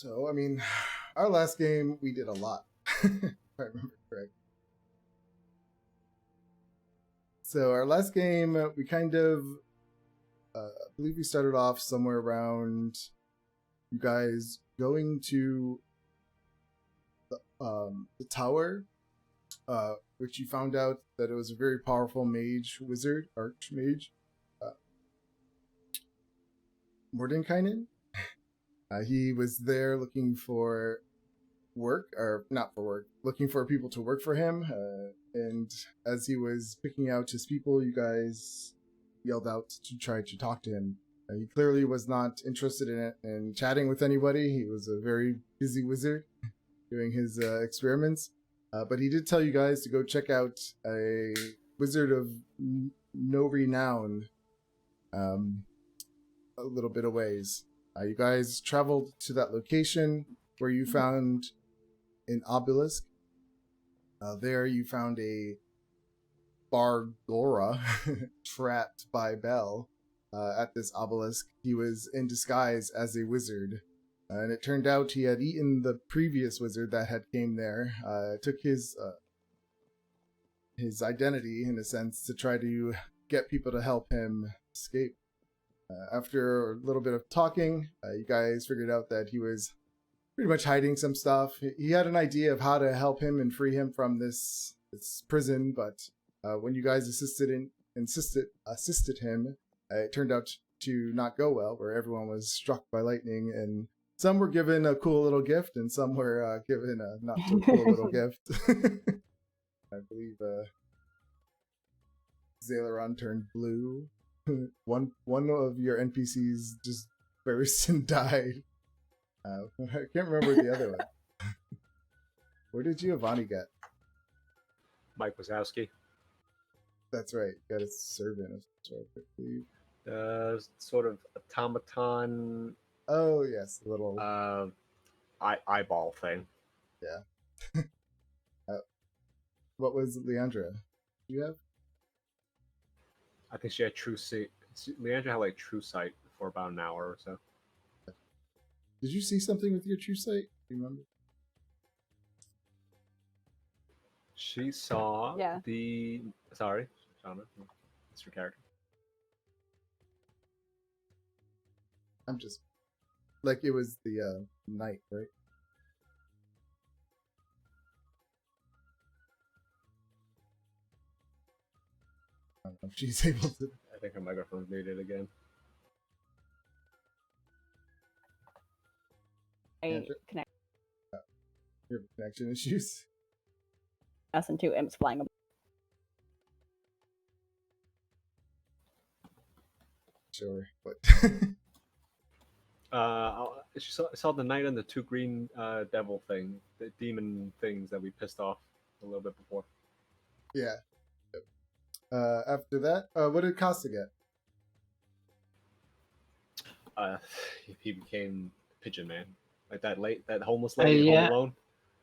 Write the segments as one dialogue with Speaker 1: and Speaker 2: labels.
Speaker 1: So, I mean, our last game, we did a lot, if I remember correct. So, our last game, we kind of, I believe we started off somewhere around you guys going to the tower, which you found out that it was a very powerful mage, wizard, archmage, Mordenkainen. He was there looking for work, or not for work, looking for people to work for him. And as he was picking out his people, you guys yelled out to try to talk to him. He clearly was not interested in it and chatting with anybody. He was a very busy wizard doing his experiments. But he did tell you guys to go check out a wizard of no renown a little bit of ways. You guys traveled to that location where you found an obelisk. There you found a Bargora trapped by Bell at this obelisk. He was in disguise as a wizard. And it turned out he had eaten the previous wizard that had came there. Took his identity, in a sense, to try to get people to help him escape. After a little bit of talking, you guys figured out that he was pretty much hiding some stuff. He had an idea of how to help him and free him from this prison, but when you guys assisted him, it turned out to not go well, where everyone was struck by lightning, and some were given a cool little gift, and some were given a not so cool little gift. I believe Zaileron turned blue. One of your NPCs just burst and died. I can't remember the other one. Where did Giovanni get?
Speaker 2: Mike Wazowski.
Speaker 1: That's right. Got a servant of some sort, I believe.
Speaker 2: The sort of automaton.
Speaker 1: Oh yes, a little
Speaker 2: eyeball thing.
Speaker 1: Yeah. What was Leandra? You have?
Speaker 2: I think she had true sight. Leandra had like true sight for about an hour or so.
Speaker 1: Did you see something with your true sight? Do you remember?
Speaker 2: She saw the. Sorry, Shauna. It's your character.
Speaker 1: I'm just like it was the night, right? I don't know if she's able to.
Speaker 2: I think her microphone's muted again.
Speaker 3: Connect.
Speaker 1: You have connection issues.
Speaker 3: Us and two imps flying above.
Speaker 1: Sure, but
Speaker 2: She saw the knight and the two green devil thing, the demon things that we pissed off a little bit before.
Speaker 1: Yeah. After that, what did Costa get?
Speaker 2: He became Pigeon Man, like that homeless lady home alone.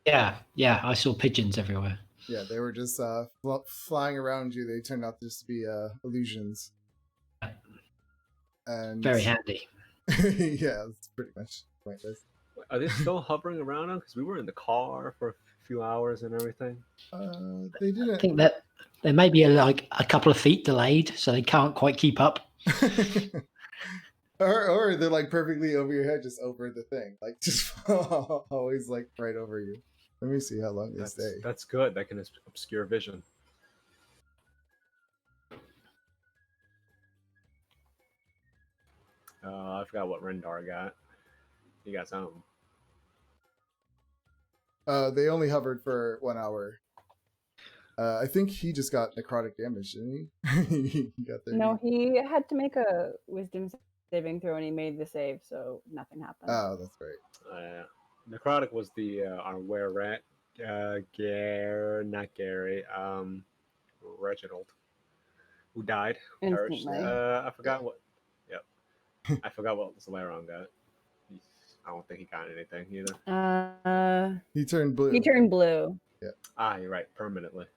Speaker 4: Yeah, I saw pigeons everywhere.
Speaker 1: Yeah, they were just flying around you. They turned out just to be illusions. And
Speaker 4: very handy.
Speaker 1: Yeah, it's pretty much pointless.
Speaker 2: Are they still hovering around them? Because we were in the car for a few hours and everything.
Speaker 1: They didn't.
Speaker 4: I think that they may be like a couple of feet delayed, so they can't quite keep up.
Speaker 1: or they're like perfectly over your head, just over the thing, like just always like right over you. Let me see how long they stay.
Speaker 2: That's good. That can obscure vision. I forgot what Rendar got. He got something.
Speaker 1: They only hovered for 1 hour. I think he just got necrotic damage, didn't he? He got there.
Speaker 3: No, he had to make a wisdom saving throw, and he made the save, so nothing happened.
Speaker 1: Oh, that's right.
Speaker 2: Necrotic was the our were rat, not Gary, Reginald, who died. Perished. I forgot what. Yep, I forgot what Zaileron got. I don't think he got anything either.
Speaker 1: He turned blue.
Speaker 3: He turned blue.
Speaker 1: Yeah.
Speaker 2: You're right, permanently.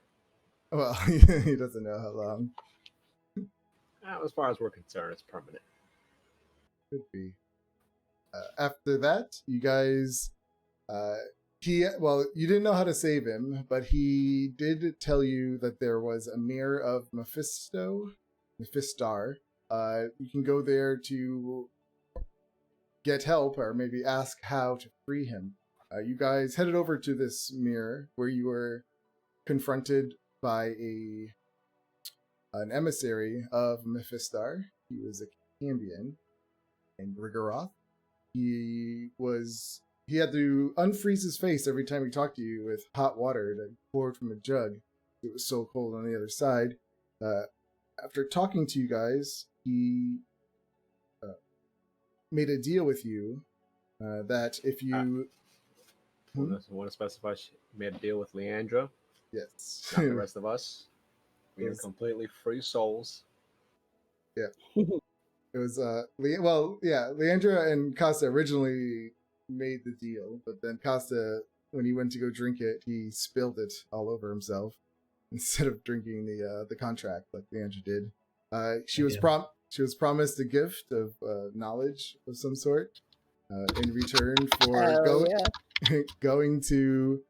Speaker 1: Well, he doesn't know how long.
Speaker 2: As far as we're concerned, it's permanent.
Speaker 1: Could be. After that, you guys, you didn't know how to save him, but he did tell you that there was a mirror of Mephistar. You can go there to get help, or maybe ask how to free him. You guys headed over to this mirror where you were confronted by an emissary of Mephistar. He was a Cambion named Rigoroth. He had to unfreeze his face every time he talked to you with hot water that poured from a jug. It was so cold on the other side. After talking to you guys, he made a deal with you that if you...
Speaker 2: I want to specify she made a deal with Leandra,
Speaker 1: Yes.
Speaker 2: not the rest of us. We are completely free souls.
Speaker 1: Yeah. It was, Leandra and Costa originally made the deal, but then Costa, when he went to go drink it, he spilled it all over himself instead of drinking the contract like Leandra did. She was promised a gift of knowledge of some sort in return for going to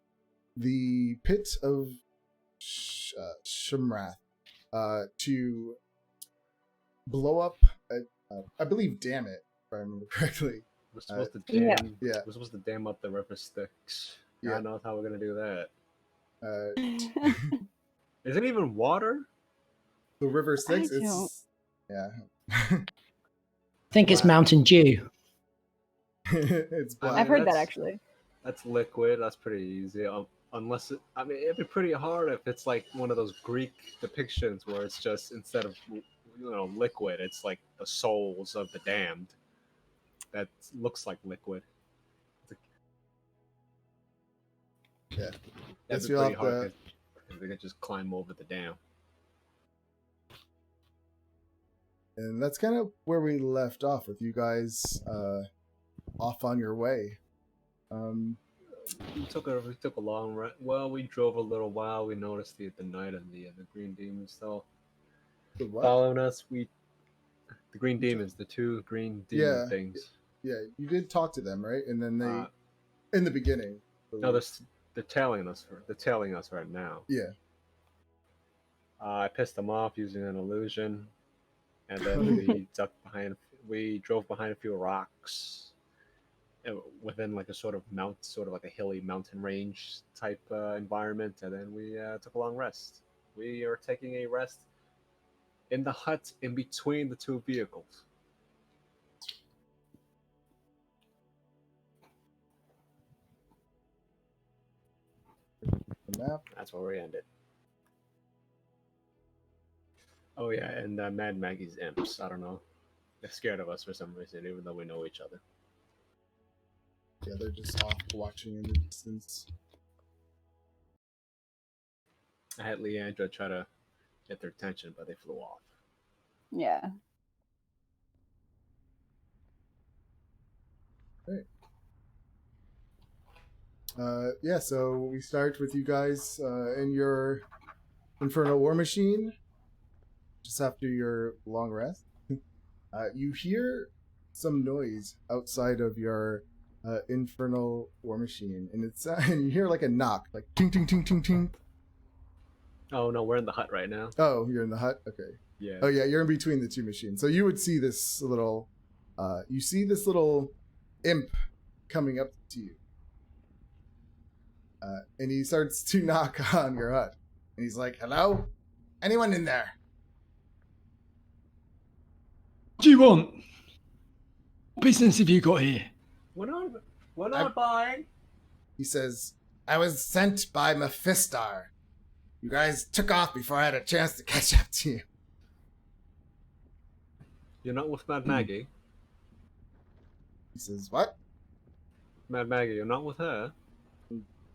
Speaker 1: the pit of Shumrath to blow up, I believe, dam it, if I remember correctly.
Speaker 2: We're supposed to dam.
Speaker 1: Yeah.
Speaker 2: We're supposed to dam up the river Styx.
Speaker 1: Yeah.
Speaker 2: I don't know how we're gonna do that. Is it even water?
Speaker 1: The river Styx. Yeah.
Speaker 4: I think it's Mountain Dew.
Speaker 1: It's black.
Speaker 3: I've heard that actually.
Speaker 2: That's liquid. That's pretty easy. Unless it'd be pretty hard if it's like one of those Greek depictions where it's just instead of liquid, it's like the souls of the damned. That looks like liquid.
Speaker 1: Yeah.
Speaker 2: That'd be pretty hard because they could just climb over the dam.
Speaker 1: And that's kind of where we left off with you guys off on your way.
Speaker 2: We took a long ride. Well, we drove a little while. We noticed the knight and the green demons still following us. The green demons, the two green demon things.
Speaker 1: Yeah, you did talk to them, right? And then they, in the beginning.
Speaker 2: No, they're tailing us. They're tailing us right now.
Speaker 1: Yeah.
Speaker 2: I pissed them off using an illusion, and then we drove behind a few rocks within like a sort of like a hilly mountain range type environment, and then we took a long rest. We are taking a rest in the hut in between the two vehicles.
Speaker 1: Map.
Speaker 2: That's where we ended. Oh yeah, and Mad Maggie's imps. I don't know. They're scared of us for some reason, even though we know each other.
Speaker 1: Yeah, they're just off watching in the distance.
Speaker 2: I had Leandra try to get their attention, but they flew off.
Speaker 3: Yeah.
Speaker 1: Great. So we start with you guys in your Infernal War Machine, just after your long rest. You hear some noise outside of your Infernal War Machine, and and you hear like a knock, like ting ting ting ting ting.
Speaker 2: Oh no, we're in the hut right now.
Speaker 1: Oh, you're in the hut? Okay.
Speaker 2: Yeah.
Speaker 1: Oh yeah, you're in between the two machines. So you would see this little imp coming up to you. And he starts to knock on your hut. And he's like, "Hello? Anyone in there?"
Speaker 4: What do you want? What business have you got here?
Speaker 2: We're not buying.
Speaker 1: He says, "I was sent by Mephistar. You guys took off before I had a chance to catch up to you."
Speaker 2: You're not with Mad Maggie?
Speaker 1: He says, "What?"
Speaker 2: Mad Maggie, you're not with her?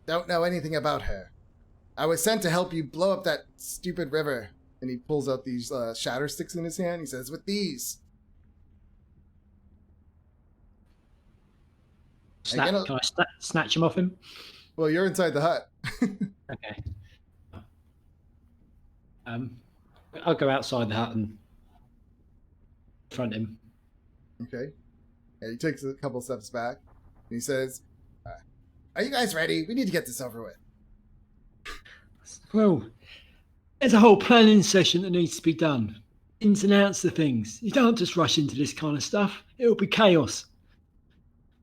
Speaker 1: "Don't know anything about her. I was sent to help you blow up that stupid river." And he pulls out these shatter sticks in his hand. He says, "With these."
Speaker 4: Can I snatch him off him?
Speaker 1: Well, you're inside the hut.
Speaker 4: Okay. I'll go outside the hut and confront him.
Speaker 1: Okay. And he takes a couple steps back. And he says, "Are you guys ready? We need to get this over with."
Speaker 4: Well, there's a whole planning session that needs to be done. Ins and outs of things. You don't just rush into this kind of stuff. It'll be chaos.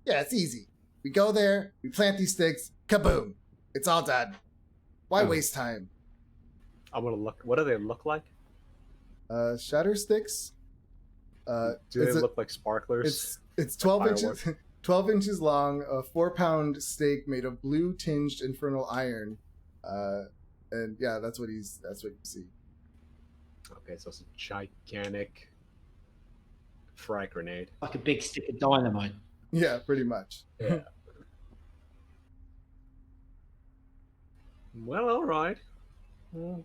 Speaker 1: Yeah, it's easy. We go there, we plant these sticks, kaboom! It's all done. Why waste time?
Speaker 2: I'm gonna look. What do they look like?
Speaker 1: Shatter sticks.
Speaker 2: Do they look like sparklers?
Speaker 1: It's 12 inches, 12 inches long, a 4-pound stake made of blue tinged infernal iron. And yeah, that's what you see.
Speaker 2: Okay, so it's a gigantic frag grenade.
Speaker 4: Like a big stick of dynamite.
Speaker 1: Yeah, pretty much.
Speaker 2: Yeah. Well, all right. Well,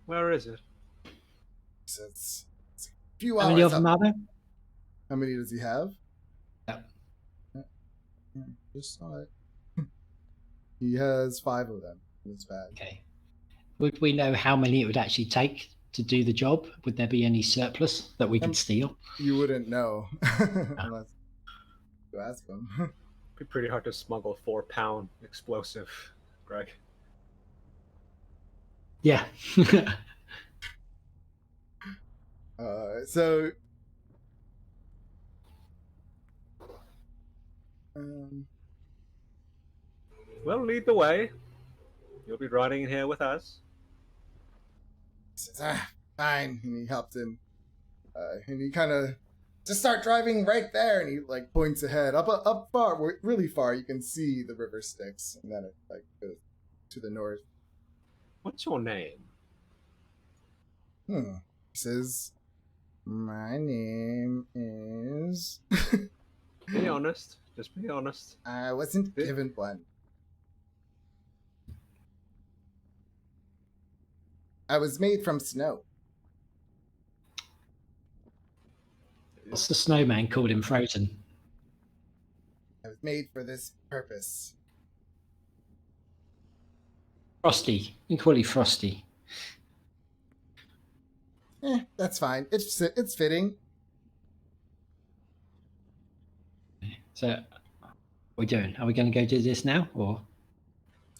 Speaker 2: where is it?
Speaker 1: So it's a few
Speaker 4: How
Speaker 1: hours.
Speaker 4: many of them are there?
Speaker 1: How many does he have?
Speaker 4: Yeah.
Speaker 1: Just saw it. He has 5 of them in his bag.
Speaker 4: Okay. Would we know how many it would actually take to do the job? Would there be any surplus that we could steal?
Speaker 1: You wouldn't know unless you ask him.
Speaker 2: It'd be pretty hard to smuggle a 4-pound explosive, Greg.
Speaker 4: Yeah.
Speaker 1: So
Speaker 2: Well, lead the way. You'll be riding in here with us.
Speaker 1: he says, fine, and he helps him. And he kind of just start driving right there, and he like points ahead up far, really far. You can see the river Styx, and then it like goes to the north.
Speaker 2: What's your name?
Speaker 1: He says, "My name is."
Speaker 2: Be honest. Just be honest.
Speaker 1: I wasn't given one. I was made from snow.
Speaker 4: What's the snowman called in Frozen?
Speaker 1: I was made for this purpose.
Speaker 4: Frosty. You can call it Frosty.
Speaker 1: That's fine. It's fitting.
Speaker 4: So, what are we doing? Are we going to go do this now, or?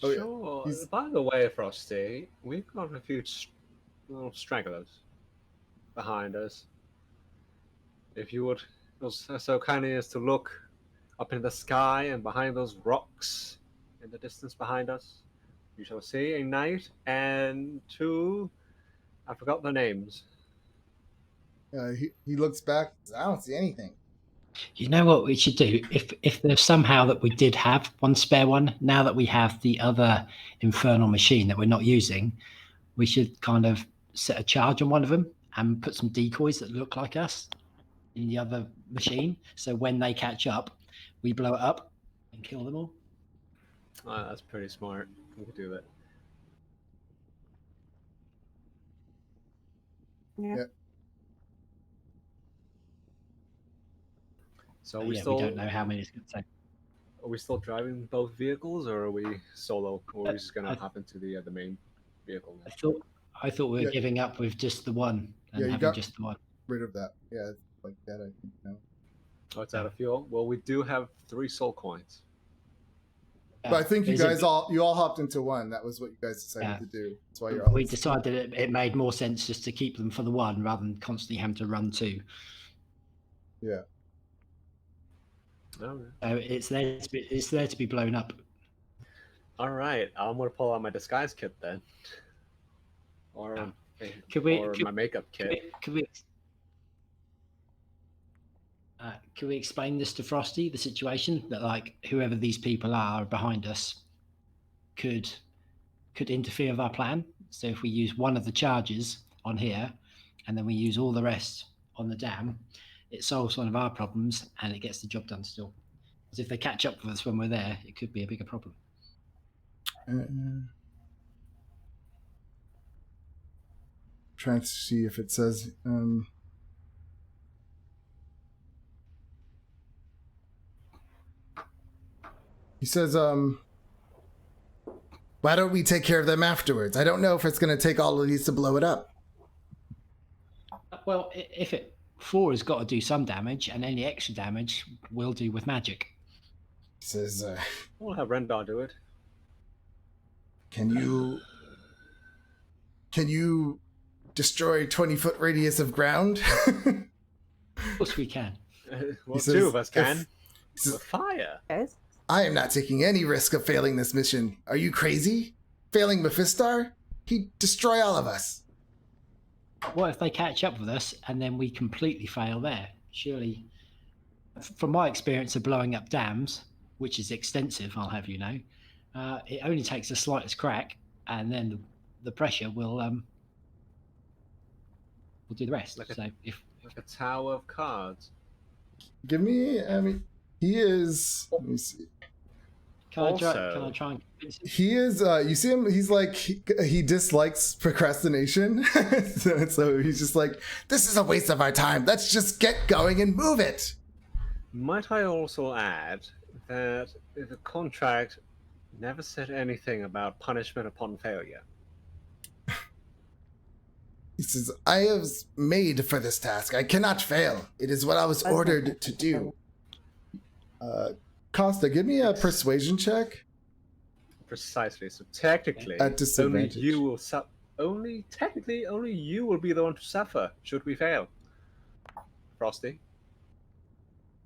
Speaker 1: Oh, yeah.
Speaker 2: Sure.
Speaker 1: He's-
Speaker 2: By the way, Frosty, we've got a few little stragglers behind us. If you would so kindly as to look up in the sky and behind those rocks in the distance behind us, you shall see a knight and 2. I forgot the names.
Speaker 1: He looks back. I don't see anything.
Speaker 4: You know what we should do? If there's somehow that we did have one spare one, now that we have the other infernal machine that we're not using, we should kind of set a charge on one of them and put some decoys that look like us in the other machine. So when they catch up, we blow it up and kill them all.
Speaker 2: That's pretty smart. We could do that.
Speaker 3: Yeah.
Speaker 2: So
Speaker 4: But
Speaker 2: we
Speaker 4: yeah,
Speaker 2: still
Speaker 4: we don't know how many it's going to take.
Speaker 2: Are we still driving both vehicles, or are we solo? Or are we just gonna
Speaker 4: I-
Speaker 2: hop into the main vehicle?
Speaker 4: I thought we were
Speaker 1: Yeah.
Speaker 4: giving up with just the one and
Speaker 1: Yeah, you
Speaker 4: having
Speaker 1: got-
Speaker 4: just the one.
Speaker 1: Rid of that. Yeah, it's like that. I think now.
Speaker 2: Oh, it's out of fuel. Well, we do have 3 soul coins.
Speaker 1: But I think you
Speaker 4: Is it-
Speaker 1: guys all hopped into one. That was what you guys decided
Speaker 4: Yeah.
Speaker 1: to do. That's why you're all.
Speaker 4: We decided it made more sense just to keep them for the one rather than constantly having to run 2.
Speaker 1: Yeah.
Speaker 2: All right.
Speaker 4: So it's there to be blown up.
Speaker 2: All right. I'm gonna pull out my disguise kit then, or
Speaker 4: Could we-
Speaker 2: or
Speaker 4: could-
Speaker 2: my makeup kit.
Speaker 4: Could we explain this to Frosty, the situation that like whoever these people are behind us could interfere with our plan? So if we use one of the charges on here and then we use all the rest on the dam, it solves one of our problems and it gets the job done still. Because if they catch up with us when we're there, it could be a bigger problem.
Speaker 1: Trying to see if it says. He says, why don't we take care of them afterwards? I don't know if it's going to take all of these to blow it up.
Speaker 4: Well, if it 4 has got to do some damage, and any extra damage we'll do with magic.
Speaker 1: He says,
Speaker 2: We'll have Rendar do it.
Speaker 1: Can you destroy 20-foot radius of ground?
Speaker 4: Of course we can.
Speaker 2: Well,
Speaker 1: says,
Speaker 2: 2 of us can.
Speaker 1: He says,
Speaker 2: With fire.
Speaker 3: Guys,
Speaker 1: I am not taking any risk of failing this mission. Are you crazy? Failing Mephistar? He'd destroy all of us.
Speaker 4: What if they catch up with us and then we completely fail there? Surely, from my experience of blowing up dams, which is extensive, I'll have you know, it only takes the slightest crack, and then the pressure will do the rest.
Speaker 2: Like
Speaker 4: so if
Speaker 2: a tower of cards.
Speaker 1: Give me, he is, let me see.
Speaker 4: can I try and convince him?
Speaker 1: He is, you see him, he's like, he dislikes procrastination. So he's just like, this is a waste of our time. Let's just get going and move it.
Speaker 2: Might I also add that the contract never said anything about punishment upon failure?
Speaker 1: He says, I am made for this task. I cannot fail. It is what I was ordered to do. Costa, give me a persuasion check.
Speaker 2: Precisely. So technically,
Speaker 1: At disadvantage.
Speaker 2: only you will only you will be the one to suffer should we fail. Frosty.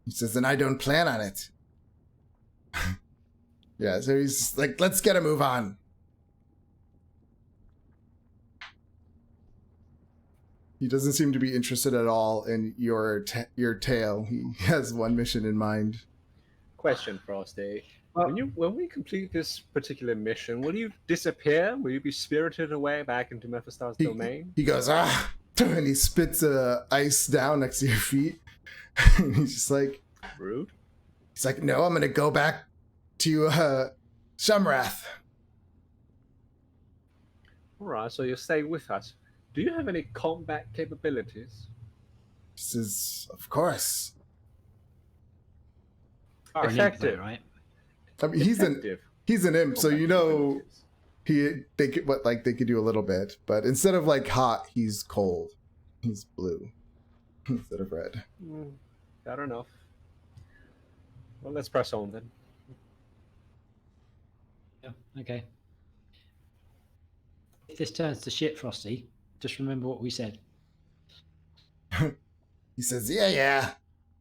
Speaker 1: He says, and I don't plan on it. Yeah, so he's like, let's get a move on. He doesn't seem to be interested at all in your tale. He has one mission in mind.
Speaker 2: Question, Frosty.
Speaker 4: Well-
Speaker 2: When we complete this particular mission, will you disappear? Will you be spirited away back into Mephistar's domain?
Speaker 1: He goes, and he spits ice down next to your feet. And he's just like,
Speaker 2: Rude.
Speaker 1: he's like, no, I'm going to go back to Shumrath.
Speaker 2: Alright, so you'll stay with us. Do you have any combat capabilities?
Speaker 1: He says, of course.
Speaker 4: Are an imp,
Speaker 2: Effective.
Speaker 4: though, right?
Speaker 1: I mean,
Speaker 2: Effective
Speaker 1: he's an imp, so
Speaker 2: combat
Speaker 1: you know
Speaker 2: capabilities.
Speaker 1: they could do a little bit, but instead of like hot, he's cold. He's blue instead of red.
Speaker 2: Fair enough. Well, let's press on then.
Speaker 4: Yeah. Okay. If this turns to shit, Frosty, just remember what we said.
Speaker 1: He says, yeah,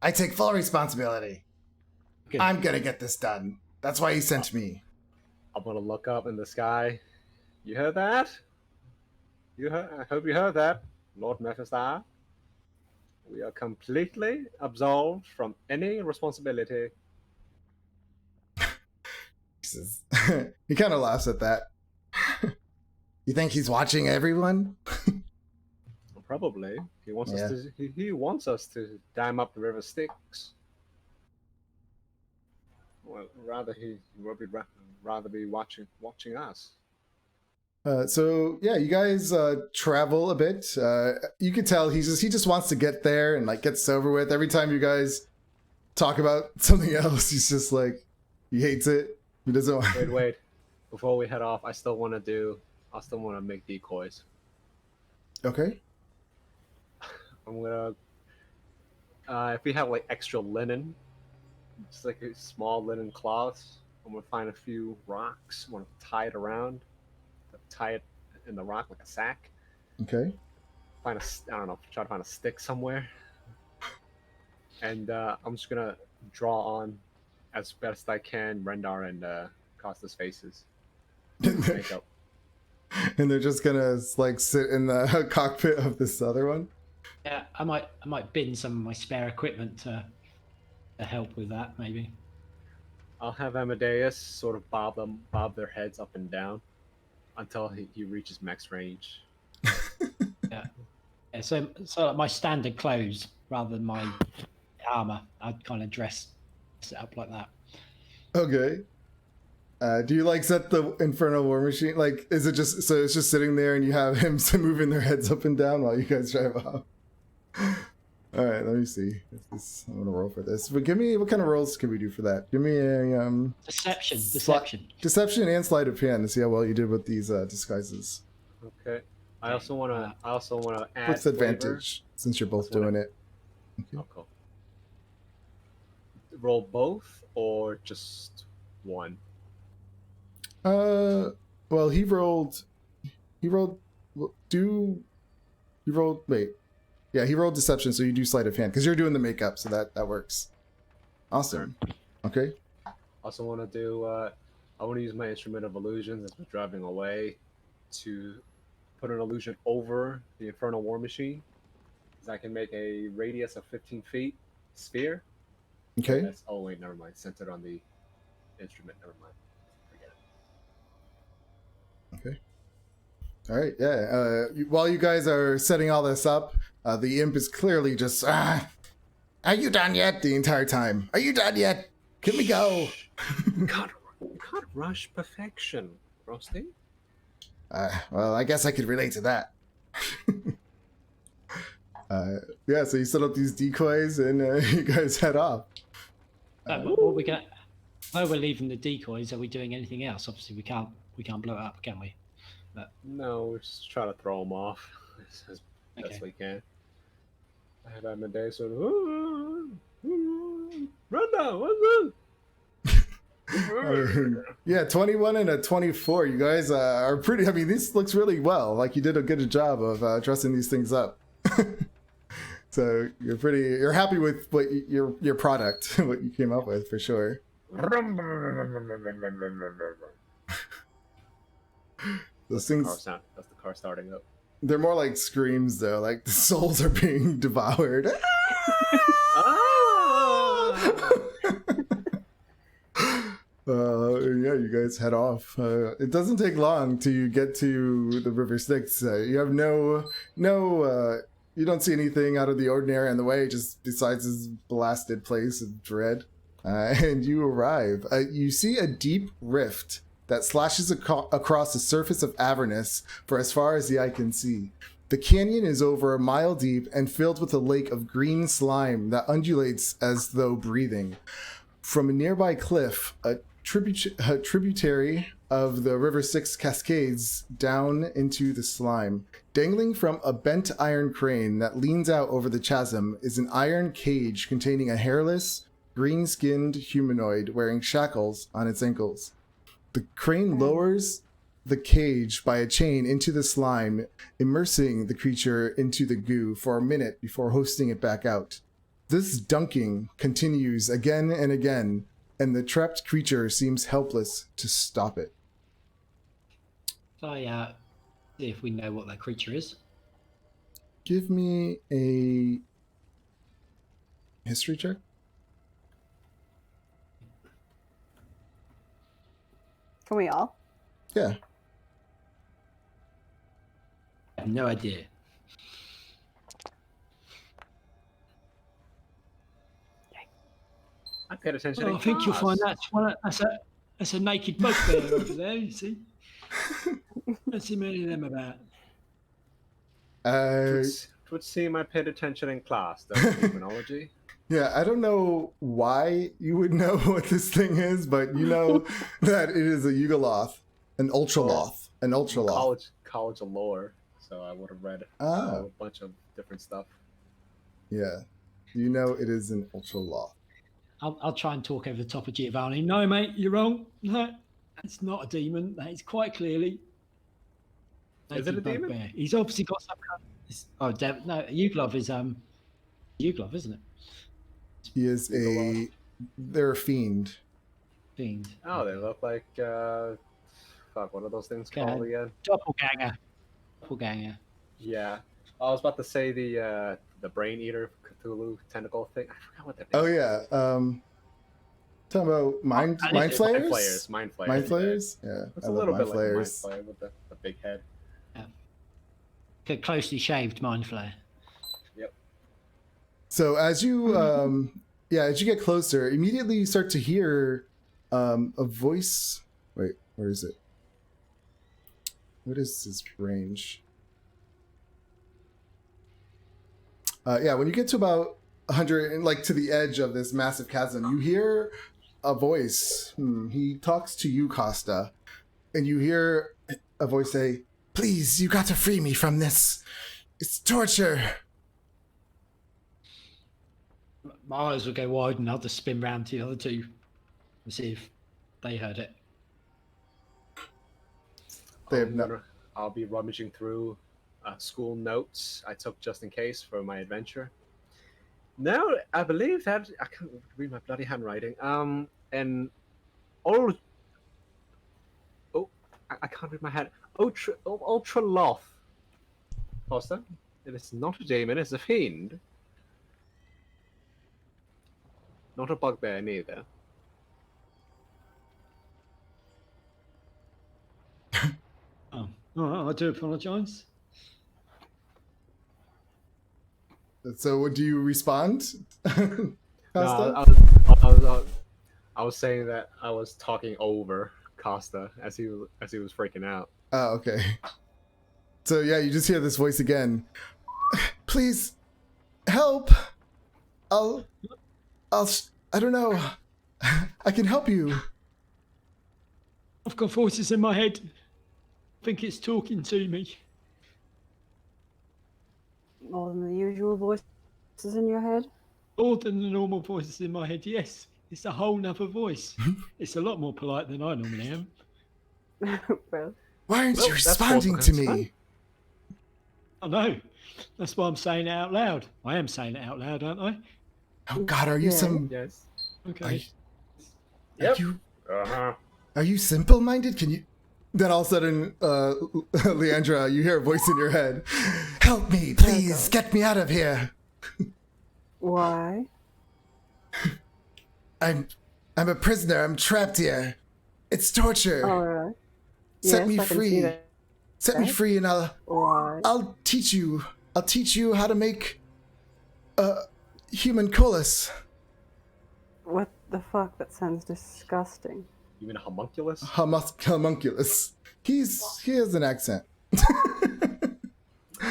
Speaker 1: I take full responsibility.
Speaker 4: Good.
Speaker 1: I'm gonna get this done. That's why he sent me.
Speaker 2: I'm gonna look up in the sky. You heard that? I hope you heard that, Lord Mephistar. We are completely absolved from any responsibility.
Speaker 1: He says, he kind of laughs at that. You think he's watching everyone?
Speaker 2: Probably. He wants us to. He wants us to dam up the river Styx. Well, he would rather be watching us.
Speaker 1: So yeah, you guys travel a bit. You could tell he just wants to get there and like get this over with. Every time you guys talk about something else, he's just like he hates it. He doesn't want.
Speaker 2: Wait. Before we head off, I still want to make decoys.
Speaker 1: Okay.
Speaker 2: I'm gonna. If we have like extra linen, just like a small linen cloths, I'm gonna find a few rocks. I'm gonna tie it around, tie it in the rock like a sack.
Speaker 1: Okay.
Speaker 2: Try to find a stick somewhere, and I'm just gonna draw on as best I can Rendar and Costa's faces. Makeup.
Speaker 1: And they're just gonna like sit in the cockpit of this other one.
Speaker 4: Yeah, I might bin some of my spare equipment to help with that, maybe.
Speaker 2: I'll have Amadeus sort of bob their heads up and down until he reaches max range.
Speaker 4: Yeah, so like my standard clothes rather than my armor, I'd kind of set up like that.
Speaker 1: Okay. Do you like set the Infernal War Machine? Like, is it just so it's just sitting there and you have him moving their heads up and down while you guys drive off? All right, let me see. I'm gonna roll for this. But give me, what kind of rolls can we do for that? Give me a deception and sleight of hand to see how well you did with these disguises.
Speaker 2: Okay. I also wanna add
Speaker 1: What's the advantage since you're both doing it? Okay.
Speaker 2: Oh, cool. Roll both or just one?
Speaker 1: Well, he rolled. He rolled. Wait. Yeah, he rolled deception, so you do sleight of hand because you're doing the makeup, so that works. Awesome. Okay.
Speaker 2: Also want to do. I want to use my instrument of illusions as we're driving away to put an illusion over the infernal war machine. Because I can make a radius of 15 feet sphere.
Speaker 1: Okay.
Speaker 2: That's, oh wait, never mind. Centered on the instrument. Never mind. Forget it.
Speaker 1: Okay. All right. Yeah. While you guys are setting all this up, the imp is clearly just. Are you done yet? The entire time. Are you done yet? Can we go?
Speaker 2: Can't rush perfection, Frosty.
Speaker 1: Well, I guess I could relate to that. Yeah, so you set up these decoys and you guys head off.
Speaker 4: What we got? While we're leaving the decoys, are we doing anything else? Obviously, we can't blow it up, can we? But
Speaker 2: No, we're just trying to throw them off as best
Speaker 4: Okay.
Speaker 2: we can. I have had my day sort of run down, run.
Speaker 1: Yeah, 21 and a 24. You guys are pretty. I mean, this looks really well. Like you did a good job of dressing these things up. So you're happy with what your product, what you came up with for sure. Those things.
Speaker 2: That's the car starting up.
Speaker 1: They're more like screams though. Like the souls are being devoured. Yeah, you guys head off. It doesn't take long till you get to the River Styx. You have you don't see anything out of the ordinary on the way, just besides this blasted place of dread. And you arrive. You see a deep rift that slashes across the surface of Avernus for as far as the eye can see. The canyon is over a mile deep and filled with a lake of green slime that undulates as though breathing. From a nearby cliff, a tributary of the River Styx cascades down into the slime. Dangling from a bent iron crane that leans out over the chasm is an iron cage containing a hairless, green-skinned humanoid wearing shackles on its ankles. The crane lowers the cage by a chain into the slime, immersing the creature into the goo for a minute before hoisting it back out. This dunking continues again and again, and the trapped creature seems helpless to stop it.
Speaker 4: so see if we know what that creature is.
Speaker 1: Give me a history check.
Speaker 3: Can we all?
Speaker 1: Yeah.
Speaker 4: I have no idea.
Speaker 2: I paid attention.
Speaker 4: I think you'll find that's a naked bugbear over there. You see, don't see many of them about.
Speaker 2: It would seem I paid attention in class. That was demonology.
Speaker 1: Yeah, I don't know why you would know what this thing is, but you know that it is a Yugoloth, an Ultraloth, an Ultraloth.
Speaker 2: College of lore, so I would have read
Speaker 1: Ah.
Speaker 2: a bunch of different stuff.
Speaker 1: Yeah, you know it is an Ultraloth.
Speaker 4: I'll try and talk over the top of Giovanni. No, mate, you're wrong. No, it's not a demon. That is quite clearly.
Speaker 2: Is it a demon?
Speaker 4: Bugbear. He's obviously got some kind of. No, Uglov is Uglov, isn't it?
Speaker 1: He is they're a fiend.
Speaker 4: Fiend.
Speaker 2: Oh, they look like what are those things called again?
Speaker 4: Doppelganger. Doppelganger.
Speaker 2: Yeah, I was about to say the brain eater Cthulhu tentacle thing. I forgot what that.
Speaker 1: Oh yeah, talking about mind flayers.
Speaker 2: Mind flayers.
Speaker 1: Mind flayers. Yeah,
Speaker 2: It's
Speaker 1: I
Speaker 2: a
Speaker 1: love
Speaker 2: little
Speaker 1: mind
Speaker 2: bit
Speaker 1: flayers.
Speaker 2: like a mind flayer with the big head.
Speaker 4: A closely shaved mind flayer.
Speaker 2: Yep.
Speaker 1: So as you as you get closer, immediately you start to hear a voice. Wait, where is it? What is his range? When you get to about 100 and like to the edge of this massive chasm, you hear a voice. He talks to you, Costa, and you hear a voice say, "Please, you got to free me from this. It's torture."
Speaker 4: My eyes will go wide and I'll just spin round to the other two and see if they heard it.
Speaker 2: I'll be rummaging through school notes I took just in case for my adventure. Now, I believe that I can't read my bloody handwriting. And old. Oh, I can't read my hand. Ultra Loth. Foster, it is not a demon, it's a fiend. Not a bugbear neither.
Speaker 4: Oh, all right, I do apologise.
Speaker 1: So, do you respond, Costa?
Speaker 2: No, I was saying that I was talking over Costa as he was freaking out.
Speaker 1: Oh, okay. So yeah, you just hear this voice again. Please, help! I don't know. I can help you.
Speaker 4: I've got voices in my head. I think it's talking to me.
Speaker 3: More than the usual voices in your head?
Speaker 4: More than the normal voices in my head, yes. It's a whole nother voice. It's a lot more polite than I normally am.
Speaker 3: Well,
Speaker 1: Why aren't
Speaker 2: Well,
Speaker 1: you
Speaker 2: that's
Speaker 1: responding
Speaker 2: awful
Speaker 1: to me?
Speaker 2: concern.
Speaker 4: I know. That's why I'm saying it out loud. I am saying it out loud, aren't I?
Speaker 1: Oh God, are you
Speaker 3: Yeah.
Speaker 1: some?
Speaker 2: Yes.
Speaker 4: Okay.
Speaker 2: Yep.
Speaker 1: You,
Speaker 2: Uh-huh.
Speaker 1: are you simple-minded? Can you? Then all of a sudden, Leandra, you hear a voice in your head. Help me, please, get me out of here.
Speaker 3: why?
Speaker 1: I'm a prisoner. I'm trapped here. It's torture.
Speaker 3: Alright.
Speaker 1: Set me
Speaker 3: I can see
Speaker 1: free.
Speaker 3: that.
Speaker 1: Set me
Speaker 3: Okay.
Speaker 1: free, and
Speaker 3: Why?
Speaker 1: I'll teach you. I'll teach you how to make a human colus.
Speaker 3: What the fuck? That sounds disgusting.
Speaker 2: You mean a homunculus?
Speaker 1: Homunculus. He has an accent.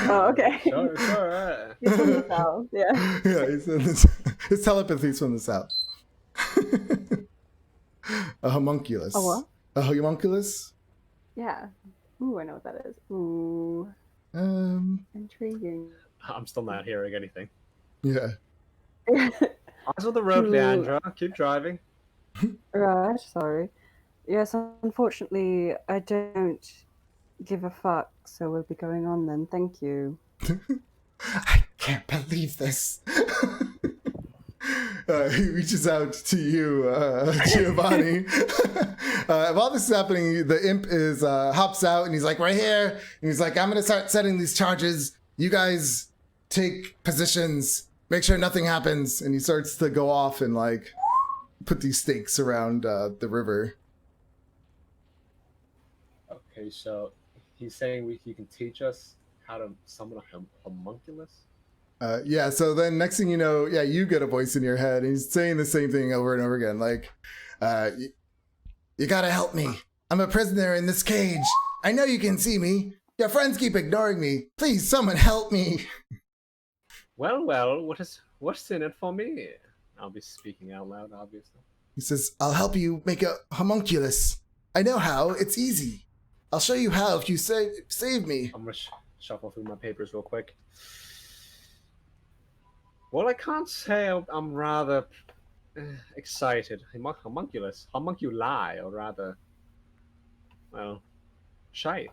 Speaker 3: Oh, okay.
Speaker 2: Sure.
Speaker 3: He's from the south, yeah.
Speaker 1: Yeah, his telepathy's from the south. A homunculus.
Speaker 3: A what?
Speaker 1: A homunculus?
Speaker 3: Yeah. Ooh, I know what that is. Ooh, intriguing.
Speaker 2: I'm still not hearing anything.
Speaker 1: Yeah.
Speaker 2: Eyes on the road,
Speaker 3: Ooh.
Speaker 2: Leandra. Keep driving.
Speaker 3: Right, sorry. Yes, unfortunately, I don't give a fuck, so we'll be going on then. Thank you.
Speaker 1: I can't believe this. He reaches out to you, Giovanni. While this is happening, the imp is hops out and he's like, right here. And he's like, I'm going to start setting these charges. You guys take positions. Make sure nothing happens. And he starts to go off and like put these stakes around the river.
Speaker 2: Okay, so he's saying he can teach us how to summon a homunculus?
Speaker 1: Yeah, so then next thing you know, yeah, you get a voice in your head. And he's saying the same thing over and over again. Like, you gotta help me. I'm a prisoner in this cage. I know you can see me. Your friends keep ignoring me. Please, someone help me.
Speaker 2: Well, what's in it for me? I'll be speaking out loud, obviously.
Speaker 1: He says, I'll help you make a homunculus. I know how. It's easy. I'll show you how if you save me.
Speaker 2: I'm gonna shuffle through my papers real quick. Well, I can't say I'm rather excited. Homunculus. Homunculi, or rather, well, shy.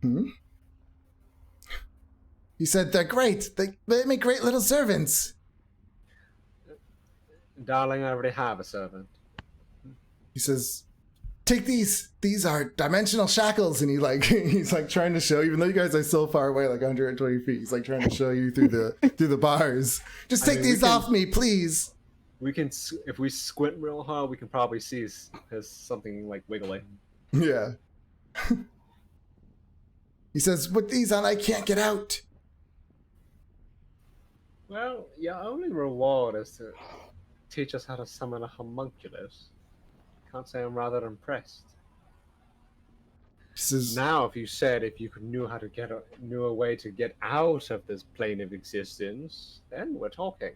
Speaker 1: He said, they're great. They make great little servants.
Speaker 2: Darling, I already have a servant.
Speaker 1: He says, take these. These are dimensional shackles. And he's like trying to show, even though you guys are so far away, like 120 feet, he's like trying to show you through the bars. Just take these off me, please.
Speaker 2: We can, if we squint real hard, we can probably see there's something like wiggling.
Speaker 1: Yeah. He says, with these on, I can't get out.
Speaker 2: Well, your only reward is to teach us how to summon a homunculus. Can't say I'm rather impressed.
Speaker 1: He says,
Speaker 2: Now, if you knew a way to get out of this plane of existence, then we're talking.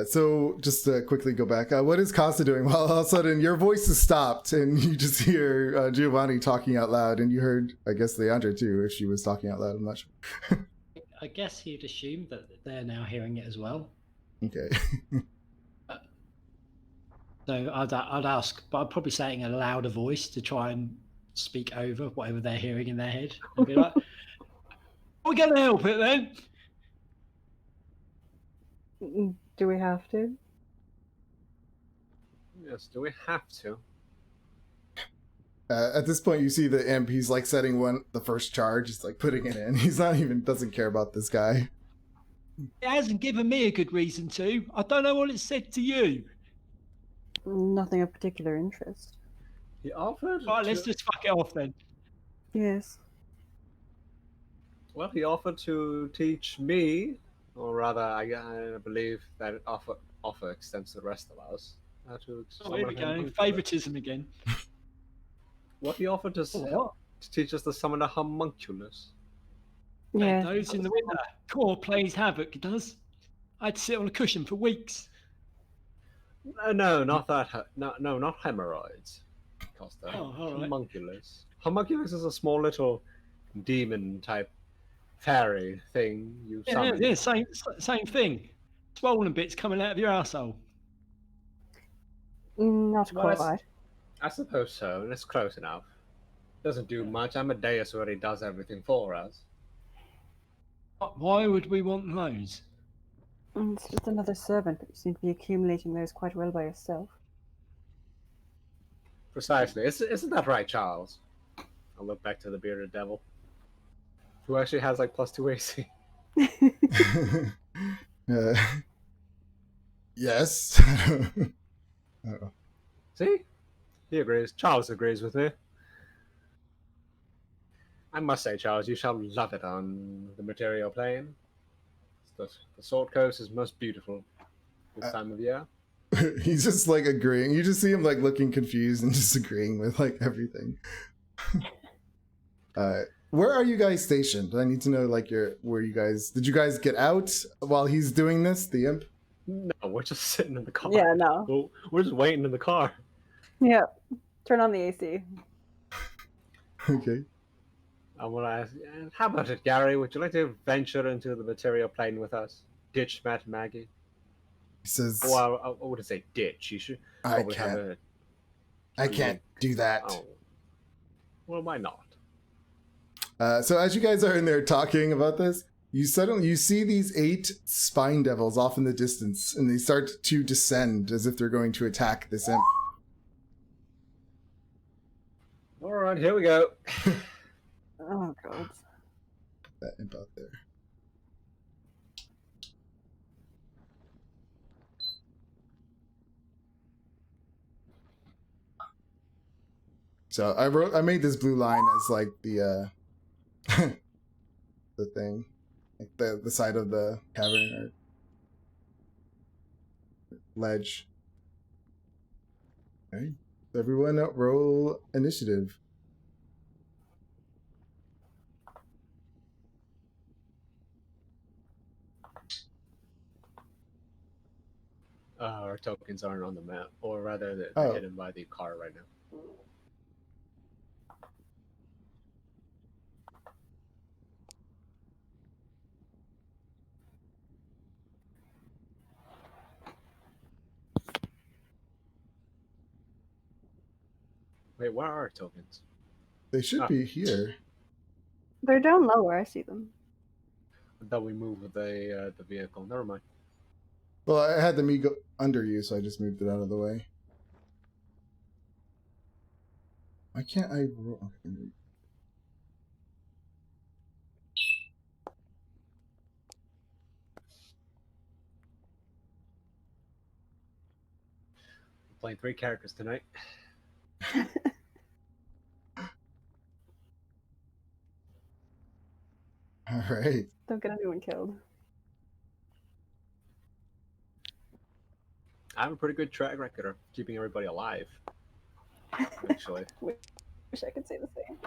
Speaker 1: so just to quickly go back, what is Costa doing? Well, all of a sudden your voice is stopped and you just hear Giovanni talking out loud, and you heard, I guess, Leandra too, if she was talking out loud, I'm not sure.
Speaker 4: I guess he'd assume that they're now hearing it as well.
Speaker 1: Okay.
Speaker 4: So I'd ask, but I'd probably say it in a louder voice to try and speak over whatever they're hearing in their head. And be like, we're going to help it then.
Speaker 3: Do we have to?
Speaker 2: Yes, do we have to?
Speaker 1: At this point, you see the imp. He's like setting the first charge. He's like putting it in. He's not even doesn't care about this guy.
Speaker 4: It hasn't given me a good reason to. I don't know what it said to you.
Speaker 3: Nothing of particular interest.
Speaker 2: He offered.
Speaker 4: Right, let's just fuck it off then.
Speaker 3: Yes.
Speaker 2: Well, he offered to teach me, or rather, I believe that offer extends to the rest of us. How to
Speaker 4: Oh, here we go. Favoritism again.
Speaker 2: What he offered to teach us to summon a homunculus.
Speaker 3: Yeah.
Speaker 4: Those in the winter. Core plays havoc, does. I'd sit on a cushion for weeks.
Speaker 2: No, not that. No, not hemorrhoids. Costa.
Speaker 4: Oh, all right.
Speaker 2: Homunculus. Homunculus is a small little demon type fairy thing you summon.
Speaker 4: Yeah, same thing. Swollen bits coming out of your arsehole.
Speaker 3: Not
Speaker 2: Well,
Speaker 3: quite.
Speaker 2: I suppose so, and it's close enough. Doesn't do much. Amadeus already does everything for us.
Speaker 4: Why would we want those?
Speaker 3: It's just another servant, but you seem to be accumulating those quite well by yourself.
Speaker 2: Precisely. Isn't that right, Charles? I'll look back to the bearded devil, who actually has like +2 AC.
Speaker 1: Yes. Uh-oh.
Speaker 2: See? He agrees. Charles agrees with me. I must say, Charles, you shall love it on the material plane. The Sword Coast is most beautiful this time of year.
Speaker 1: He's just like agreeing. You just see him like looking confused and just agreeing with like everything. Where are you guys stationed? I need to know like where you guys did you guys get out while he's doing this, the imp?
Speaker 2: No, we're just sitting in the car.
Speaker 3: Yeah, no.
Speaker 2: We're just waiting in the car.
Speaker 3: Yeah. Turn on the AC.
Speaker 1: Okay.
Speaker 2: I want to ask, how about it, Gary? Would you like to venture into the material plane with us? Ditch Matt Maggie?
Speaker 1: He says,
Speaker 2: Oh, I wouldn't say ditch. You should.
Speaker 1: I can't do that.
Speaker 2: Oh. Well, why not?
Speaker 1: So as you guys are in there talking about this, you see these 8 spine devils off in the distance, and they start to descend as if they're going to attack this imp.
Speaker 2: All right, here we go.
Speaker 3: Oh, God.
Speaker 1: That imp out there. So I made this blue line as like the the thing, like the side of the cavern or ledge. Okay, everyone roll initiative.
Speaker 2: Our tokens aren't on the map, or rather, they're hidden by the car right now. Wait, where are our tokens?
Speaker 1: They should be here.
Speaker 3: They're down lower. I see them.
Speaker 2: I thought we moved the vehicle. Never mind.
Speaker 1: Well, I had them go under you, so I just moved it out of the way. Why can't I roll? Okay.
Speaker 2: Playing 3 characters tonight.
Speaker 1: All right.
Speaker 3: Don't get anyone killed.
Speaker 2: I have a pretty good track record of keeping everybody alive. Actually.
Speaker 3: Wish I could say the same.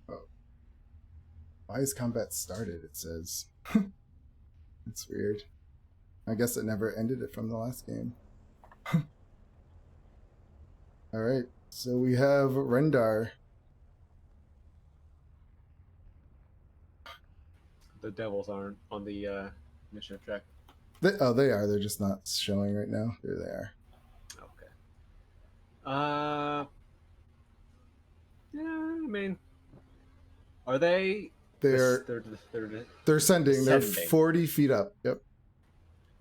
Speaker 1: Oh. Why is combat started? It says. It's weird. I guess it never ended it from the last game. All right. So we have Rendar.
Speaker 2: the devils aren't on the initiative track.
Speaker 1: They are. They're just not showing right now. There they are.
Speaker 2: Okay. Yeah, I mean, are they?
Speaker 1: They're ascending. They're
Speaker 2: Ascending.
Speaker 1: 40 feet up. Yep.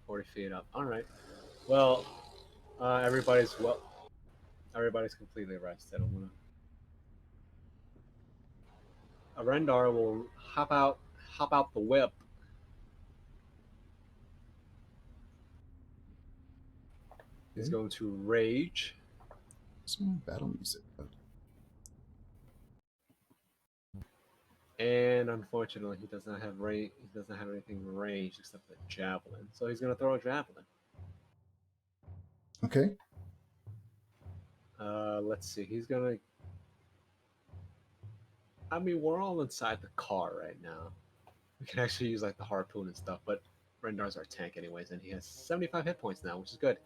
Speaker 2: 40 feet up. All right. Well, everybody's completely rested. I'm gonna. Arendar will hop out the whip. He's going to rage.
Speaker 1: Some battle music.
Speaker 2: And unfortunately, he does not have range. He doesn't have anything ranged except a javelin. So he's going to throw a javelin.
Speaker 1: Okay.
Speaker 2: Let's see. He's going to. I mean, we're all inside the car right now. We can actually use like the harpoon and stuff, but Rendar's our tank anyways, and he has 75 hit points now, which is good.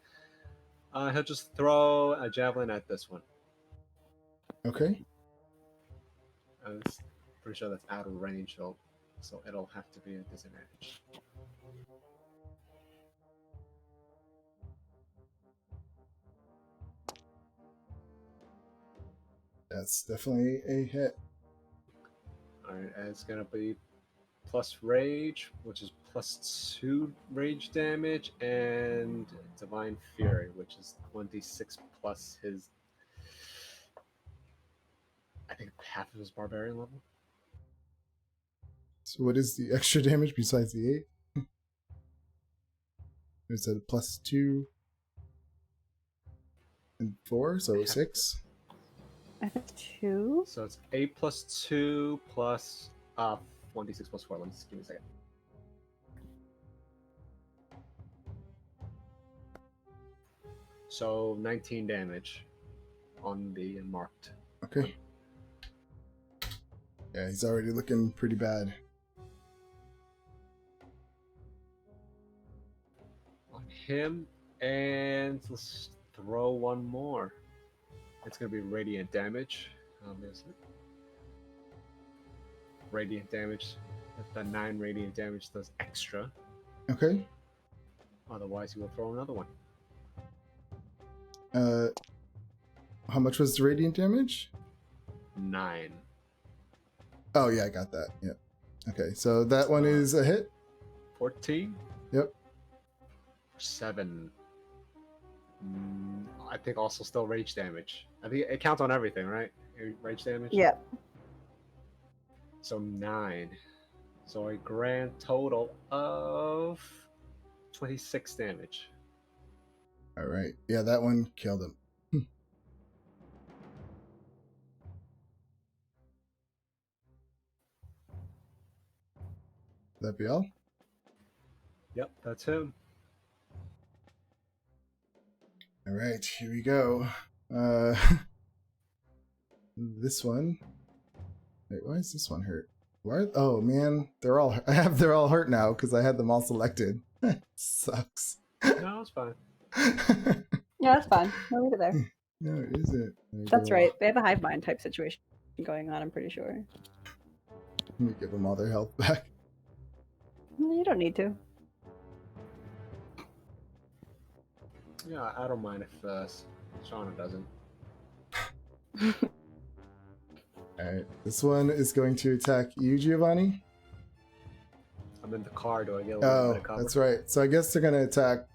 Speaker 2: He'll just throw a javelin at this one.
Speaker 1: Okay.
Speaker 2: I'm pretty sure that's out of range, so it'll have to be a disadvantage.
Speaker 1: That's definitely a hit.
Speaker 2: Alright, it's gonna be plus rage, which is +2 rage damage, and divine fury, which is 1d6 plus his, I think, half of his barbarian level.
Speaker 1: So what is the extra damage besides the 8? It's a +2 and 4, so 6.
Speaker 3: I think 2.
Speaker 2: So it's 8 plus 2 plus 1d6 plus 4. Let me just give me a second. So 19 damage on the marked.
Speaker 1: Okay. Yeah, he's already looking pretty bad.
Speaker 2: On him, and let's throw one more. It's going to be radiant damage. Radiant damage. If the 9 radiant damage does extra.
Speaker 1: Okay.
Speaker 2: Otherwise, you will throw another one.
Speaker 1: How much was the radiant damage?
Speaker 2: 9.
Speaker 1: Oh yeah, I got that. Yep. Okay, so that one is a hit.
Speaker 2: 14.
Speaker 1: Yep.
Speaker 2: 7. I think also still rage damage. I think it counts on everything, right? Rage damage?
Speaker 3: Yep.
Speaker 2: So 9. So a grand total of 26 damage.
Speaker 1: All right. Yeah, that one killed him. That be all?
Speaker 2: Yep, that's him.
Speaker 1: All right, here we go. This one. Wait, why is this one hurt? Why? Oh man, they're all hurt now because I had them all selected. Sucks.
Speaker 2: No, it's fine.
Speaker 3: Yeah, that's fine. We'll leave it there.
Speaker 1: No, it isn't.
Speaker 3: That's right. They have a hive mind type situation going on, I'm pretty sure.
Speaker 1: Let me give them all their health back.
Speaker 3: You don't need to.
Speaker 2: Yeah, I don't mind if Shauna doesn't.
Speaker 1: Alright, this one is going to attack you, Giovanni.
Speaker 2: I'm in the car. Do I get a little bit
Speaker 1: Oh,
Speaker 2: of cover?
Speaker 1: that's right. So I guess they're going to attack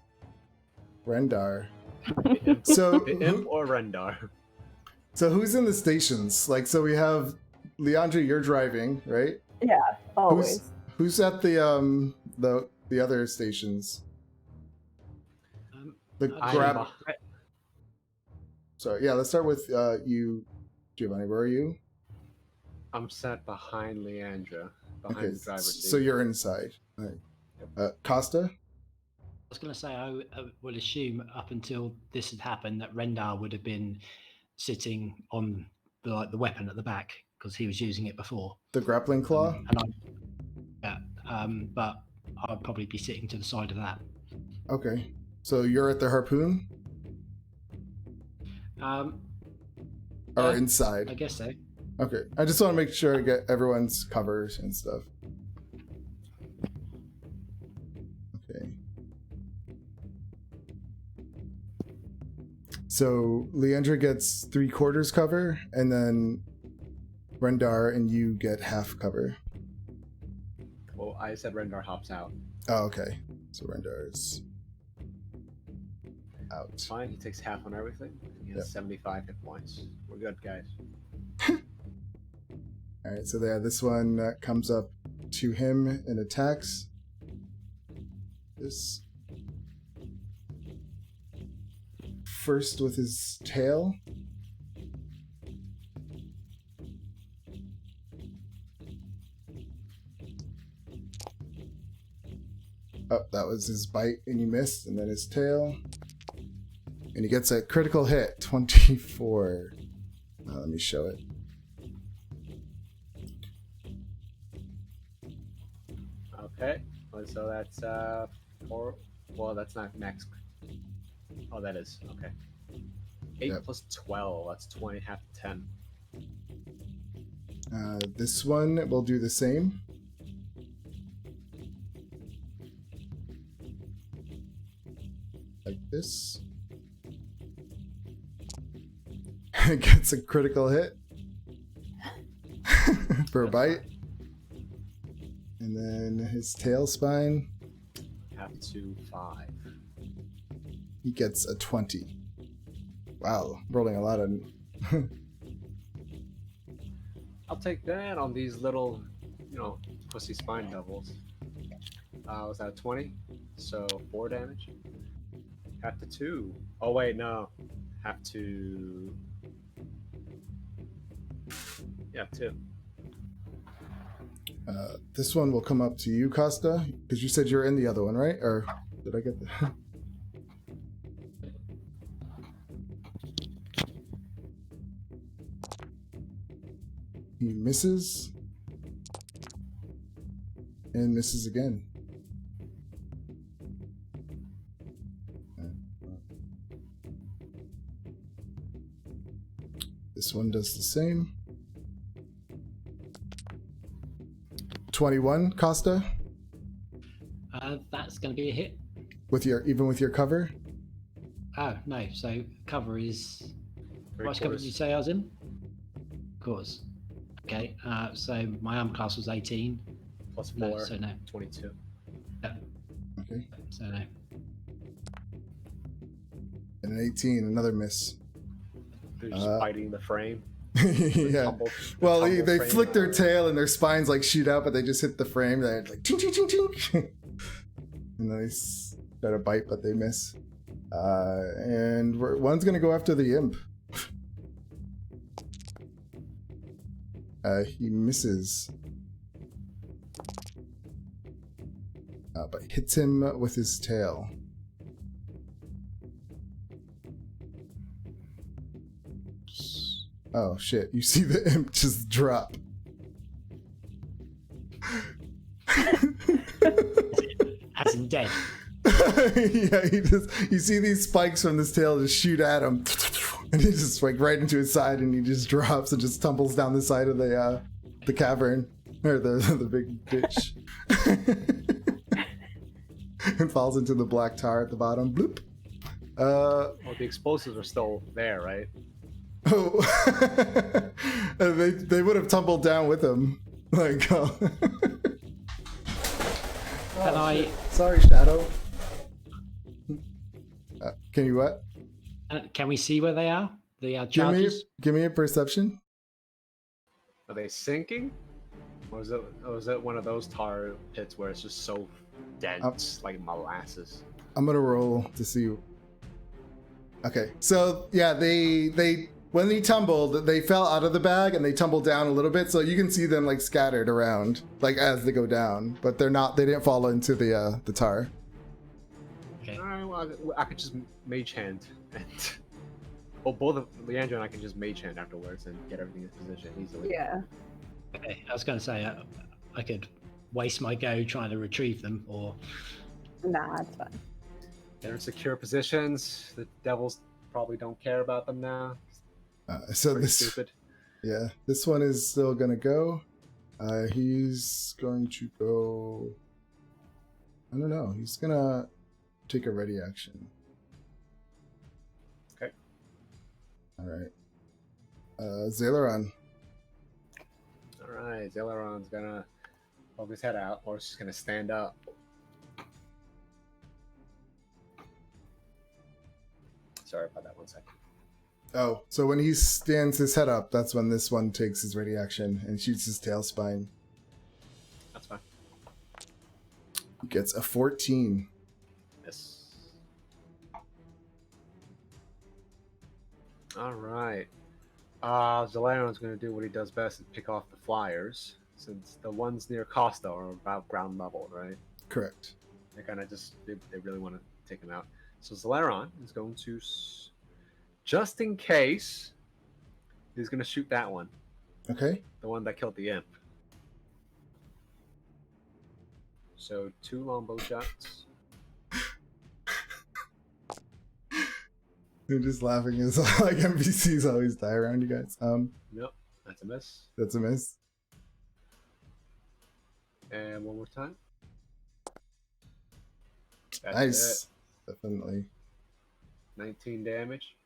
Speaker 1: Rendar.
Speaker 2: The imp,
Speaker 1: So,
Speaker 2: the imp or Rendar?
Speaker 1: So who's in the stations? Like, so we have Leandra, you're driving, right?
Speaker 3: Yeah, always.
Speaker 1: Who's at the other stations? The grab. So yeah, let's start with you, Giovanni. Where are you?
Speaker 2: I'm sat behind Leandra, behind the driver's seat.
Speaker 1: So you're inside. All right. Costa?
Speaker 4: I was going to say, I would assume up until this had happened that Rendar would have been sitting on the weapon at the back because he was using it before.
Speaker 1: The grappling claw?
Speaker 4: But I'd probably be sitting to the side of that.
Speaker 1: Okay. So you're at the harpoon? Or inside?
Speaker 4: I guess so.
Speaker 1: Okay. I just want to make sure I get everyone's covers and stuff. So Leandra gets 3/4 cover, and then Rendar and you get half cover.
Speaker 2: Well, I said Rendar hops out.
Speaker 1: Oh, okay. So Rendar's out.
Speaker 2: Fine, he takes half on everything. He has 75 hit points. We're good, guys.
Speaker 1: Alright, so yeah, this one comes up to him and attacks. This. First with his tail. Oh, that was his bite and he missed, and then his tail. And he gets a critical hit, 24. Let me show it.
Speaker 2: Okay, so that's 4. Well, that's not max. Oh, that is. Okay. 8 plus 12, that's 20, half 10.
Speaker 1: This one will do the same. Like this. It gets a critical hit for a bite. And then his tail spine.
Speaker 2: Half to 5.
Speaker 1: He gets a 20. Wow, rolling a lot of.
Speaker 2: I'll take that on these little, pussy spine devils. Was that 20? So 4 damage. Half to 2. Oh wait, no. Half to. Yeah, 2.
Speaker 1: This one will come up to you, Costa, because you said you're in the other one, right? Or did I get that? He misses. And misses again. This one does the same. 21, Costa?
Speaker 4: That's going to be a hit.
Speaker 1: Even with your cover?
Speaker 4: Oh, no. So cover is... What cover did you say I was in? Of course. Okay, so my arm class was 18.
Speaker 2: Plus 4,
Speaker 4: no, so no.
Speaker 2: 22.
Speaker 4: Yeah.
Speaker 1: Okay.
Speaker 4: So no.
Speaker 1: And an 18, another miss.
Speaker 2: They're just biting the frame.
Speaker 1: Yeah. Well, they flick their tail and their spines like shoot out, but they just hit the frame. They're like ching ching ching ching. And they try to bite, but they miss. And one's gonna go after the imp. He misses. But hits him with his tail. Oh shit, you see the imp just drop.
Speaker 4: As in dead.
Speaker 1: Yeah, you see these spikes from this tail just shoot at him. And he just like right into his side, and he just drops and just tumbles down the side of the cavern or the big ditch, and falls into the black tar at the bottom. Bloop.
Speaker 2: Well, the explosives are still there, right?
Speaker 1: Oh, they would have tumbled down with him. Like, oh.
Speaker 4: Can I?
Speaker 1: Sorry, Shadow. Can you what?
Speaker 4: Can we see where they are? The charges?
Speaker 1: Give me a perception.
Speaker 2: Are they sinking? Or is it one of those tar pits where it's just so dense, like molasses?
Speaker 1: I'm gonna roll to see. Okay, so yeah, they when they tumbled, they fell out of the bag and they tumbled down a little bit, so you can see them like scattered around, like as they go down, but they didn't fall into the tar.
Speaker 2: Okay. Well, I could just mage hand and. Well, both of Leandra and I can just mage hand afterwards and get everything in position easily.
Speaker 3: Yeah.
Speaker 4: Okay, I was going to say I could waste my go trying to retrieve them, or.
Speaker 3: Nah, it's fine.
Speaker 2: They're in secure positions. The devils probably don't care about them now.
Speaker 1: So
Speaker 2: Pretty
Speaker 1: this,
Speaker 2: stupid.
Speaker 1: yeah, this one is still gonna go. He's going to go. I don't know. He's gonna take a ready action.
Speaker 2: Okay.
Speaker 1: All right. Zaileron.
Speaker 2: All right, Zaileron's gonna poke his head out, or she's gonna stand up. Sorry about that. 1 second.
Speaker 1: Oh, so when he stands his head up, that's when this one takes his ready action and shoots his tail spine.
Speaker 2: That's fine.
Speaker 1: He gets a 14.
Speaker 2: Yes. All right. Zaileron's going to do what he does best and pick off the flyers, since the ones near Costa are about ground level, right?
Speaker 1: Correct.
Speaker 2: They kind of just, they really want to take him out. So Zaileron is going to, just in case, he's going to shoot that one.
Speaker 1: Okay.
Speaker 2: The one that killed the imp. So 2 longbow shots.
Speaker 1: I'm just laughing as like NPCs always die around you guys.
Speaker 2: Nope, that's a miss.
Speaker 1: That's a miss.
Speaker 2: And one more time. That's
Speaker 1: Nice.
Speaker 2: it.
Speaker 1: Definitely.
Speaker 2: 19 damage.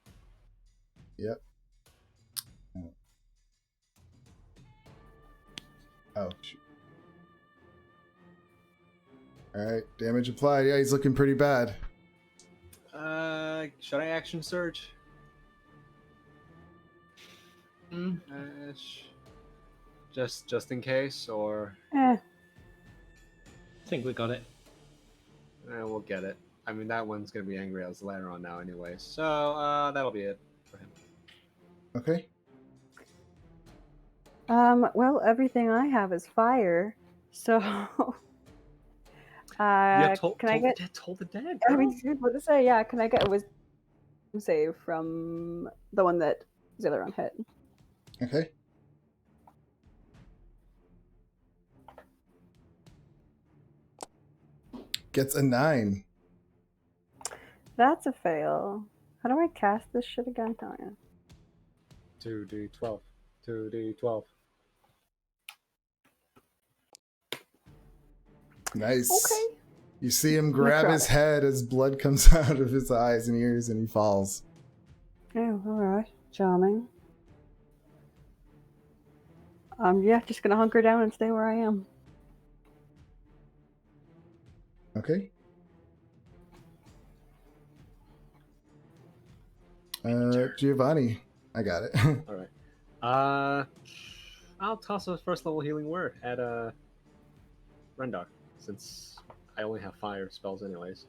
Speaker 1: Yep. Oh, shoot. Alright, damage applied. Yeah, he's looking pretty bad.
Speaker 2: Should I action surge? Just in case, or
Speaker 3: Eh.
Speaker 4: I think we got it.
Speaker 2: we'll get it. I mean, that one's gonna be angry as later on now, anyway. So that'll be it for him.
Speaker 1: Okay.
Speaker 3: Well, everything I have is fire, so.
Speaker 2: Yeah,
Speaker 3: can I get?
Speaker 2: told the dead.
Speaker 3: I mean, what to say? Yeah, can I get a wisdom save from the one that Zaileron hit?
Speaker 1: Okay. Gets a 9.
Speaker 3: That's a fail. How do I cast this shit again? Oh, yeah.
Speaker 2: 2d12. 2d12.
Speaker 1: Nice.
Speaker 3: Okay.
Speaker 1: You see him grab his head as blood comes out of his eyes and ears and he falls.
Speaker 3: Oh, alright. Charming. Yeah, just gonna hunker down and stay where I am.
Speaker 1: Okay. Giovanni. I got it.
Speaker 2: All right. I'll toss a first level healing word at Rendar, since I only have fire spells anyways.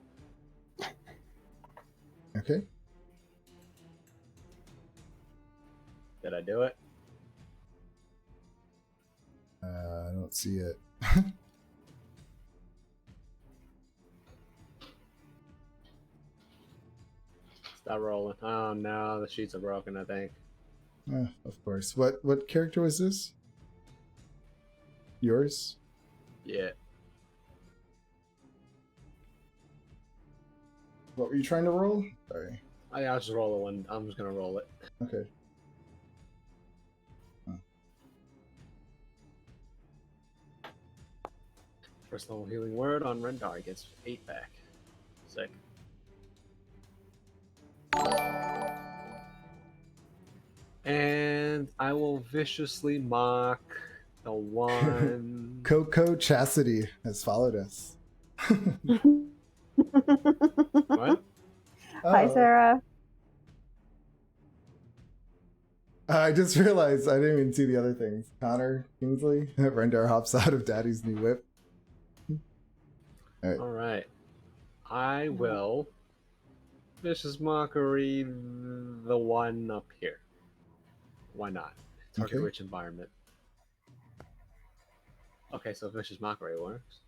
Speaker 1: Okay.
Speaker 2: Did I do it?
Speaker 1: I don't see it.
Speaker 2: Stop rolling. Oh no, the sheets are broken, I think.
Speaker 1: Of course. What character was this? Yours?
Speaker 2: Yeah.
Speaker 1: What were you trying to roll? Sorry.
Speaker 2: I'll just roll one. I'm just gonna roll it.
Speaker 1: Okay.
Speaker 2: First level healing word on Rendar. He gets 8 back. Sick. And I will viciously mock the one.
Speaker 1: Coco Chastity has followed us.
Speaker 2: What?
Speaker 3: Hi, Sarah.
Speaker 1: I just realized I didn't even see the other things. Connor Kingsley, Rendar hops out of Daddy's new whip.
Speaker 2: All right. I will vicious mockery the one up here. Why not? Target
Speaker 1: Okay.
Speaker 2: rich environment. Okay, so vicious mockery works.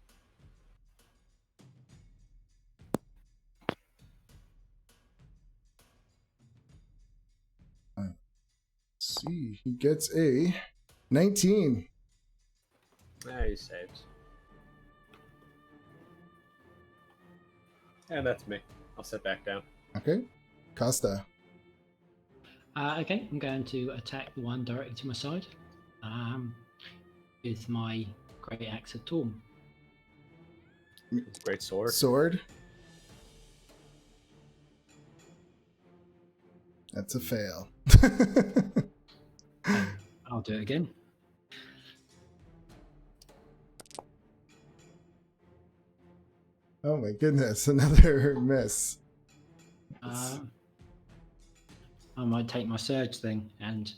Speaker 1: See, he gets a 19.
Speaker 2: Yeah, he saves. And that's me. I'll sit back down.
Speaker 1: Okay. Costa.
Speaker 4: Okay, I'm going to attack the one directly to my side with my great axe of Torm.
Speaker 2: Great sword.
Speaker 1: Sword. That's a fail.
Speaker 4: I'll do it again.
Speaker 1: Oh my goodness, another miss.
Speaker 4: I might take my surge thing and do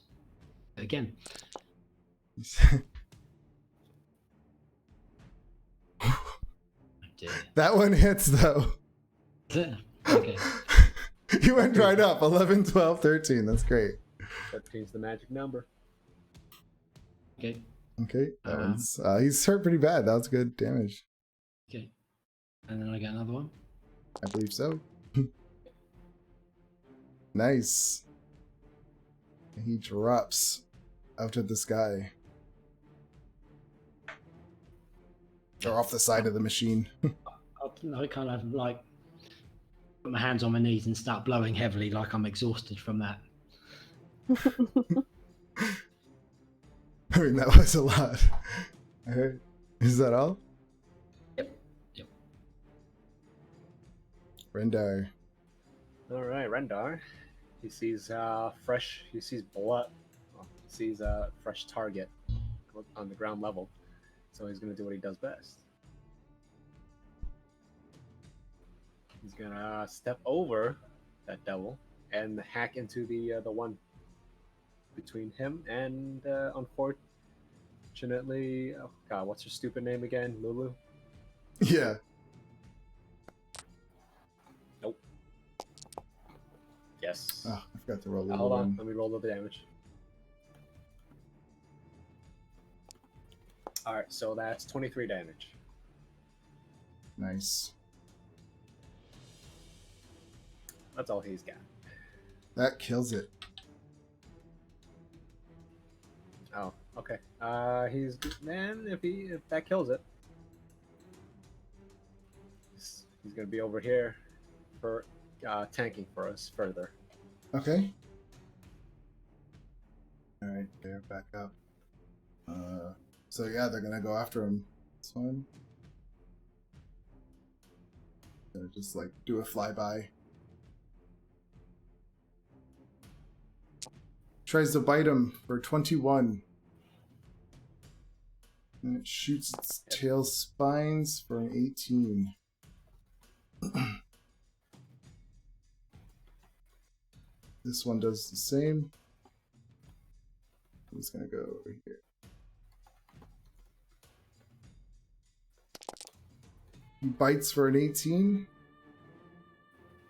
Speaker 4: it again.
Speaker 1: That one hits though.
Speaker 4: Okay.
Speaker 1: You went right up. 11, 12, 13. That's great.
Speaker 2: 13's the magic number.
Speaker 4: Okay.
Speaker 1: Okay. That one's, he's hurt pretty bad. That was good damage.
Speaker 4: Okay. And then I get another one.
Speaker 1: I believe so. Nice. He drops out of the sky. Or off the side of the machine.
Speaker 4: I kind of like put my hands on my knees and start blowing heavily like I'm exhausted from that.
Speaker 1: I mean, that was a lot. Alright. Is that all?
Speaker 4: Yep.
Speaker 2: All
Speaker 1: Rendar.
Speaker 2: right, Rendar. He sees fresh. He sees blood. Well, he sees a fresh target on the ground level. So he's gonna do what he does best. He's gonna step over that devil and hack into the one between him and unfortunately, oh god, what's her stupid name again? Lulu?
Speaker 1: Yeah.
Speaker 2: Nope. Yes.
Speaker 1: Oh, I forgot to roll
Speaker 2: Hold on, let me roll the damage. Alright, so that's 23 damage.
Speaker 1: Nice.
Speaker 2: That's all he's got.
Speaker 1: That kills it.
Speaker 2: Oh, okay. He's if that kills it, he's gonna be over here for tanking for us further.
Speaker 1: Okay. Alright, they're back up. So yeah, they're gonna go after him. This one. Gonna just like do a flyby. Tries to bite him for 21. And it shoots its tail spines for an 18. This one does the same. I'm just gonna go over here. He bites for an 18.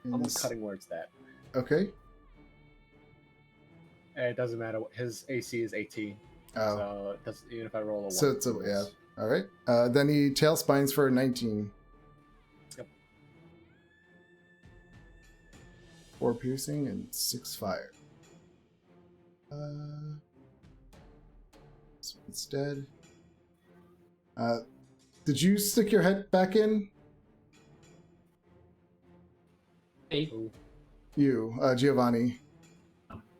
Speaker 2: I'm cutting words that.
Speaker 1: Okay.
Speaker 2: It doesn't matter. His AC is 18.
Speaker 1: Oh.
Speaker 2: So it does, even if I roll a 1.
Speaker 1: So it's a, yeah. All right. Then he tail spines for a 19.
Speaker 2: Yep.
Speaker 1: 4 piercing and 6 fire. So it's dead. Did you stick your head back in?
Speaker 4: Hey.
Speaker 1: You, Giovanni.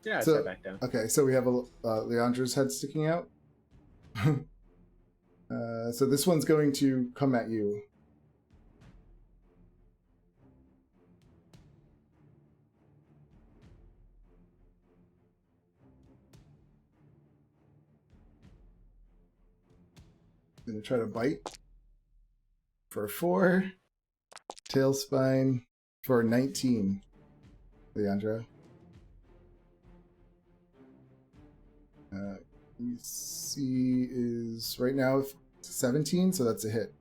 Speaker 2: Yeah, I
Speaker 1: So-
Speaker 2: sat back down.
Speaker 1: Okay, so we have a Leandra's head sticking out. So this one's going to come at you. Gonna try to bite for 4. Tail spine for 19. Leandra. EC is right now 17, so that's a hit.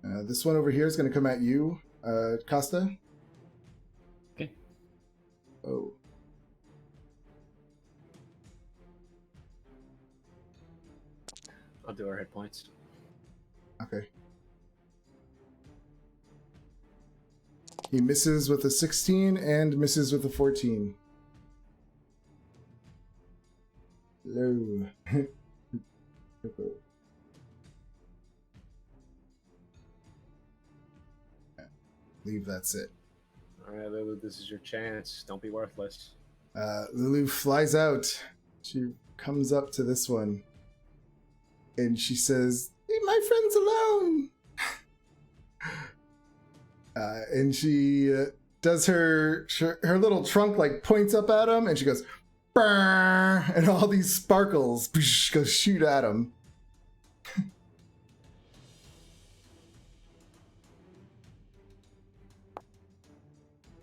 Speaker 1: This one over here is going to come at you, Costa.
Speaker 4: Okay.
Speaker 1: Oh.
Speaker 2: I'll do our hit points.
Speaker 1: Okay. He misses with a 16 and misses with a 14. Low. Leave, that's it.
Speaker 2: Alright, Lulu, this is your chance. Don't be worthless.
Speaker 1: Lulu flies out. She comes up to this one. And she says, "Leave my friends alone." And she does her little trunk like points up at him, and she goes, "Brr," and all these sparkles go shoot at him.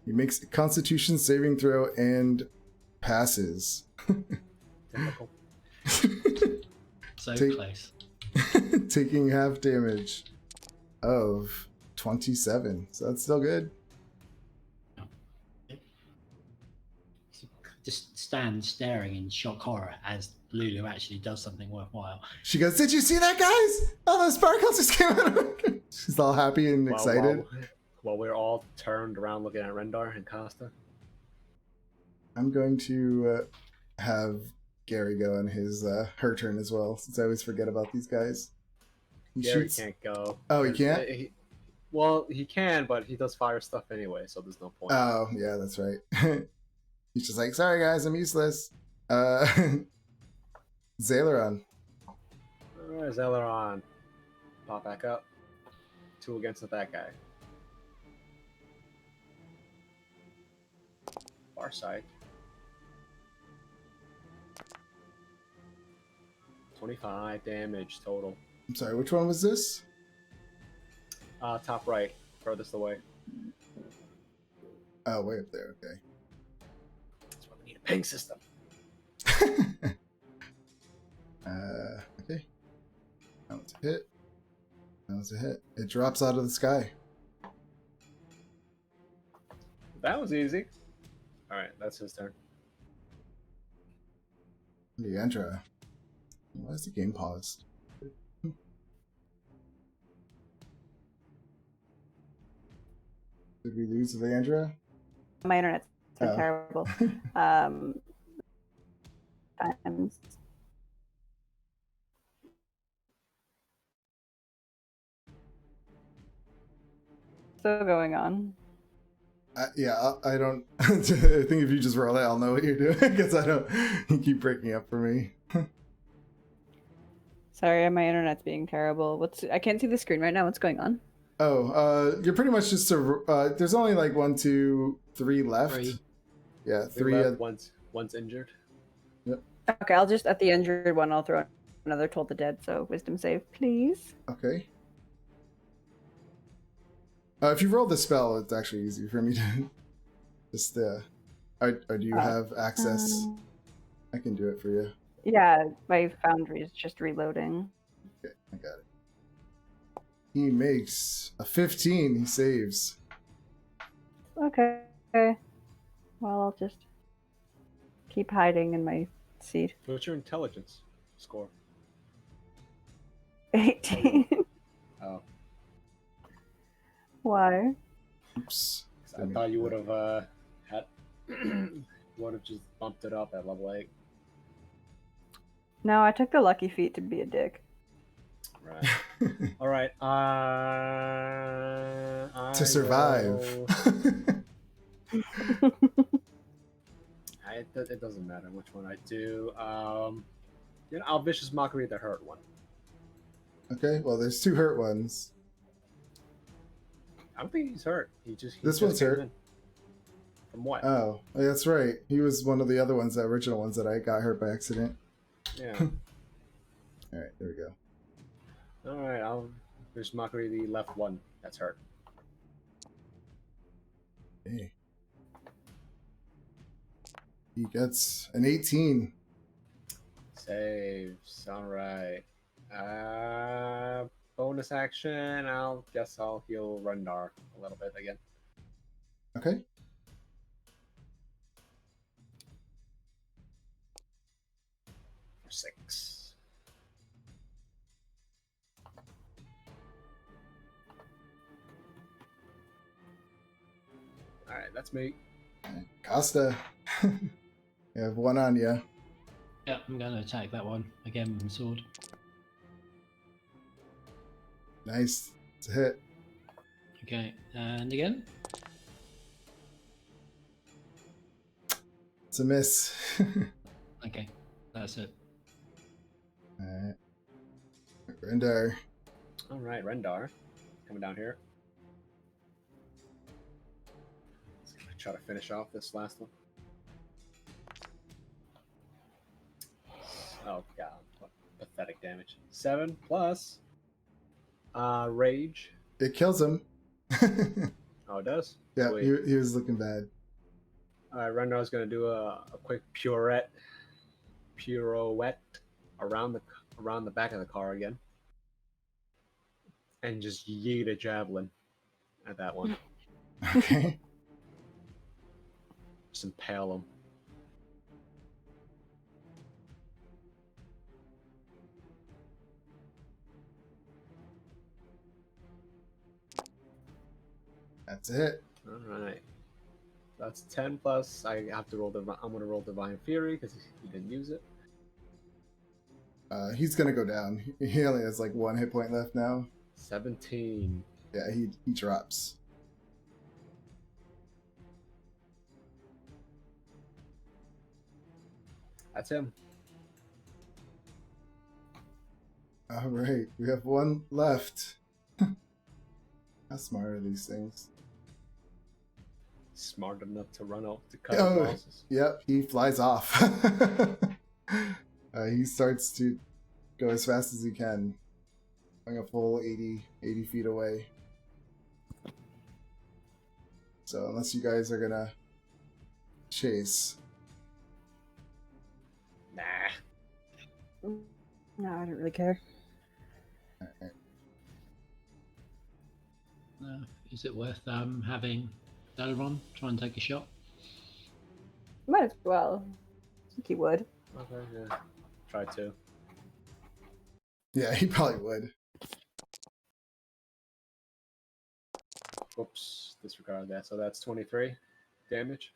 Speaker 1: He makes a Constitution saving throw and passes.
Speaker 2: Typical.
Speaker 4: So close.
Speaker 1: Taking half damage of 27. So that's still good.
Speaker 4: Just stand staring in shock horror as Lulu actually does something worthwhile.
Speaker 1: She goes, "Did you see that, guys? All those sparkles just came out of her." She's all happy and excited.
Speaker 2: While we're all turned around looking at Rendar and Costa.
Speaker 1: I'm going to have Gary go on his her turn as well, since I always forget about these guys.
Speaker 2: Gary can't go.
Speaker 1: Oh, he can't?
Speaker 2: He can, but he does fire stuff anyway, so there's no point.
Speaker 1: Oh, yeah, that's right. He's just like, "Sorry guys, I'm useless." Zaileron.
Speaker 2: Alright, Zaileron. Pop back up. 2 against that guy. Far side. 25 damage total.
Speaker 1: I'm sorry, which one was this?
Speaker 2: Top right, furthest away.
Speaker 1: Oh, way up there, okay.
Speaker 2: That's why we need a ping system.
Speaker 1: Okay. That was a hit. That was a hit. It drops out of the sky.
Speaker 2: That was easy. Alright, that's his turn.
Speaker 1: Leandra. Why is the game paused? Did we lose Leandra?
Speaker 3: My internet's been terrible. Times. Still going on.
Speaker 1: Yeah, I don't. I think if you just roll it, I'll know what you're doing, because I don't. You keep breaking up for me.
Speaker 3: Sorry, my internet's being terrible. I can't see the screen right now. What's going on?
Speaker 1: Oh, you're pretty much just there's only like 1, 2, 3 left.
Speaker 4: 3.
Speaker 1: Yeah, 3.
Speaker 2: Left, one's injured.
Speaker 1: Yep.
Speaker 3: Okay, I'll just, at the injured one, I'll throw another Toll the Dead, so wisdom save, please.
Speaker 1: Okay. If you roll the spell, it's actually easy for me to just or do you have access? I can do it for you.
Speaker 3: Yeah, my Foundry is just reloading.
Speaker 1: Okay, I got it. He makes a 15. He saves.
Speaker 3: Okay. Well, I'll just keep hiding in my seat.
Speaker 2: What's your intelligence score?
Speaker 3: 18.
Speaker 2: Oh.
Speaker 3: Why?
Speaker 1: Oops.
Speaker 2: I thought you would have would have just bumped it up at level 8.
Speaker 3: No, I took the lucky feat to be a dick.
Speaker 2: Right. All right.
Speaker 1: To survive.
Speaker 2: It doesn't matter which one I do. I'll vicious mockery the hurt one.
Speaker 1: Okay. Well, there's 2 hurt ones.
Speaker 2: I don't think he's hurt.
Speaker 1: This one's hurt.
Speaker 2: in. From what?
Speaker 1: Oh, that's right. He was one of the other ones, the original ones that I got hurt by accident.
Speaker 2: Yeah.
Speaker 1: All right, there we go.
Speaker 2: All right. I'll vicious mockery the left one. That's hurt.
Speaker 1: Hey. He gets an 18.
Speaker 2: Saves. All right. Bonus action. Guess I'll heal Rendar a little bit again.
Speaker 1: Okay.
Speaker 2: For 6. All right, that's me.
Speaker 1: Costa. You have 1 on you.
Speaker 4: Yeah, I'm going to attack that one again with my sword.
Speaker 1: Nice. It's a hit.
Speaker 4: Okay, and again.
Speaker 1: It's a miss.
Speaker 4: Okay, that's it.
Speaker 1: Alright. Rendar.
Speaker 2: All right, Rendar, coming down here. try to finish off this last one. Oh god, what pathetic damage. 7 plus rage.
Speaker 1: It kills him.
Speaker 2: Oh, it does?
Speaker 1: Yeah,
Speaker 2: Sweet.
Speaker 1: he was looking bad.
Speaker 2: Alright, Rendar's gonna do a quick pirouette around the back of the car again. And just yeet a javelin at that one.
Speaker 1: Okay.
Speaker 2: Just impale him.
Speaker 1: That's it.
Speaker 2: Alright. That's 10 plus. I have to roll I'm gonna roll Divine Fury because he didn't use it.
Speaker 1: He's gonna go down. He only has like 1 hit point left now.
Speaker 2: 17.
Speaker 1: Yeah, he drops.
Speaker 2: That's him.
Speaker 1: All right, we have 1 left. How smart are these things?
Speaker 2: Smart enough to run off to cut
Speaker 1: Oh,
Speaker 2: losses.
Speaker 1: yep, he flies off. He starts to go as fast as he can, going a full 80 feet away. So unless you guys are gonna chase.
Speaker 2: Nah.
Speaker 3: No, I don't really care.
Speaker 4: Is it worth having Dalaron try and take a shot?
Speaker 3: Might as well. I think he would.
Speaker 2: Okay, yeah. Try to.
Speaker 1: Yeah, he probably would.
Speaker 2: Oops, disregard that. So that's 23 damage.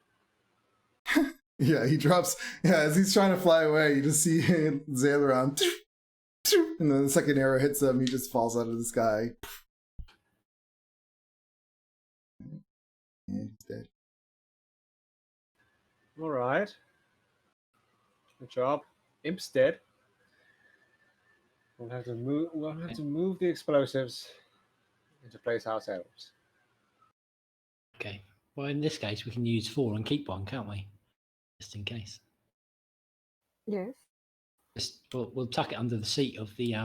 Speaker 1: Yeah, he drops. Yeah, as he's trying to fly away, you just see Zaileron, and then the second arrow hits him. He just falls out of the sky. And he's dead.
Speaker 2: Alright. Good job. Imp's dead. We'll have to move the explosives into place ourselves.
Speaker 4: Okay. Well, in this case, we can use 4 and keep 1, can't we? Just in case.
Speaker 3: Yes.
Speaker 4: We'll tuck it under the seat of the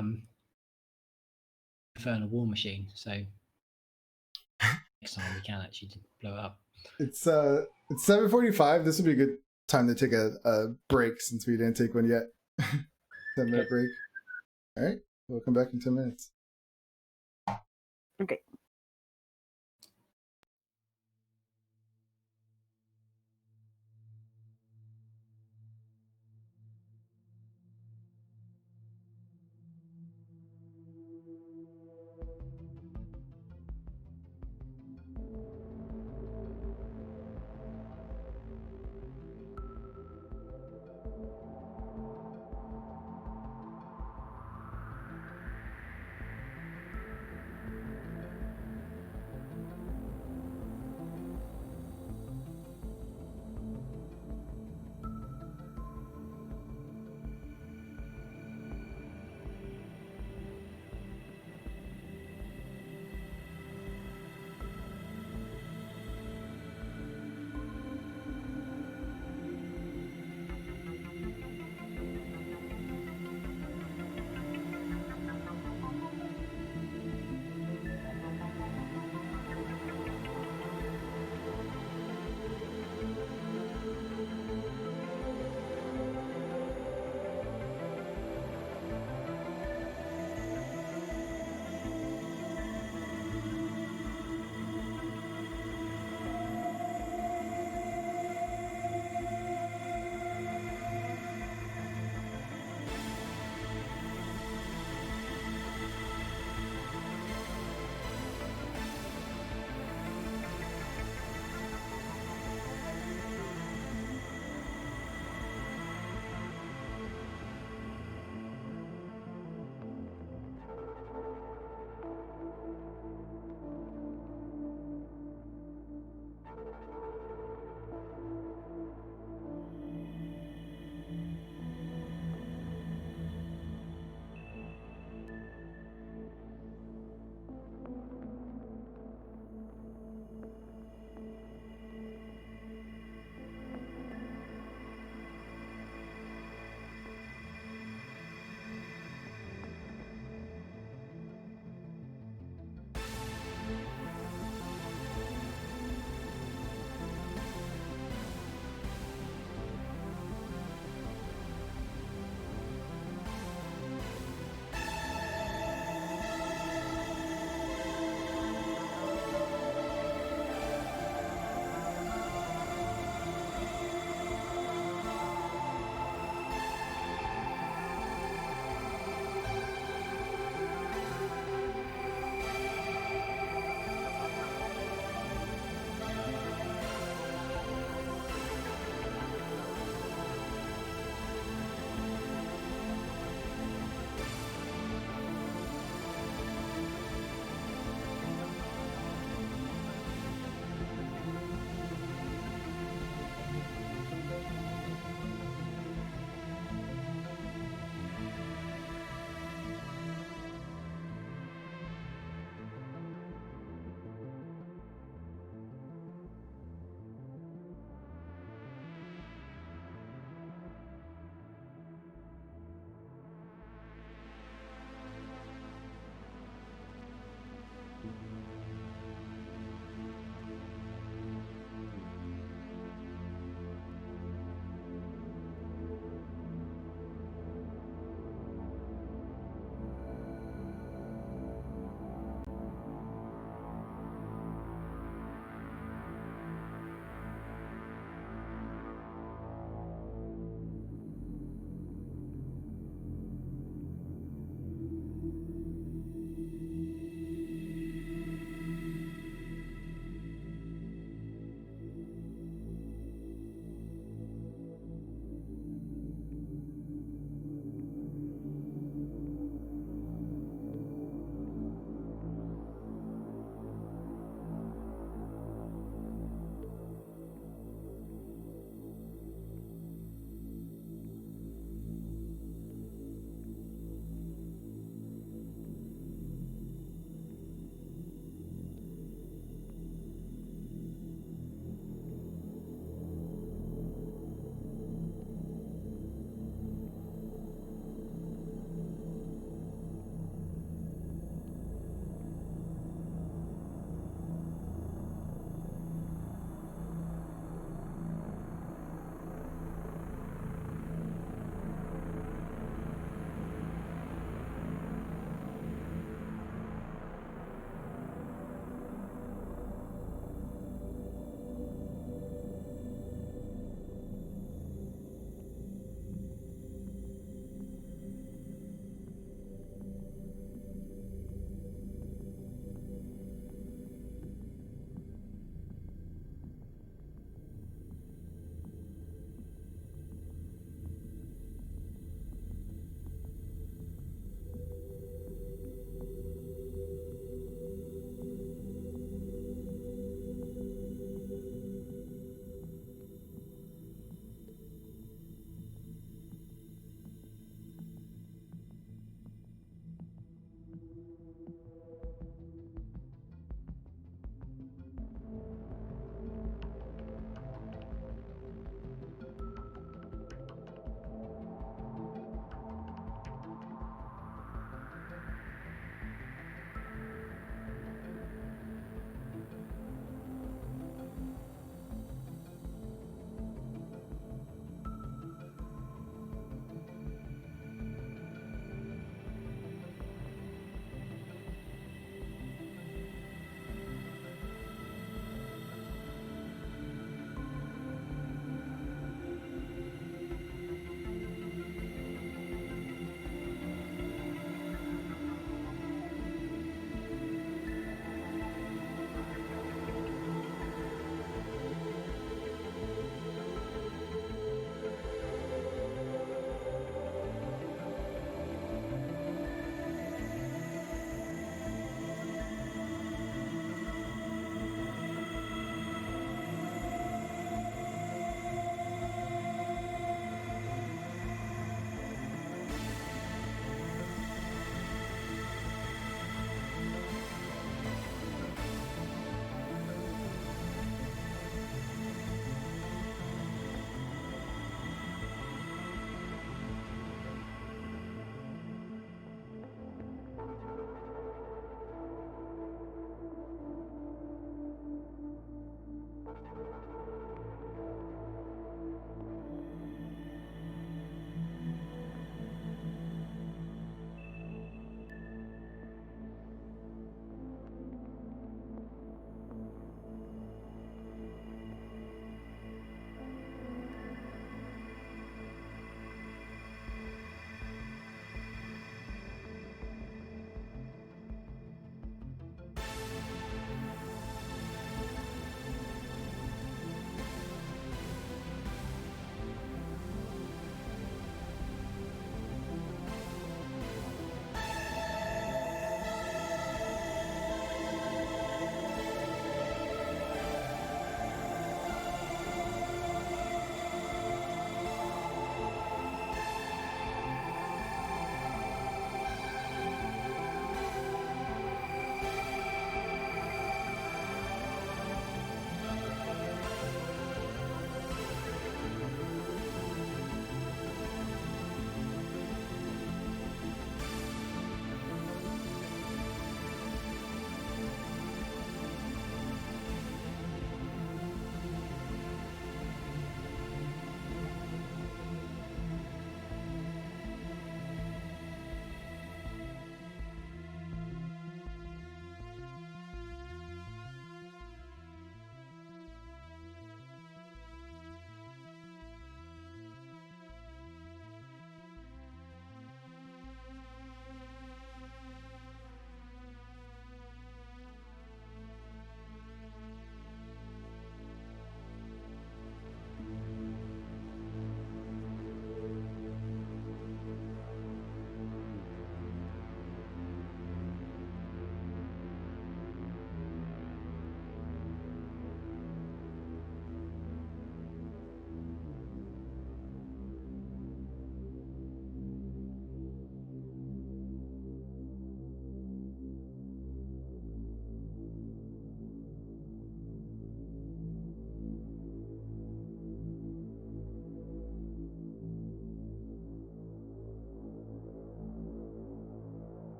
Speaker 4: Infernal War Machine, so next time we can actually blow it up.
Speaker 1: It's 7:45. This would be a good time to take a break since we didn't take one yet. 10-minute break. All right, we'll come back in 10 minutes.
Speaker 3: Okay.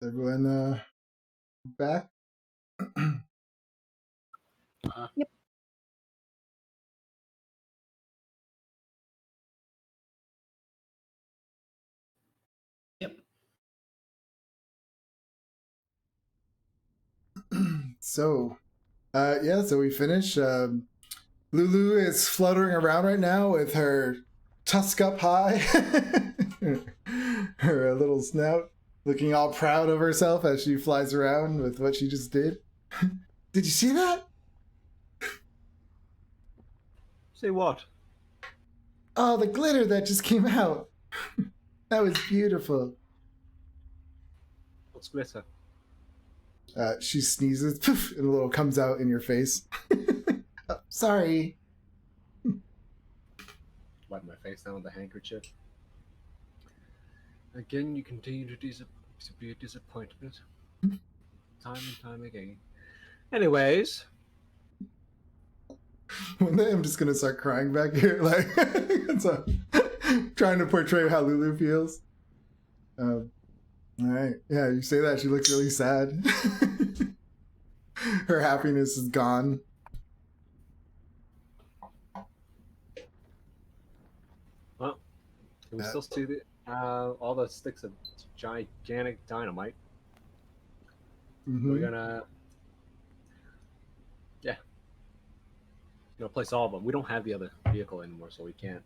Speaker 1: Everyone back?
Speaker 3: Yep.
Speaker 4: Yep.
Speaker 1: So, so we finish. Lulu is fluttering around right now with her tusk up high, her little snout, looking all proud of herself as she flies around with what she just did. Did you see that?
Speaker 2: See what?
Speaker 1: Oh, the glitter that just came out. That was beautiful.
Speaker 2: What's glitter?
Speaker 1: She sneezes, poof, and a little comes out in your face. Oh, sorry.
Speaker 2: Wipe my face down with a handkerchief. Again, you continue to be a disappointment. Time and time again. Anyways.
Speaker 1: One day I'm just gonna start crying back here, like so, trying to portray how Lulu feels. All right, yeah, you say that she looks really sad. Her happiness is gone.
Speaker 2: Well, can we still see the all the sticks of gigantic dynamite?
Speaker 1: Mm-hmm.
Speaker 2: We're gonna, place all of them. We don't have the other vehicle anymore, so we can't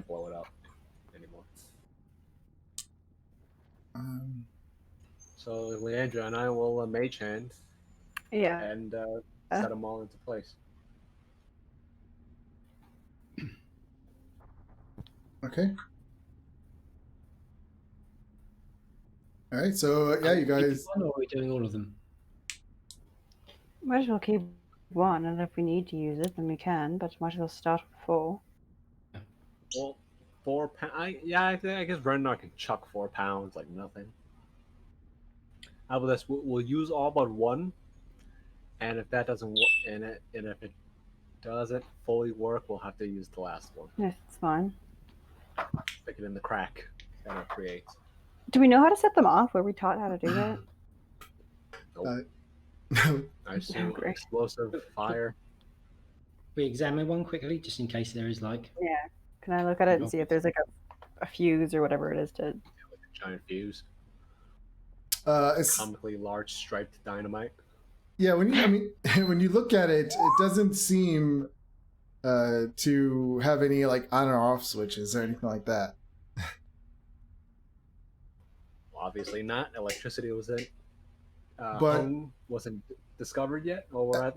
Speaker 2: blow it up anymore. So Leandra and I will mage hand.
Speaker 3: Yeah.
Speaker 2: And set them all into place.
Speaker 1: Okay. All right, so you guys.
Speaker 4: Or are we doing all of them?
Speaker 3: Might as well keep one, and if we need to use it, then we can. But might as well start with 4.
Speaker 2: Well, 4 pounds. I guess Brendan can chuck 4 pounds like nothing. How about this? We'll use all but one, and if that doesn't work, and if it doesn't fully work, we'll have to use the last one.
Speaker 3: Yes, it's fine.
Speaker 2: Stick it in the crack that it creates.
Speaker 3: Do we know how to set them off? Were we taught how to do that?
Speaker 2: Nope.
Speaker 1: No.
Speaker 2: I assume
Speaker 3: Great.
Speaker 2: explosive fire.
Speaker 4: We examine one quickly, just in case there is like.
Speaker 3: Yeah. Can I look at it and see if there's like a fuse or whatever it is to?
Speaker 2: Like a giant fuse.
Speaker 1: It's
Speaker 2: Comically large striped dynamite.
Speaker 1: yeah. When you look at it, it doesn't seem to have any like on or off switches or anything like that.
Speaker 2: Obviously not. Electricity wasn't
Speaker 1: But
Speaker 2: wasn't discovered yet, or we're at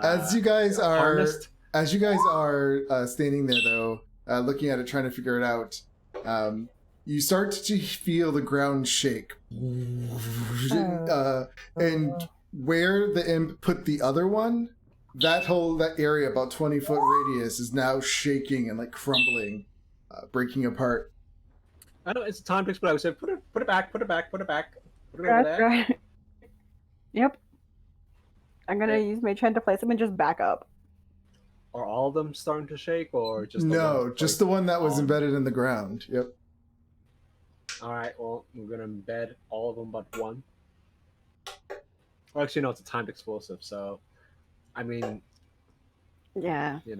Speaker 1: as you guys are
Speaker 2: harnessed.
Speaker 1: Standing there though, looking at it, trying to figure it out, you start to feel the ground shake, and where the imp put the other one, that area, about 20-foot radius, is now shaking and like crumbling, breaking apart.
Speaker 2: I know it's a time fix, but I would say put it back. Put it over there.
Speaker 3: Right. Yep. I'm gonna use my hand to place them and just back up.
Speaker 2: Are all of them starting to shake, or just
Speaker 1: Just the one that was embedded in the ground. Yep.
Speaker 2: All right. Well, we're gonna embed all of them but one. Well, actually, no, it's a timed explosive, so I mean,
Speaker 3: Yeah.
Speaker 2: we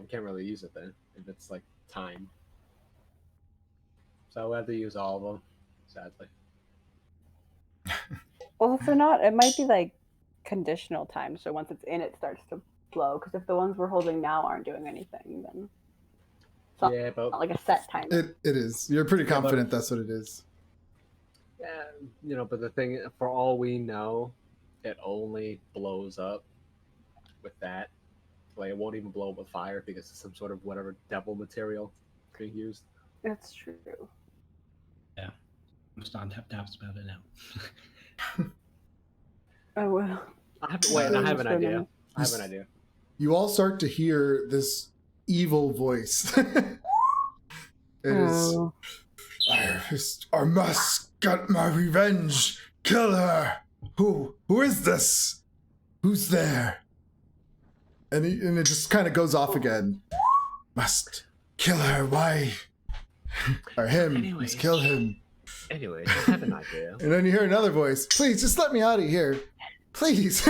Speaker 2: can't really use it then if it's like timed. So we have to use all of them, sadly.
Speaker 3: Well, if they're not, it might be like conditional time. So once it's in, it starts to blow. Because if the ones we're holding now aren't doing anything, then it's not,
Speaker 2: Yeah, but
Speaker 3: not like a set time.
Speaker 1: It is. You're pretty confident that's what it is.
Speaker 2: yeah, but the thing, for all we know, it only blows up with that. Like, it won't even blow up with fire because it's some sort of whatever devil material being used.
Speaker 3: That's true.
Speaker 4: Yeah, I'm starting to have doubts about it now.
Speaker 3: Oh well.
Speaker 2: I have an idea.
Speaker 1: You all start to hear this evil voice. It is. I must get my revenge. Kill her. Who is this? Who's there? And it just kind of goes off again. Must kill her. Why? Or him.
Speaker 2: Anyways.
Speaker 1: Must kill him.
Speaker 2: Anyways, I have an idea.
Speaker 1: And then you hear another voice. Please, just let me out of here. Please.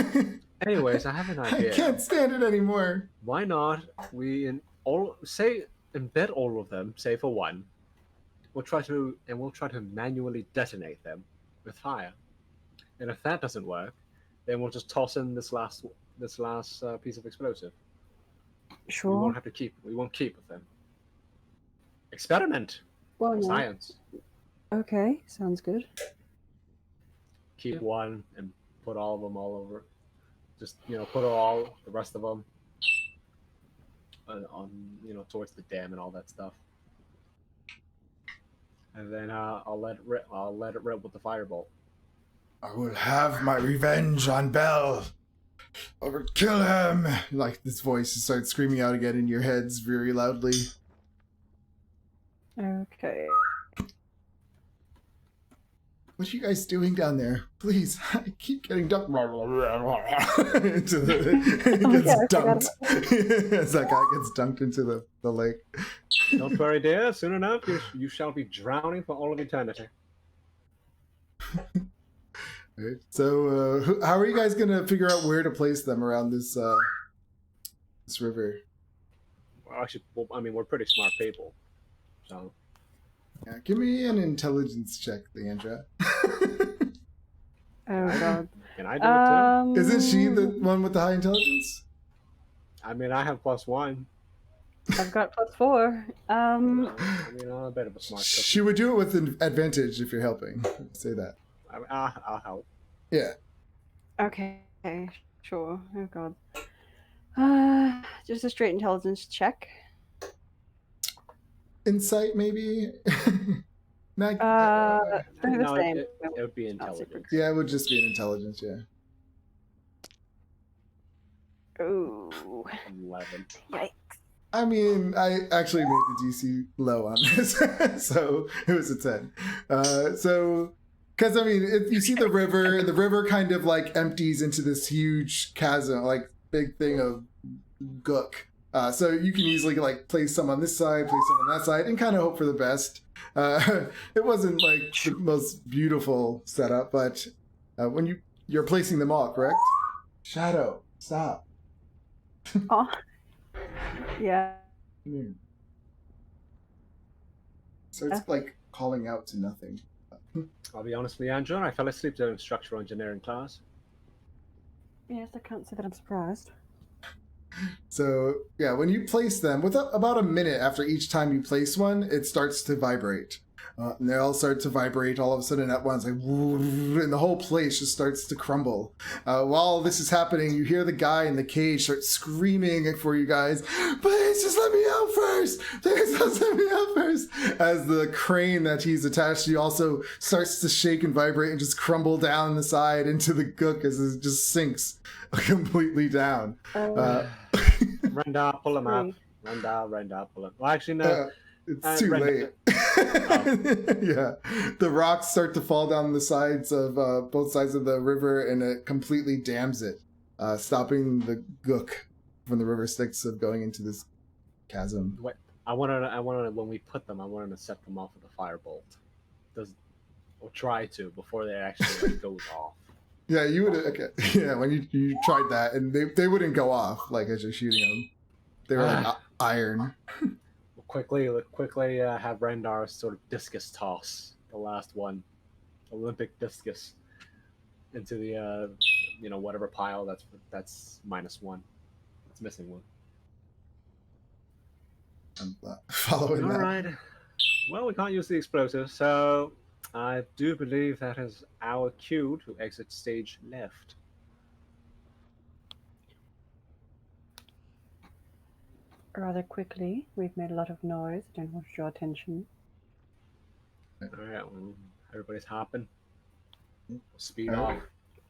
Speaker 2: Anyways, I have an
Speaker 1: I
Speaker 2: idea.
Speaker 1: can't stand it anymore.
Speaker 2: Why not embed all of them, say for one. We'll try to manually detonate them with fire. And if that doesn't work, then we'll just toss in this last piece of explosive.
Speaker 3: Sure.
Speaker 2: We won't keep with them. Experiment.
Speaker 3: Well, no.
Speaker 2: Science.
Speaker 3: Okay, sounds good.
Speaker 2: Keep one and put all of them all over. Just put the rest of them on towards the dam and all that stuff. And then I'll let it rip with the firebolt.
Speaker 1: I will have my revenge on Bell. I will kill him. Like this voice starts screaming out again in your heads very loudly.
Speaker 3: Okay.
Speaker 1: What are you guys doing down there? Please, I keep getting dumped. into the gets dunked. As that guy gets dunked into the lake.
Speaker 2: Don't worry, dear. Soon enough, you shall be drowning for all of eternity.
Speaker 1: Right. So, how are you guys gonna figure out where to place them around this river?
Speaker 2: Well, actually, we're pretty smart people, so.
Speaker 1: Yeah, give me an intelligence check, Leandra.
Speaker 3: Oh god.
Speaker 2: Can I do it too?
Speaker 1: Isn't she the one with the high intelligence?
Speaker 2: I have +1.
Speaker 3: I've got +4.
Speaker 2: I'm a bit of a smart cookie.
Speaker 1: She would do it with an advantage if you're helping. Say that.
Speaker 2: I'll help.
Speaker 1: Yeah.
Speaker 3: Okay, sure. Oh god. Just a straight intelligence check.
Speaker 1: Insight, maybe? Not,
Speaker 3: They're the
Speaker 2: No,
Speaker 3: same.
Speaker 2: it would be intelligence.
Speaker 1: yeah, it would just be an intelligence, yeah.
Speaker 3: Ooh.
Speaker 2: 11.
Speaker 3: Yikes.
Speaker 1: I mean, I actually made the DC low on this, so it was a 10. Because, you see the river, and the river kind of, empties into this huge chasm, big thing of gook. So you can easily, place some on this side, place some on that side, and kind of hope for the best. It wasn't, the most beautiful setup, but when you're placing them all, correct? Shadow, stop.
Speaker 3: Oh. Yeah.
Speaker 1: So it's calling out to nothing.
Speaker 2: I'll be honest, Leandra, I fell asleep during structural engineering class.
Speaker 3: Yes, I can't say that I'm surprised.
Speaker 1: So yeah, when you place them, with about a minute after each time you place one, it starts to vibrate. And they all start to vibrate all of a sudden at once, and the whole place just starts to crumble. While this is happening, you hear the guy in the cage start screaming for you guys, "Please just let me out first! Please just let me out first!" As the crane that he's attached to also starts to shake and vibrate and just crumble down the side into the gook as it just sinks completely down.
Speaker 2: Rendar, pull him up. Rendar, pull him. Well, actually, no.
Speaker 1: It's too late. Yeah. The rocks start to fall down the sides of both sides of the river, and it completely dams it, stopping the gook from the river Styx of going into this chasm.
Speaker 2: Wait, I wanted to, when we put them, I wanted to set them off with a firebolt. Or try to before they actually goes off.
Speaker 1: Yeah, you would. Okay. Yeah, when you tried that, and they wouldn't go off as you're shooting them. They were iron.
Speaker 2: Quickly have Rendar sort of discus toss the last one, Olympic discus, into the whatever pile that's -1. It's missing one.
Speaker 1: I'm following
Speaker 2: All
Speaker 1: that.
Speaker 2: right. Well, we can't use the explosives, so I do believe that is our cue to exit stage left.
Speaker 3: Rather quickly. We've made a lot of noise. I don't want to draw attention.
Speaker 2: All right, well, everybody's hopping. Speed off.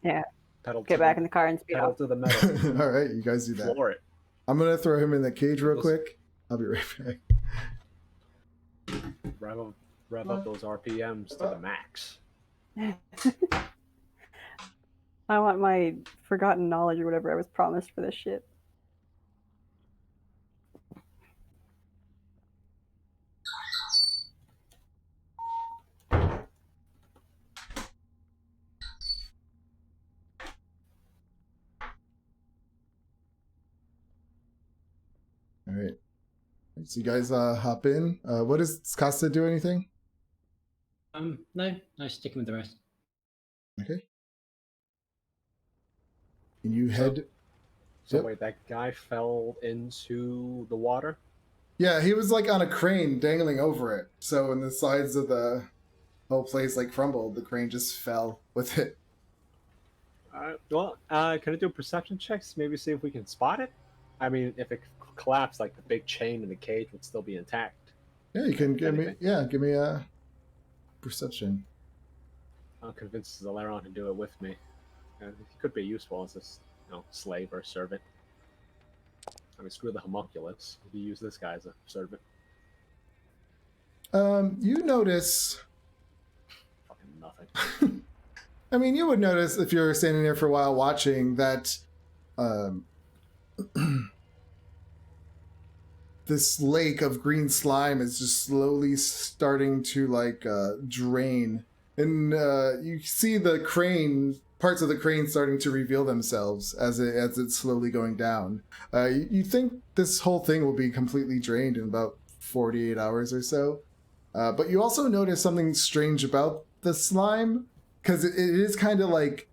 Speaker 3: Yeah.
Speaker 2: Pedal.
Speaker 3: Get back in the car and speed
Speaker 2: pedal
Speaker 3: off.
Speaker 2: to the metal.
Speaker 1: All right, you guys do that.
Speaker 2: Floor it.
Speaker 1: I'm gonna throw him in the cage real quick. I'll be right back.
Speaker 2: Rev up those RPMs to the max.
Speaker 3: I want my forgotten knowledge or whatever I was promised for this shit.
Speaker 1: So you guys hop in. What does Costa do? Anything?
Speaker 4: No, sticking with the rest.
Speaker 1: Okay. Can you head?
Speaker 2: So
Speaker 1: Yep.
Speaker 2: wait, that guy fell into the water?
Speaker 1: Yeah, he was like on a crane dangling over it. So when the sides of the whole place like crumbled, the crane just fell with it.
Speaker 2: Can I do perception checks? Maybe see if we can spot it? I mean, if it collapsed, like the big chain in the cage would still be intact.
Speaker 1: Yeah, you can give me.
Speaker 2: Anything.
Speaker 1: Yeah, give me a perception.
Speaker 2: I'll convince Zaleron to do it with me. He could be useful as a slave or servant. I mean, screw the homunculus. You use this guy as a servant.
Speaker 1: You notice.
Speaker 2: Fucking nothing.
Speaker 1: I mean, you would notice if you're standing there for a while watching that this lake of green slime is just slowly starting to like drain, and you see the parts of the crane starting to reveal themselves as it's slowly going down. You think this whole thing will be completely drained in about 48 hours or so, but you also notice something strange about the slime, because it is kind of like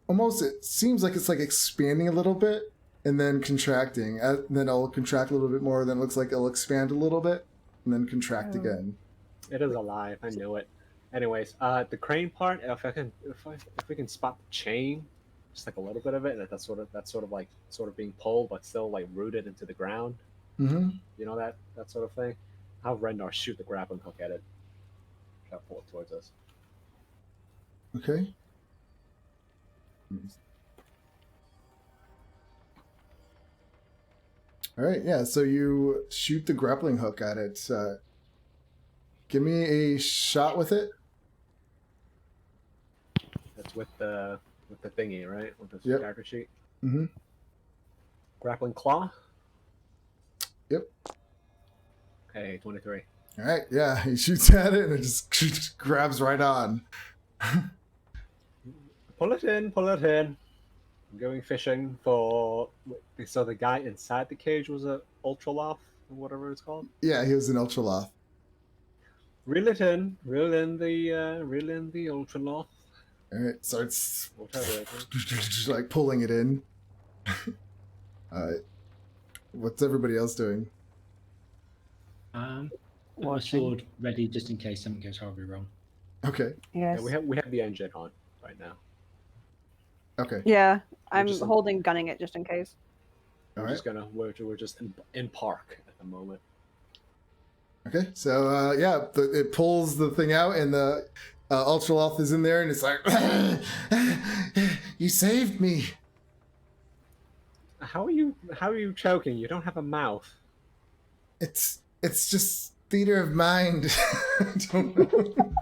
Speaker 1: almost, it seems like it's like expanding a little bit and then contracting, and then it'll contract a little bit more, then it looks like it'll expand a little bit and then contract again.
Speaker 2: It is alive. I knew it. Anyways, the crane part. If we can spot the chain, just like a little bit of it, that's sort of being pulled, but still like rooted into the ground.
Speaker 1: Mm-hmm.
Speaker 2: You know that sort of thing. I'll Rendar shoot the grappling hook at it. Try to pull it towards us.
Speaker 1: Okay. All right, yeah, so you shoot the grappling hook at it. Give me a shot with it.
Speaker 2: That's with the thingy, right? With the
Speaker 1: Yep.
Speaker 2: character sheet.
Speaker 1: Mm-hmm.
Speaker 2: Grappling claw.
Speaker 1: Yep.
Speaker 2: Okay, 23.
Speaker 1: All right, yeah, he shoots at it and it just grabs right on.
Speaker 2: Pull it in. I'm going fishing for. So the guy inside the cage was a ultraloth, or whatever it's called.
Speaker 1: Yeah, he was an ultraloth.
Speaker 2: Reel it in. Reel in the ultraloth.
Speaker 1: All right, starts
Speaker 2: Whatever it is.
Speaker 1: like pulling it in. What's everybody else doing?
Speaker 4: Got my sword ready just in case something goes horribly wrong.
Speaker 1: Okay.
Speaker 3: Yes.
Speaker 2: Yeah, we have the engine on right now.
Speaker 1: Okay.
Speaker 3: Yeah, I'm
Speaker 2: just-
Speaker 3: gunning it just in case.
Speaker 1: All
Speaker 2: We're
Speaker 1: right.
Speaker 2: just we're just in park at the moment.
Speaker 1: Okay. So yeah, it pulls the thing out, and the ultraloth is in there, and it's like, "You saved me."
Speaker 2: How are you choking? You don't have a mouth.
Speaker 1: It's just theater of mind. I don't know.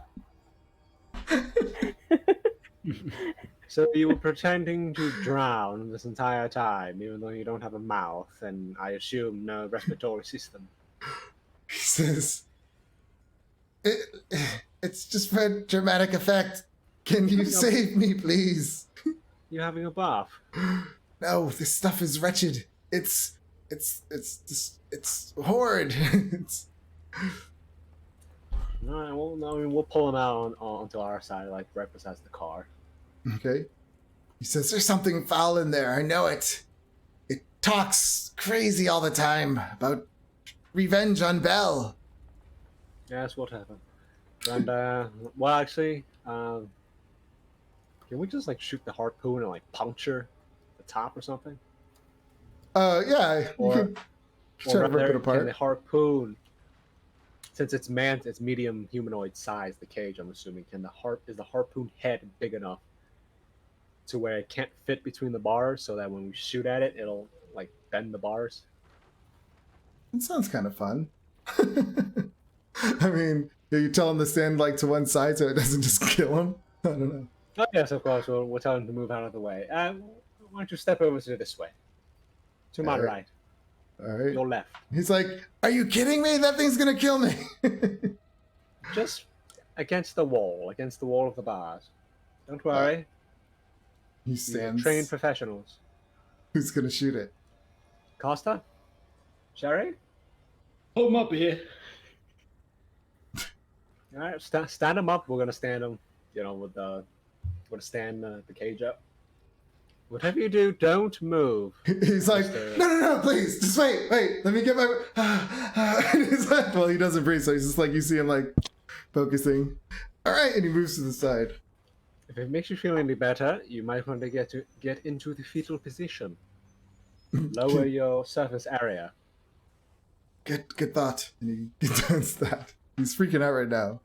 Speaker 2: So you were pretending to drown this entire time, even though you don't have a mouth, and I assume no respiratory system.
Speaker 1: He says, it's just for dramatic effect. Can you save me, please?
Speaker 2: You having a bath?
Speaker 1: No, this stuff is wretched. It's horrid.
Speaker 2: All right. Well, no, I mean, we'll pull him out onto our side, like right beside the car.
Speaker 1: Okay. He says, there's something foul in there. I know it. It talks crazy all the time about revenge on Belle.
Speaker 2: Yeah, that's what happened. And well, actually, can we just like shoot the harpoon and like puncture the top or something?
Speaker 1: Yeah. You
Speaker 2: Or-
Speaker 1: could try to rip it
Speaker 2: Can
Speaker 1: apart.
Speaker 2: the harpoon, since it's medium humanoid size, the cage, I'm assuming, is the harpoon head big enough to where it can't fit between the bars, so that when we shoot at it, it'll like bend the bars?
Speaker 1: It sounds kind of fun. I mean, you tell him to stand like to one side so it doesn't just kill him. I don't know.
Speaker 2: Oh yes, of course. We'll tell him to move out of the way. Why don't you step over to this way? To my
Speaker 1: Alright.
Speaker 2: right.
Speaker 1: All right.
Speaker 2: Your left.
Speaker 1: He's like, are you kidding me? That thing's gonna kill me.
Speaker 2: Just against the wall of the bars. Don't worry.
Speaker 1: He
Speaker 2: You're
Speaker 1: stands.
Speaker 2: trained professionals.
Speaker 1: Who's gonna shoot it?
Speaker 2: Costa? Sherry?
Speaker 4: Hold my beer.
Speaker 2: All right, stand him up. We're gonna stand him. You know, we're gonna stand the cage up. Whatever you do, don't move.
Speaker 1: He's like, no, please, just wait, let me get my. And he's like, well, he doesn't breathe, so he's just like, you see him like focusing. All right, and he moves to the side.
Speaker 2: If it makes you feel any better, you might want to get into the fetal position. Lower your surface area.
Speaker 1: Good thought. And he does that. He's freaking out right now.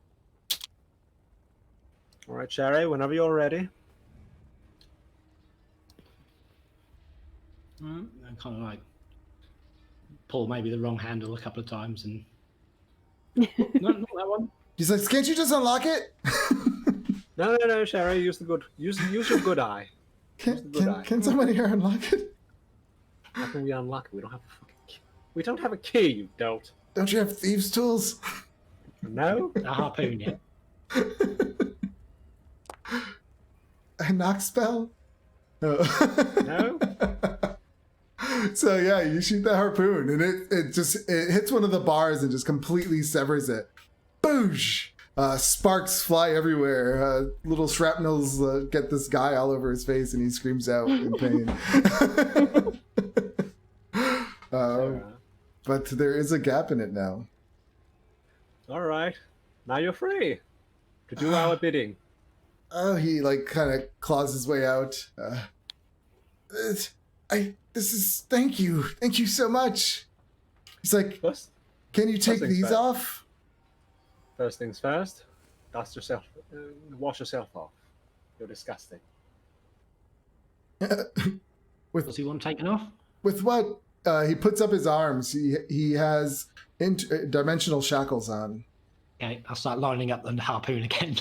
Speaker 2: All right, Sherry, whenever you're ready.
Speaker 4: And kind of like pull maybe the wrong handle a couple of times and no, not that one.
Speaker 1: He's like, can't you just unlock it?
Speaker 2: No, Sherry, use your good eye.
Speaker 1: Can somebody here unlock it?
Speaker 2: How can we unlock it? We don't have a fucking key. We don't have a key, you dolt.
Speaker 1: Don't you have thieves' tools?
Speaker 2: No?
Speaker 4: A harpoon, yeah.
Speaker 1: A knock spell? No. So yeah, you shoot the harpoon and it hits one of the bars and just completely severs it. Boosh! Sparks fly everywhere. Little shrapnels get this guy all over his face and he screams out in pain. But there is a gap in it now.
Speaker 2: All right. Now you're free to do our bidding.
Speaker 1: Oh, he like kind of claws his way out. Thank you so much. He's like, can you take these off?
Speaker 2: First things first, dust yourself, wash yourself off. You're disgusting.
Speaker 4: Does he want taken off?
Speaker 1: With what? He puts up his arms. He has dimensional shackles on.
Speaker 4: Okay, I'll start lining up the harpoon again.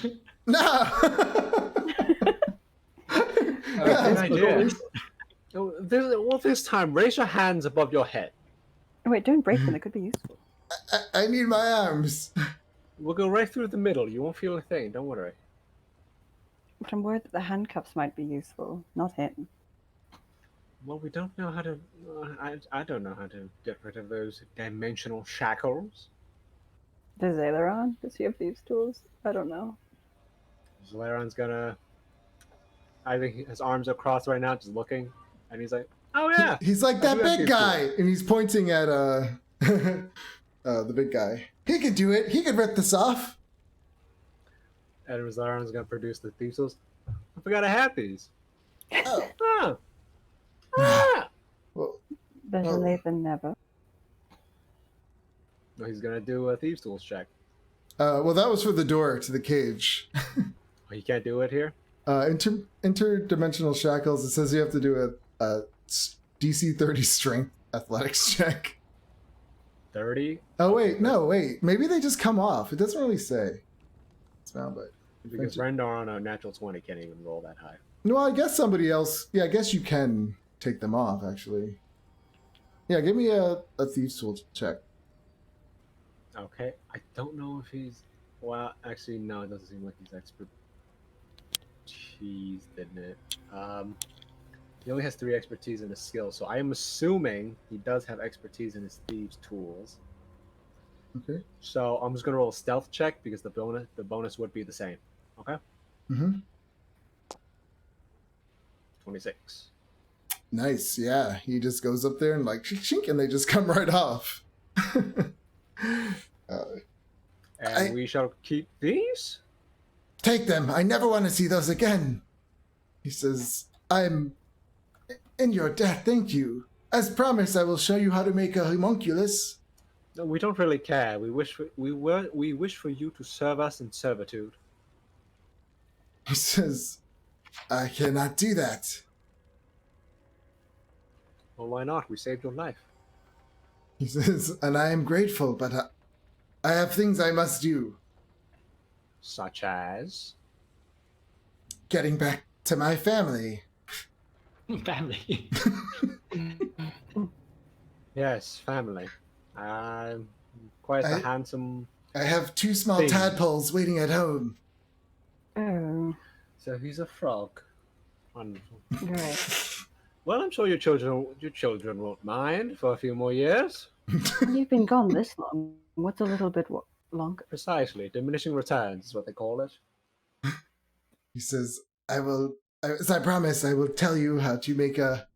Speaker 1: No!
Speaker 2: Good idea. Well, this time, raise your hands above your head.
Speaker 3: Oh, wait, don't break them. They could be useful.
Speaker 1: I need my arms.
Speaker 2: We'll go right through the middle. You won't feel a thing. Don't worry.
Speaker 3: But I'm worried that the handcuffs might be useful, not him.
Speaker 2: Well, we don't know how to... I don't know how to get rid of those dimensional shackles.
Speaker 3: Does Aileron? Does he have thieves' tools? I don't know.
Speaker 2: Aileron's gonna... I think his arms are crossed right now, just looking. And he's like, oh yeah!
Speaker 1: He's like, that big guy! And he's pointing at the big guy. He could do it. He could rip this off.
Speaker 2: And Aileron's gonna produce the thieves' tools. I forgot I had these.
Speaker 1: Oh. Well,
Speaker 3: Better late than never.
Speaker 2: No, he's gonna do a thieves' tools check.
Speaker 1: Well, that was for the door to the cage.
Speaker 2: Oh, you can't do it here?
Speaker 1: Interdimensional shackles. It says you have to do a DC 30 strength athletics check.
Speaker 2: 30?
Speaker 1: Oh wait, no, wait. Maybe they just come off. It doesn't really say. But
Speaker 2: because Rendar on a natural 20 can't even roll that high.
Speaker 1: No, I guess somebody else. Yeah, I guess you can take them off. Actually. Yeah, give me a thieves' tool check.
Speaker 2: Okay, I don't know if he's... Well, actually, no, it doesn't seem like he's expertise, didn't it? He only has 3 expertise in his skill, so I am assuming he does have expertise in his thieves' tools.
Speaker 1: Okay.
Speaker 2: So I'm just gonna roll a stealth check because the bonus would be the same. Okay.
Speaker 1: Mm-hmm.
Speaker 2: 26.
Speaker 1: Nice. Yeah, he just goes up there and like chink, and they just come right off.
Speaker 2: And we shall keep these?
Speaker 1: Take them. I never want to see those again. He says, I'm in your debt, thank you. As promised, I will show you how to make a homunculus.
Speaker 2: No, we don't really care. We wish for you to serve us in servitude.
Speaker 1: He says, I cannot do that.
Speaker 2: Well, why not? We saved your life.
Speaker 1: He says, and I am grateful, but I have things I must do.
Speaker 2: Such as?
Speaker 1: Getting back to my family.
Speaker 4: Family.
Speaker 2: Yes, family. Quite a handsome...
Speaker 1: I have 2 small tadpoles waiting at home.
Speaker 3: Oh.
Speaker 2: So he's a frog. Wonderful.
Speaker 3: Right.
Speaker 2: Well, I'm sure your children won't mind for a few more years.
Speaker 3: You've been gone this long. What's a little bit longer?
Speaker 2: Precisely. Diminishing returns is what they call it.
Speaker 1: He says, as I promise, I will tell you how to make a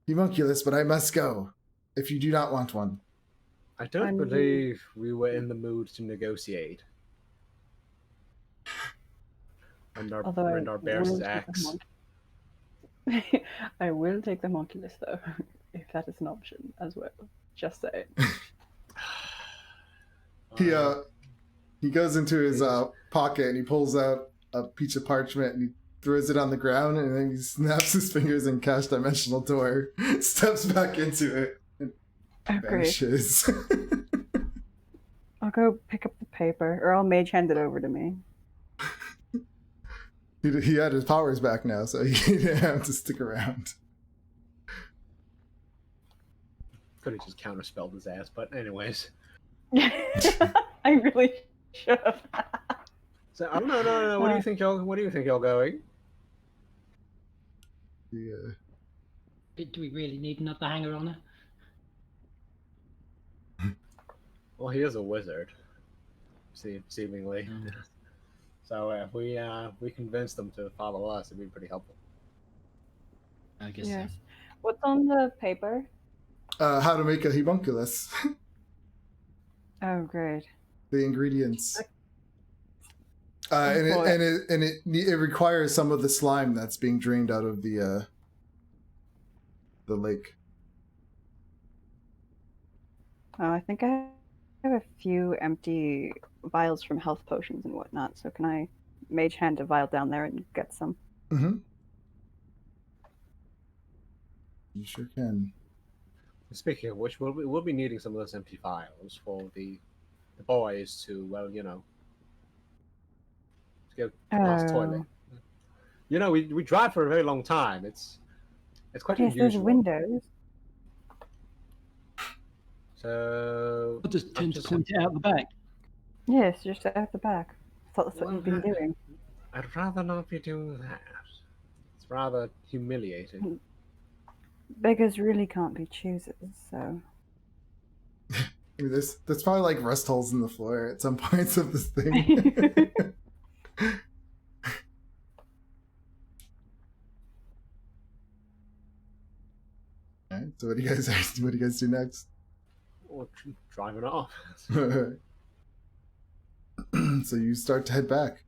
Speaker 1: homunculus, but I must go if you do not want one.
Speaker 2: I don't believe we were in the mood to negotiate. Rendar bears his axe.
Speaker 3: I will take the homunculus, though, if that is an option as well. Just saying.
Speaker 1: He goes into his pocket and he pulls out a piece of parchment and he throws it on the ground, and then he snaps his fingers and casts dimensional door, steps back into it, and vanishes.
Speaker 3: I'll go pick up the paper, or I'll mage hand it over to me.
Speaker 1: He had his powers back now, so he didn't have to stick around.
Speaker 2: Could have just counterspelled his ass, but anyways.
Speaker 3: I really should have.
Speaker 2: So no. What do you think y'all going?
Speaker 1: Yeah.
Speaker 4: Do we really need another hanger-on?
Speaker 2: Well, he is a wizard, seemingly. So if we convince them to follow us, it'd be pretty helpful.
Speaker 4: I guess so.
Speaker 3: What's on the paper?
Speaker 1: How to make a homunculus.
Speaker 3: Oh, great.
Speaker 1: The ingredients. And it requires some of the slime that's being drained out of the lake.
Speaker 3: I think I have a few empty vials from health potions and whatnot, so can I mage hand a vial down there and get some?
Speaker 1: Mm-hmm. You sure can.
Speaker 2: Speaking of which, we'll be needing some of those empty vials for the boys to, well, to go to the toilet. We drive for a very long time. It's quite unusual.
Speaker 3: There's windows.
Speaker 2: So
Speaker 4: I'll just tend to point it out the back.
Speaker 3: Yes, just out the back. I thought that's what you've been doing.
Speaker 2: I'd rather not be doing that. It's rather humiliating.
Speaker 3: Beggars really can't be choosers, so...
Speaker 1: I mean, there's probably like rust holes in the floor at some points of this thing. Alright, so what do you guys do next?
Speaker 2: Or driving off.
Speaker 1: So you start to head back.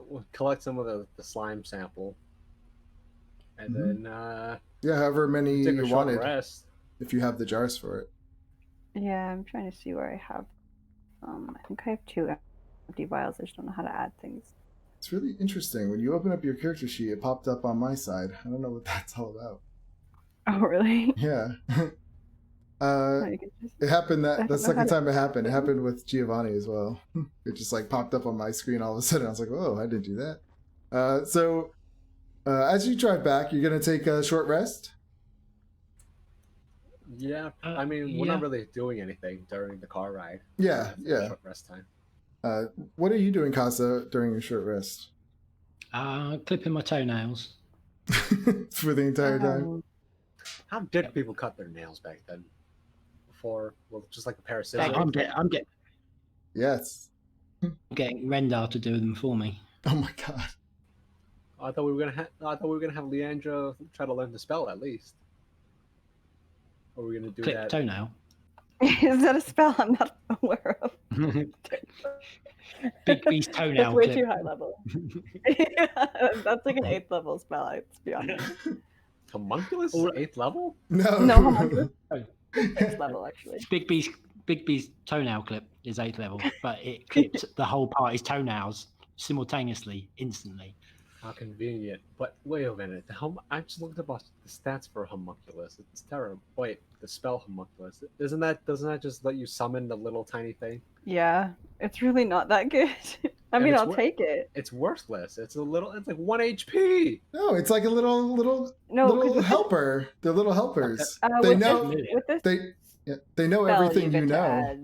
Speaker 2: We'll collect some of the slime sample, and then
Speaker 1: however many
Speaker 2: take a
Speaker 1: you
Speaker 2: short
Speaker 1: wanted,
Speaker 2: rest.
Speaker 1: if you have the jars for it.
Speaker 3: Yeah, I'm trying to see where I have. I think I have 2 empty vials. I just don't know how to add things.
Speaker 1: It's really interesting. When you open up your character sheet, it popped up on my side. I don't know what that's all about.
Speaker 3: Oh, really?
Speaker 1: Yeah. It happened the second time it happened. It happened with Giovanni as well. It just like popped up on my screen all of a sudden. I was like, "Whoa, I didn't do that." So as you drive back, you're gonna take a short rest.
Speaker 2: Yeah, I mean, we're not really doing anything during the car ride.
Speaker 1: Yeah.
Speaker 2: Short rest time.
Speaker 1: What are you doing, Casa, during your short rest?
Speaker 4: Clipping my toenails.
Speaker 1: For the entire time.
Speaker 2: How did people cut their nails back then? Before, well, just like a pair of scissors.
Speaker 4: I'm getting.
Speaker 1: Yes.
Speaker 4: I'm getting Rendar to do them for me.
Speaker 1: Oh my god.
Speaker 2: I thought we were gonna have Leandra try to learn to spell at least. Or we're gonna do
Speaker 4: Clip
Speaker 2: that.
Speaker 4: toenail.
Speaker 3: Is that a spell I'm not aware of?
Speaker 4: Big B's toenail.
Speaker 3: That's way
Speaker 4: clip.
Speaker 3: too high level. That's like an 8th level spell, let's be honest.
Speaker 2: Homunculus? 8th level?
Speaker 1: No,
Speaker 3: homunculus. 6th level, actually.
Speaker 4: Big B's toenail clip is 8th level, but it clips the whole party's toenails simultaneously, instantly.
Speaker 2: How convenient. But wait a minute. I just looked up the stats for homunculus. It's terrible. Wait, the spell homunculus. Doesn't that just let you summon the little tiny thing?
Speaker 3: Yeah, it's really not that good. I mean, I'll take it.
Speaker 2: It's worthless. It's like 1 HP.
Speaker 1: No, it's like a little helper. They're little helpers. They know they know everything you know.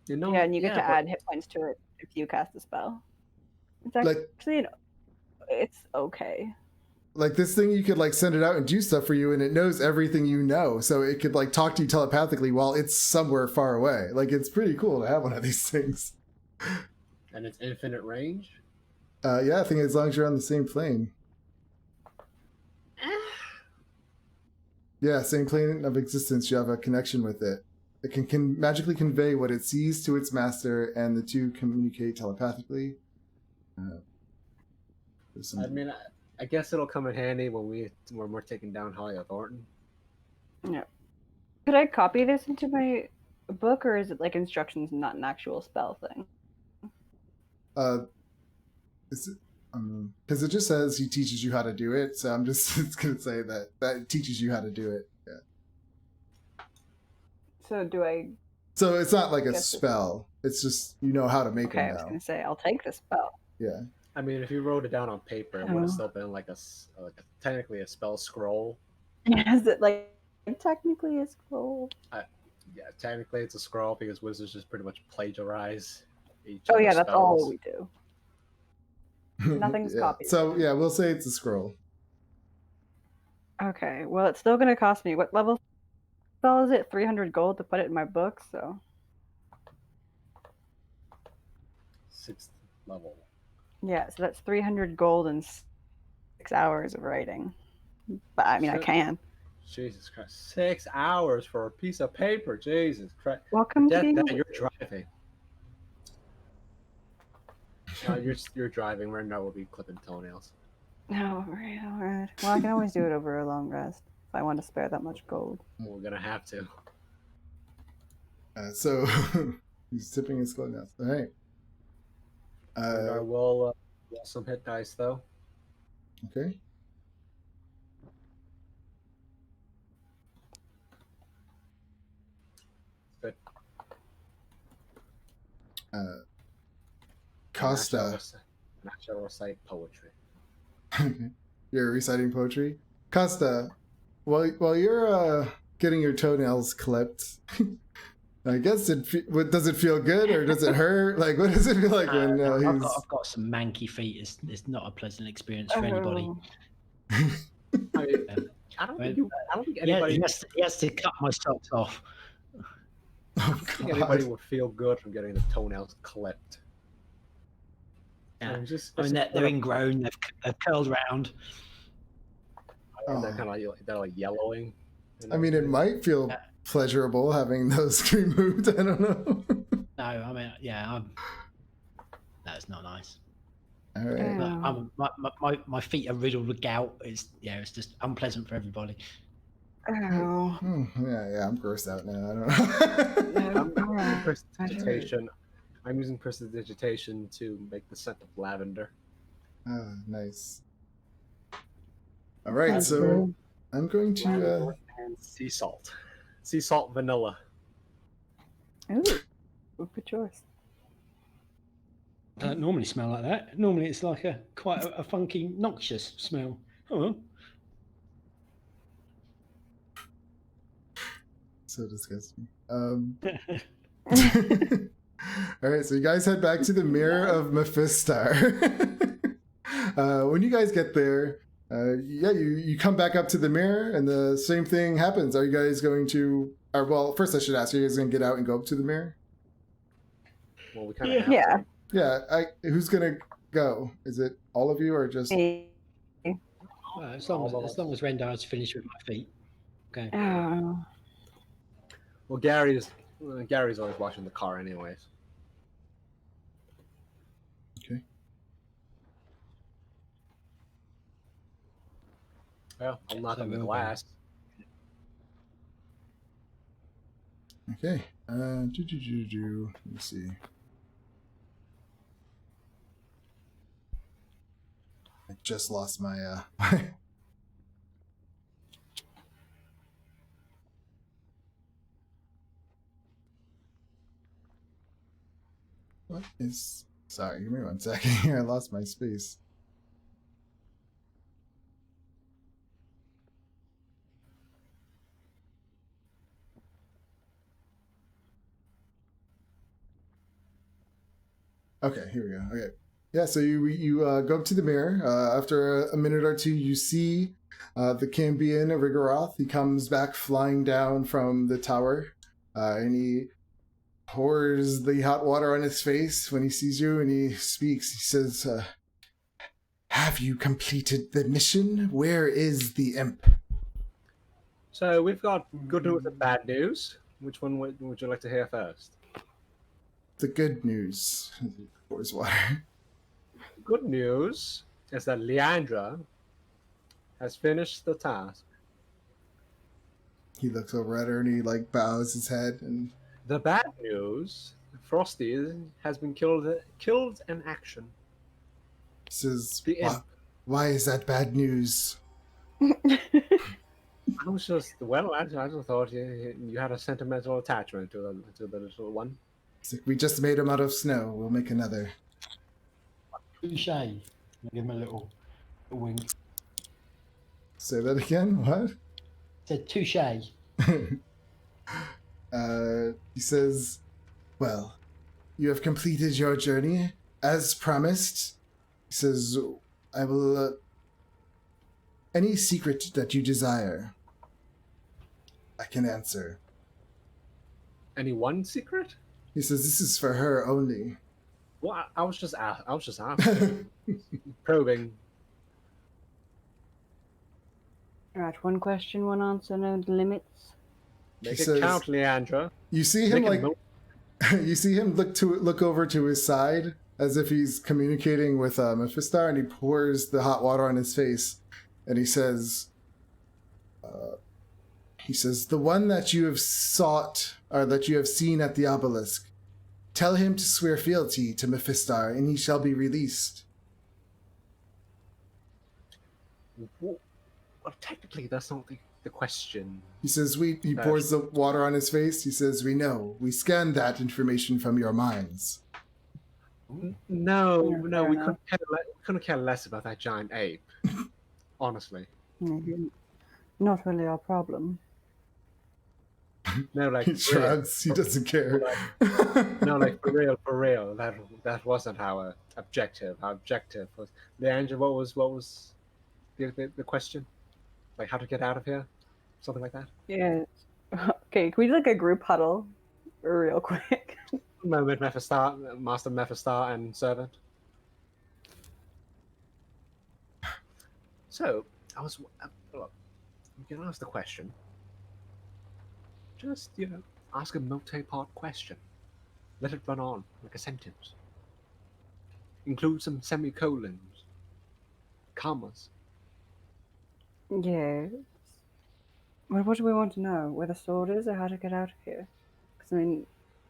Speaker 3: Yeah, and you get to add hit points to it if you cast a spell. It's actually it's okay.
Speaker 1: like this thing, you could like send it out and do stuff for you, and it knows everything you know, so it could like talk to you telepathically while it's somewhere far away. Like, it's pretty cool to have one of these things.
Speaker 2: And it's infinite range?
Speaker 1: Yeah, I think as long as you're on the same plane. Yeah, same plane of existence, you have a connection with it. It can magically convey what it sees to its master, and the two communicate telepathically.
Speaker 2: I mean, I guess it'll come in handy when we're taking down Holly of Thornton.
Speaker 3: Yeah. Could I copy this into my book, or is it like instructions, not an actual spell thing?
Speaker 1: Because it just says he teaches you how to do it, so I'm just gonna say that it teaches you how to do it. Yeah.
Speaker 3: So do I?
Speaker 1: So it's not like a spell. It's just you know how to make
Speaker 3: Okay,
Speaker 1: them
Speaker 3: I was
Speaker 1: now.
Speaker 3: gonna say I'll take the spell.
Speaker 1: Yeah.
Speaker 2: I mean, if you wrote it down on paper, it would have still been like technically a spell scroll.
Speaker 3: Is it like technically a scroll?
Speaker 2: Yeah, technically it's a scroll because wizards just pretty much plagiarize each
Speaker 3: Oh
Speaker 2: other's
Speaker 3: yeah, that's
Speaker 2: spells.
Speaker 3: all we do. Nothing's
Speaker 1: Yeah.
Speaker 3: copied.
Speaker 1: So yeah, we'll say it's a scroll.
Speaker 3: Okay, well it's still gonna cost me. What level spell is it? 300 gold to put it in my book. So
Speaker 2: 6th level.
Speaker 3: yeah, so that's 300 gold and 6 hours of writing. But I mean, I can.
Speaker 2: Jesus Christ, 6 hours for a piece of paper. Jesus Christ.
Speaker 3: Welcome to being
Speaker 2: you're driving. You're driving. Right now we'll be clipping toenails.
Speaker 3: No, all right. Well, I can always do it over a long rest if I want to spare that much gold.
Speaker 2: We're gonna have to.
Speaker 1: So he's tipping his clothes now. All right.
Speaker 2: I will roll some hit dice though.
Speaker 1: Okay.
Speaker 2: Good.
Speaker 1: Costa.
Speaker 2: I shall recite poetry.
Speaker 1: You're reciting poetry. Costa, while you're getting your toenails clipped, I guess does it feel good or does it hurt? Like, what does it feel like when
Speaker 4: I've got some manky feet. It's not a pleasant experience for anybody.
Speaker 2: I mean, I don't think anybody.
Speaker 4: Yeah, he has to cut my socks off.
Speaker 2: I don't think anybody would feel good from getting the toenails clipped.
Speaker 4: Yeah. I mean, they're ingrown. They've curled round.
Speaker 2: They're kind of like yellowing.
Speaker 1: I mean, it might feel pleasurable having those removed. I don't know.
Speaker 4: No, I mean, yeah, that's not nice.
Speaker 1: All right.
Speaker 4: My feet are riddled with gout. It's just unpleasant for everybody.
Speaker 3: Oh.
Speaker 1: Yeah, I'm grossed out now. I don't know.
Speaker 2: I'm using prestidigitation to make the scent of lavender.
Speaker 1: Oh, nice. All right, so I'm going to
Speaker 2: and sea salt vanilla.
Speaker 3: Ooh, good choice.
Speaker 4: I don't normally smell like that. Normally, it's like quite a funky, noxious smell. Oh.
Speaker 1: So disgusting. All right, so you guys head back to the Mirror of Mephistar. When you guys get there, you come back up to the mirror, and the same thing happens. Are you guys going to? Well, first I should ask: are you guys going to get out and go up to the mirror?
Speaker 2: Well, we kind of
Speaker 3: yeah.
Speaker 1: Yeah. Who's going to go? Is it all of you, or just?
Speaker 4: As long as Rendar's finished with my feet. Okay.
Speaker 3: Oh.
Speaker 2: Well, Gary's always watching the car, anyways.
Speaker 1: Okay.
Speaker 2: Well, I'll knock on the glass.
Speaker 1: Okay. Let me see. I just lost my What is... Sorry, give me 1 second here. I lost my space. Okay, here we go. Okay. Yeah, so you go up to the mirror. After a minute or two, you see the Cambion Rigoroth. He comes back flying down from the tower, and he pours the hot water on his face when he sees you, and he speaks. He says, "Have you completed the mission? Where is the imp?"
Speaker 2: So we've got good news and bad news. Which one would you like to hear first?
Speaker 1: The good news. He pours water.
Speaker 2: Good news is that Leandra has finished the task.
Speaker 1: He looks over at her and he like bows his head and
Speaker 2: The bad news, Frosty has been killed in action.
Speaker 1: says,
Speaker 2: The imp.
Speaker 1: Why is that bad news?
Speaker 2: I was just I just thought you had a sentimental attachment to the little one.
Speaker 1: It's like, we just made him out of snow. We'll make another.
Speaker 4: Touche. Give him a wink.
Speaker 1: Say that again? What?
Speaker 4: Said touche.
Speaker 1: He says, well, you have completed your journey as promised. He says, I will... any secret that you desire, I can answer.
Speaker 2: Any one secret?
Speaker 1: He says, this is for her only.
Speaker 2: Well, I was just asking. Probing.
Speaker 3: Alright, one question, one answer, no limits.
Speaker 2: Make
Speaker 1: He
Speaker 2: it
Speaker 1: says-
Speaker 2: count, Leandra.
Speaker 1: You see him
Speaker 2: Make it
Speaker 1: like... you see him look over to his side as if he's communicating with Mephistar, and he pours the hot water on his face, and he says, the one that you have sought, or that you have seen at the obelisk, tell him to swear fealty to Mephistar, and he shall be released.
Speaker 2: Well, technically, that's not the question.
Speaker 1: He says, he pours the water on his face. He says, we know. We scanned that information from your minds.
Speaker 2: No,
Speaker 3: fair
Speaker 2: we
Speaker 3: enough.
Speaker 2: couldn't care less about that giant ape. Honestly.
Speaker 3: Not really our problem.
Speaker 2: No, like
Speaker 1: He shrugs. He doesn't care.
Speaker 2: No, like for real. That wasn't our objective. Our objective was Leandra. What was the question? Like how to get out of here? Something like that.
Speaker 3: Yeah. Okay, can we do like a group huddle real quick?
Speaker 2: Moment, Mephistar, Master Mephistar, and Servant. So I was. Look, you can ask the question. Just ask a multi-part question. Let it run on like a sentence. Include some semicolons, commas.
Speaker 3: Yeah. Well, what do we want to know? Where the sword is or how to get out of here? Because, I mean,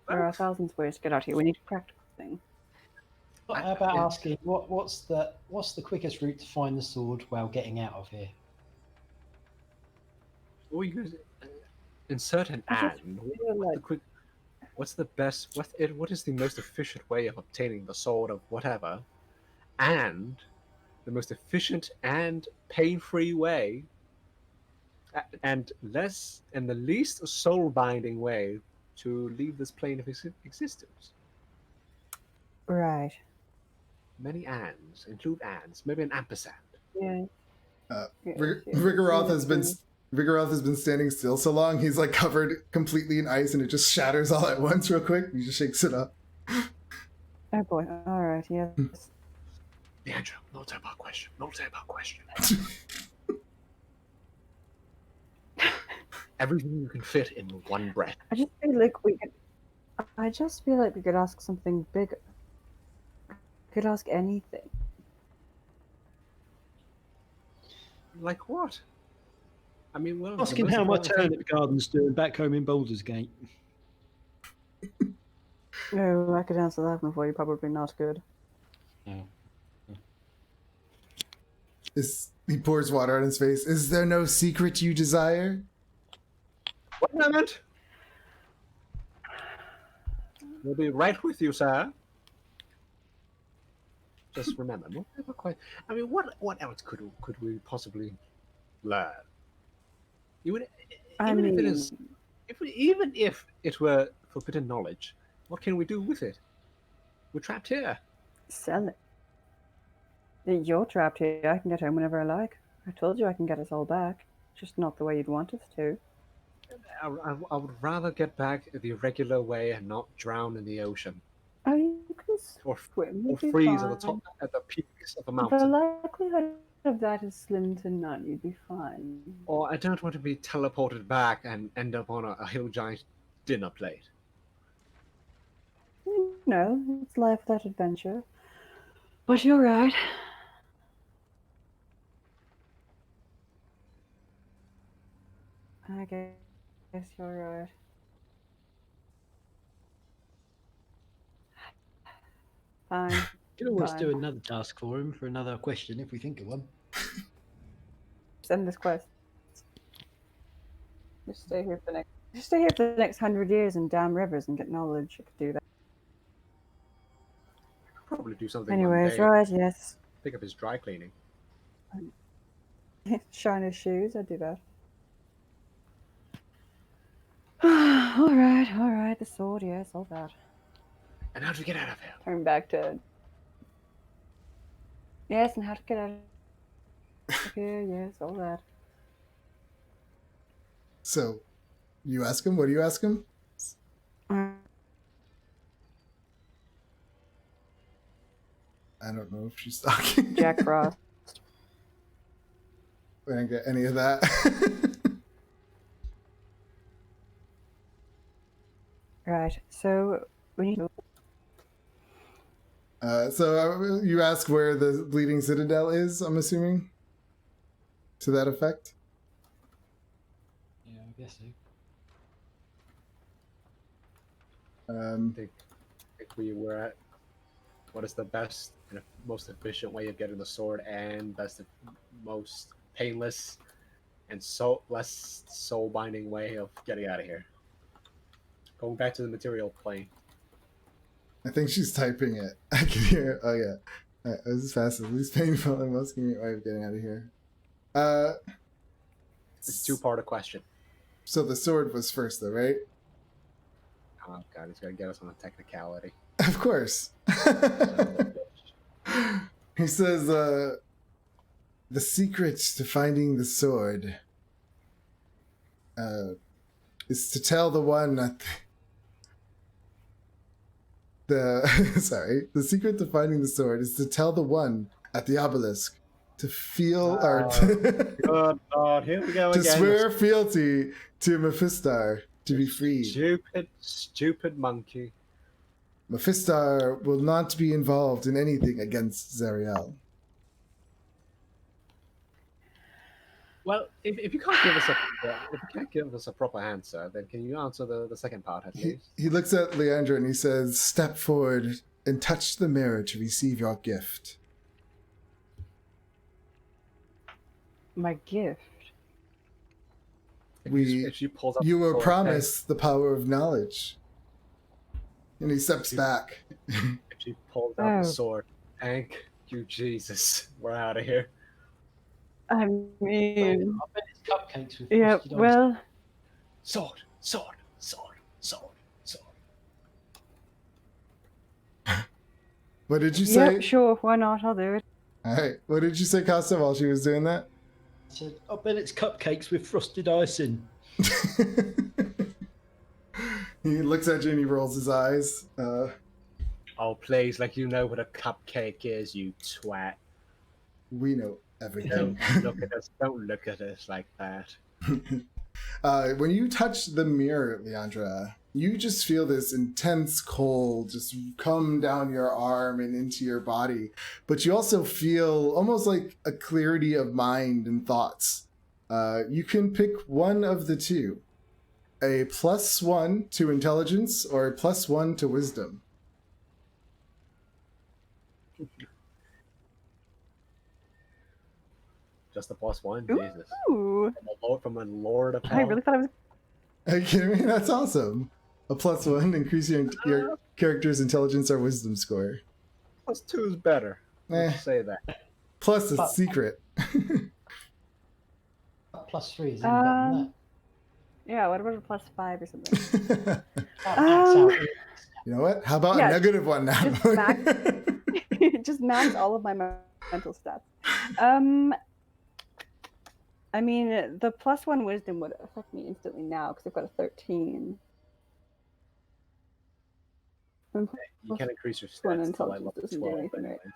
Speaker 3: there are thousands of ways to get out of here. We need a practical thing.
Speaker 4: How about asking what's the quickest route to find the sword while getting out of here?
Speaker 2: Or you could insert an
Speaker 3: I just
Speaker 2: and.
Speaker 3: feel
Speaker 2: What's the best? What is the most efficient way of obtaining the sword of whatever, and the most efficient and pain-free way, and the least soul-binding way to leave this plane of existence?
Speaker 3: Right.
Speaker 2: Many ands. Include ands. Maybe an ampersand.
Speaker 3: Yeah.
Speaker 1: Rigoroth has been standing still so long, he's like covered completely in ice, and it just shatters all at once real quick. He just shakes it up.
Speaker 3: Oh boy. Alright, yes.
Speaker 2: Leandra, multi-part question. Multi-part question. Everything you can fit in one breath.
Speaker 3: I just feel like we could ask something bigger. We could ask anything.
Speaker 2: Like what? I mean, well,
Speaker 4: Asking how my turnip garden's doing back home in Baldur's Gate.
Speaker 3: No, I could answer that one for you. Probably not good.
Speaker 1: He pours water on his face. Is there no secret you desire?
Speaker 2: One moment. We'll be right with you, sir. Just remember, not quite. I mean, what else could we possibly learn? Even if it were forbidden knowledge, what can we do with it? We're trapped here.
Speaker 3: Sell it. You're trapped here. I can get home whenever I like. I told you I can get us all back. Just not the way you'd want us to.
Speaker 2: I would rather get back the regular way and not drown in the ocean.
Speaker 3: Oh, you can
Speaker 2: Or,
Speaker 3: swim.
Speaker 2: or
Speaker 3: You'd be
Speaker 2: freeze
Speaker 3: fine.
Speaker 2: at the peaks of a
Speaker 3: The
Speaker 2: mountain.
Speaker 3: likelihood of that is slim to none. You'd be fine.
Speaker 2: Or I don't want to be teleported back and end up on a hill giant dinner plate.
Speaker 3: You know, it's life without adventure. But you're right. I guess you're right. Fine.
Speaker 4: You can always
Speaker 3: Fine.
Speaker 4: do another task for him for another question if we think of one.
Speaker 3: Send this quest. Just stay here for the next 100 years and dam rivers and get knowledge. You could do that.
Speaker 2: Probably do something
Speaker 3: Anyways,
Speaker 2: mundane.
Speaker 3: right, yes.
Speaker 2: Pick up his dry cleaning.
Speaker 3: Shine his shoes, I'd do that. Alright, the sword, yes, all that.
Speaker 2: And how do we get out of here?
Speaker 3: Turn back to... Yes, and how to get out of here, yes, all that.
Speaker 1: So, you ask him? What do you ask him? I don't know if she's talking.
Speaker 3: Jack Frost.
Speaker 1: I didn't get any of that.
Speaker 3: Right, so we need to...
Speaker 1: So you ask where the Bleeding Citadel is, I'm assuming? To that effect?
Speaker 4: Yeah, I guess so.
Speaker 2: I think we were at what is the best and most efficient way of getting the sword and most painless and less soul binding way of getting out of here. Going back to the material plane.
Speaker 1: I think she's typing it. I can hear it. Oh, yeah. This is fast, at least painful and most convenient way of getting out of here.
Speaker 2: It's a two-part question.
Speaker 1: So the sword was first, though, right?
Speaker 2: Oh, God, he's going to get us on a technicality.
Speaker 1: Of course. He says, the secret to finding the sword is to tell the one at the secret to finding the sword is to tell the one at the obelisk to feel
Speaker 2: Good Lord, here we go
Speaker 1: to
Speaker 2: again.
Speaker 1: swear fealty to Mephistar to be free.
Speaker 2: Stupid monkey.
Speaker 1: Mephistar will not be involved in anything against Zariel.
Speaker 2: Well, if you can't give us a proper answer, then can you answer the second part at least?
Speaker 1: He looks at Leandra and he says, "Step forward and touch the mirror to receive your gift."
Speaker 3: My gift.
Speaker 2: If she pulls up
Speaker 1: You
Speaker 2: the
Speaker 1: were
Speaker 2: sword,
Speaker 1: promised the power of knowledge. And he steps back.
Speaker 2: If she pulls out
Speaker 3: Oh.
Speaker 2: the sword, thank you, Jesus. We're out of here.
Speaker 3: I mean...
Speaker 4: I bet it's cupcakes with
Speaker 3: Yeah,
Speaker 4: frosted ice.
Speaker 3: well...
Speaker 2: Sword, sword, sword, sword, sword.
Speaker 1: What did you say?
Speaker 3: Yep, sure, why not? I'll do it.
Speaker 1: All right. What did you say, Costa, while she was doing that?
Speaker 4: I said, I bet it's cupcakes with frosted icing.
Speaker 1: He looks at you and he rolls his eyes.
Speaker 2: Oh, please, like you know what a cupcake is, you twat.
Speaker 1: We know everything.
Speaker 2: Don't look at us like that.
Speaker 1: When you touch the mirror, Leandra, you just feel this intense cold just come down your arm and into your body. But you also feel almost like a clarity of mind and thoughts. You can pick one of the two. A +1 to intelligence or a +1 to wisdom.
Speaker 2: Just a +1, Jesus.
Speaker 3: Ooh,
Speaker 2: From a lord of
Speaker 3: I
Speaker 2: hell.
Speaker 3: really thought I was...
Speaker 1: Are you kidding me? That's awesome. A +1 increase your character's intelligence or wisdom score.
Speaker 2: +2 is better. Let's say that.
Speaker 1: Plus a secret.
Speaker 4: +3 is even better than that.
Speaker 3: Yeah, what about a +5 or something?
Speaker 4: That max out.
Speaker 1: You know what? How about
Speaker 3: Yeah,
Speaker 1: a -1 now?
Speaker 3: just max- Just max all of my mental stats. I mean, the +1 wisdom would affect me instantly now because I've got a 13.
Speaker 2: You can increase your
Speaker 3: One
Speaker 2: stats to like
Speaker 3: intelligence
Speaker 2: level
Speaker 3: doesn't do
Speaker 2: 12
Speaker 3: anything,
Speaker 2: anyways.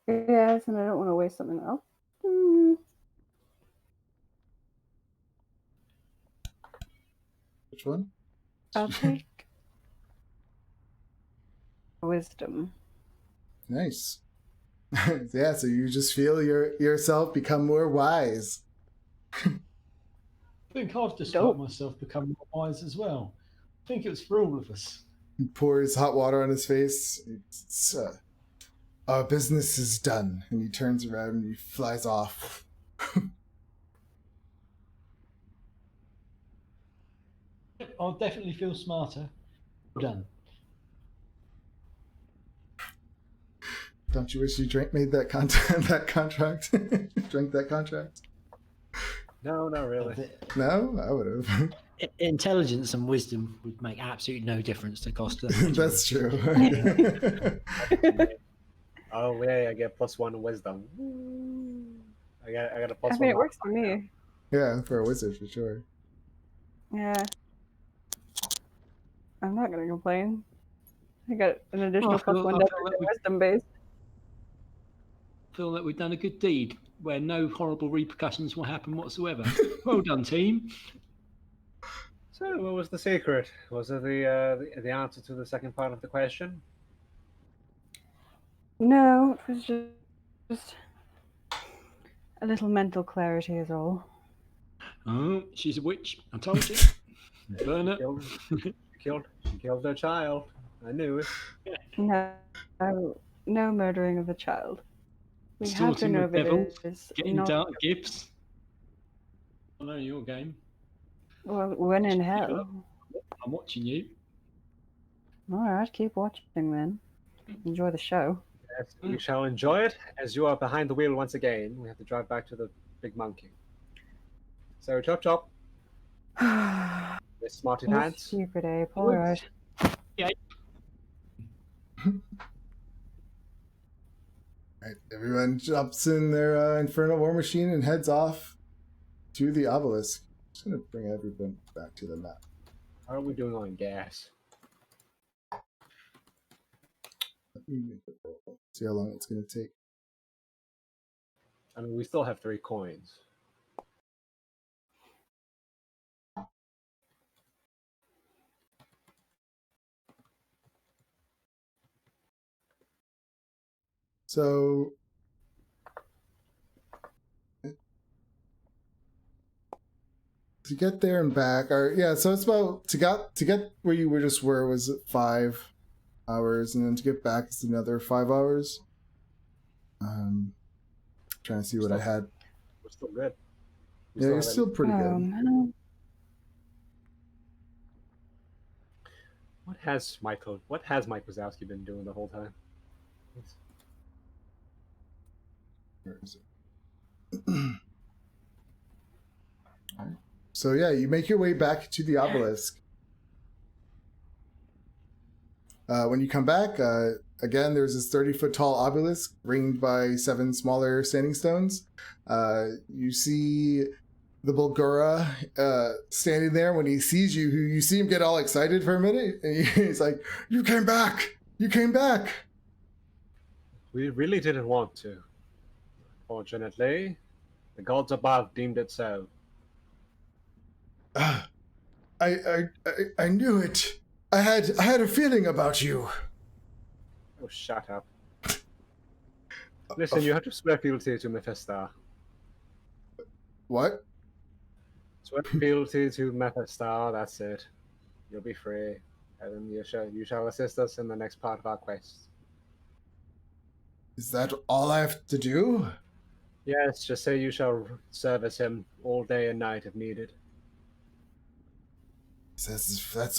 Speaker 3: right? Yes, and I don't want to waste something else.
Speaker 1: Which one?
Speaker 3: I'll take wisdom.
Speaker 1: Nice. Yeah, so you just feel yourself become more wise.
Speaker 5: I think I've just felt myself become more wise as well. I think it was for all of us.
Speaker 1: He pours hot water on his face. Our business is done. And he turns around and he flies off.
Speaker 5: I'll definitely feel smarter. Well done.
Speaker 1: Don't you wish you made that contract? Drank that contract?
Speaker 2: No, not really.
Speaker 1: No, I would have.
Speaker 4: Intelligence and wisdom would make absolutely no difference to cost them.
Speaker 1: That's true.
Speaker 2: Oh yeah, I get +1 in wisdom. I got a +1.
Speaker 3: I mean, it works for me.
Speaker 1: Yeah, for a wizard, for sure.
Speaker 3: Yeah. I'm not going to complain. I got an additional +1 wisdom base.
Speaker 4: Feel that we've done a good deed where no horrible repercussions will happen whatsoever. Well done, team.
Speaker 2: So, what was the secret? Was it the answer to the second part of the question?
Speaker 3: No, it was just a little mental clarity is all.
Speaker 4: Oh, she's a witch. I told you. Burn her.
Speaker 2: She killed their child. I knew it.
Speaker 3: No murdering of a child. We have to
Speaker 4: Sorting
Speaker 3: know
Speaker 4: with
Speaker 3: if it
Speaker 4: devils,
Speaker 3: is
Speaker 4: getting
Speaker 3: not...
Speaker 4: dark gifts. I know your game.
Speaker 3: Well, when in hell.
Speaker 4: I'm watching you.
Speaker 3: Alright, keep watching then. Enjoy the show.
Speaker 2: Yes, we shall enjoy it as you are behind the wheel once again. We have to drive back to the big monkey. So, chop chop. Miss Smarty Pants.
Speaker 3: Stupid ape, alright.
Speaker 4: Yeah.
Speaker 1: Right, everyone jumps in their infernal war machine and heads off to the obelisk. Just gonna bring everyone back to the map.
Speaker 2: How are we doing on gas?
Speaker 1: Let me make it roll. See how long it's gonna take.
Speaker 2: I mean, we still have 3 coins.
Speaker 1: So to get there and back, or yeah, so it's about to get where you were was 5 hours, and then to get back is another 5 hours. Trying to see what I had.
Speaker 2: We're still good.
Speaker 1: Yeah, you're still pretty good.
Speaker 3: Man.
Speaker 2: What has Mike Wazowski been doing the whole time?
Speaker 1: Where is it? Alright. So yeah, you make your way back to the obelisk. When you come back, again, there's this 30-foot tall obelisk ringed by 7 smaller standing stones. You see the Bulgura standing there. When he sees you, you see him get all excited for a minute, and he's like, "You came back! You came back!"
Speaker 2: We really didn't want to. Fortunately, the gods above deemed it so.
Speaker 1: I knew it. I had a feeling about you.
Speaker 2: Oh, shut up. Listen, you have to swear fealty to Mephistar.
Speaker 1: What?
Speaker 2: Swear fealty to Mephistar, that's it. You'll be free. And then you shall assist us in the next part of our quest.
Speaker 1: Is that all I have to do?
Speaker 2: Yes, just say you shall service him all day and night if needed.
Speaker 1: Says if that's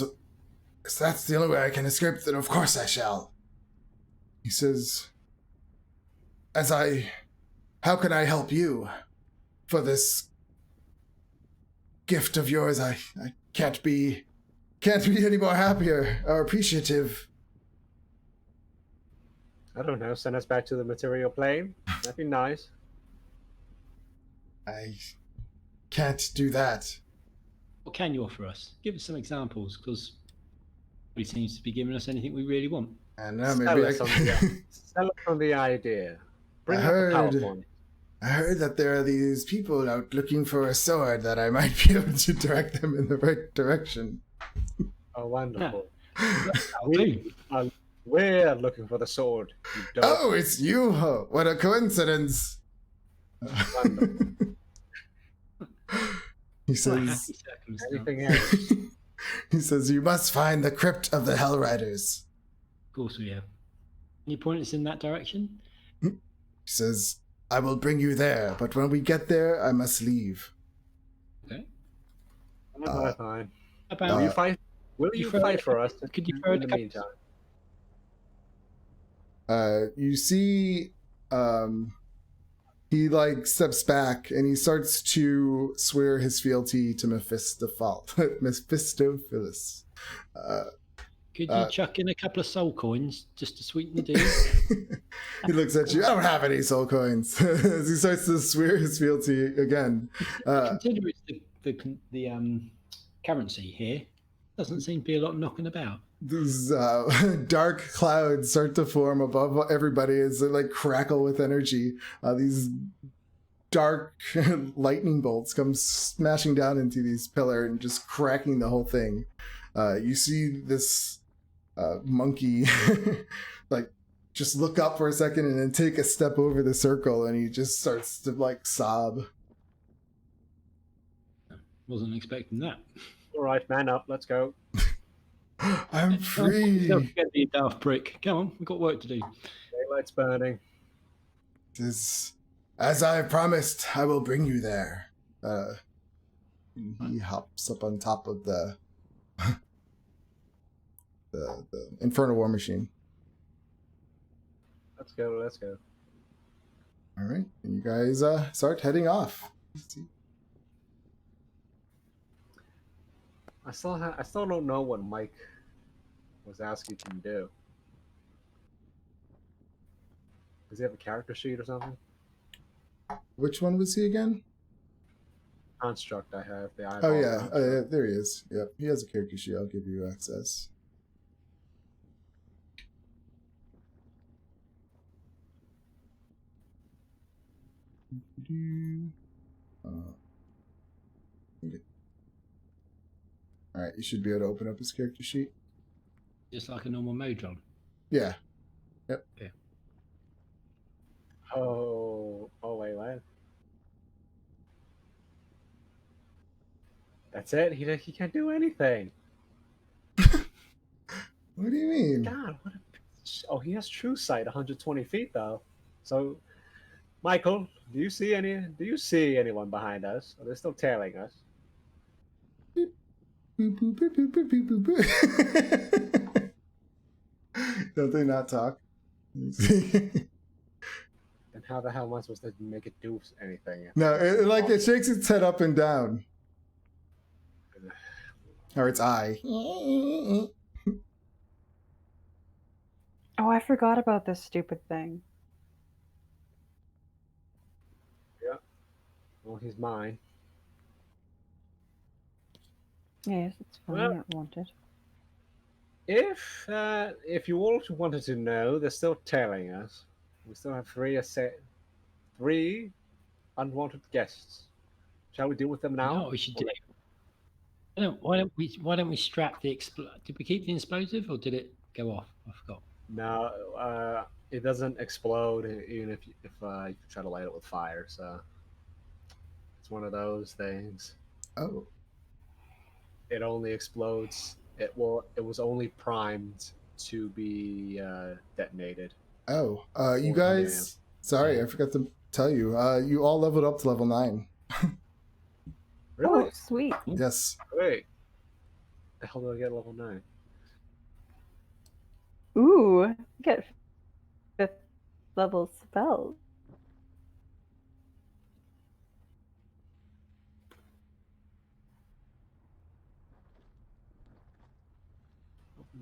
Speaker 1: the only way I can escape, then of course I shall. He says, how can I help you for this gift of yours? I can't be any more happier or appreciative.
Speaker 2: I don't know. Send us back to the material plane. That'd be nice.
Speaker 1: I can't do that.
Speaker 4: What can you offer us? Give us some examples, because nobody seems to be giving us anything we really want.
Speaker 1: I know, maybe I
Speaker 2: Sell us on the idea. Bring
Speaker 1: I
Speaker 2: out the
Speaker 1: heard-
Speaker 2: PowerPoint.
Speaker 1: I heard that there are these people out looking for a sword that I might be able to direct them in the right direction.
Speaker 2: Oh, wonderful.
Speaker 4: That'll do.
Speaker 2: We're looking for the sword. You don't.
Speaker 1: Oh, it's you! Huh? What a coincidence!
Speaker 2: Wonderful.
Speaker 1: He
Speaker 4: What a
Speaker 1: says,
Speaker 4: happy circumstance.
Speaker 2: Anything else?
Speaker 1: he says, you must find the crypt of the Hellriders.
Speaker 4: Of course we have. Can you point us in that direction?
Speaker 1: He says, I will bring you there, but when we get there, I must leave.
Speaker 4: Okay.
Speaker 2: Fine.
Speaker 4: About
Speaker 2: Will you fight? Will you
Speaker 4: throw
Speaker 2: fight
Speaker 4: it-
Speaker 2: for us?
Speaker 4: could you throw
Speaker 2: in
Speaker 4: it
Speaker 2: the
Speaker 4: a
Speaker 2: meantime?
Speaker 1: You see, he like steps back and he starts to swear his fealty to Mephistopheles.
Speaker 4: Could you chuck in a couple of soul coins just to sweeten the deal?
Speaker 1: He looks at you. I don't have any soul coins. As he starts to swear his fealty again.
Speaker 4: Consider it's the currency here. Doesn't seem to be a lot knocking about.
Speaker 1: These dark clouds start to form above everybody as they like crackle with energy. These dark lightning bolts come smashing down into these pillars and just cracking the whole thing. You see this monkey like just look up for a second and then take a step over the circle, and he just starts to like sob.
Speaker 4: Wasn't expecting that.
Speaker 2: All right, man up. Let's go.
Speaker 1: I'm free.
Speaker 4: Don't forget the daft prick. Come on, we've got work to do.
Speaker 2: Daylight's burning.
Speaker 1: As I promised, I will bring you there. He hops up on top of the Infernal War Machine.
Speaker 2: Let's go. Let's go.
Speaker 1: All right, and you guys start heading off.
Speaker 2: I still don't know what Mike was asking you to do. Does he have a character sheet or something?
Speaker 1: Which one was he again?
Speaker 2: Construct I have. The
Speaker 1: Oh
Speaker 2: eyeball
Speaker 1: yeah,
Speaker 2: construct.
Speaker 1: there he is. Yep, he has a character sheet. I'll give you access. All right, you should be able to open up his character sheet.
Speaker 4: Just like a normal Modron.
Speaker 1: Yeah.
Speaker 2: Oh, wait, what? That's it? He can't do anything.
Speaker 1: What do you mean?
Speaker 2: God, what a... Oh, he has true sight, 120 feet, though. So, Michael, do you see anyone behind us? Are they still tailing us?
Speaker 1: Boop, boop, boop, boop, boop, boop, boop. Don't they not talk?
Speaker 2: Then how the hell am I supposed to make it do anything?
Speaker 1: No, it shakes its head up and down. Or its eye.
Speaker 3: Oh, I forgot about this stupid thing.
Speaker 2: Well, he's mine.
Speaker 3: Yes, it's fine.
Speaker 2: Well-
Speaker 3: I don't want it.
Speaker 2: If you all wanted to know, they're still tailing us. We still have three unwanted guests. Shall we deal with them
Speaker 4: You know
Speaker 2: now?
Speaker 4: what we should do? Why don't we strap the did we keep the explosive or did it go off? I forgot.
Speaker 2: No, it doesn't explode even if you try to light it with fire. So it's one of those things.
Speaker 1: Oh.
Speaker 2: It only explodes. It was only primed to be detonated.
Speaker 1: Oh. You
Speaker 2: Oh,
Speaker 1: guys. Sorry, I forgot to tell you. You all leveled up to level 9.
Speaker 2: Really?
Speaker 3: Oh, sweet.
Speaker 1: Yes.
Speaker 2: Wait. The hell do I get level 9?
Speaker 3: Ooh, get 5th level spells.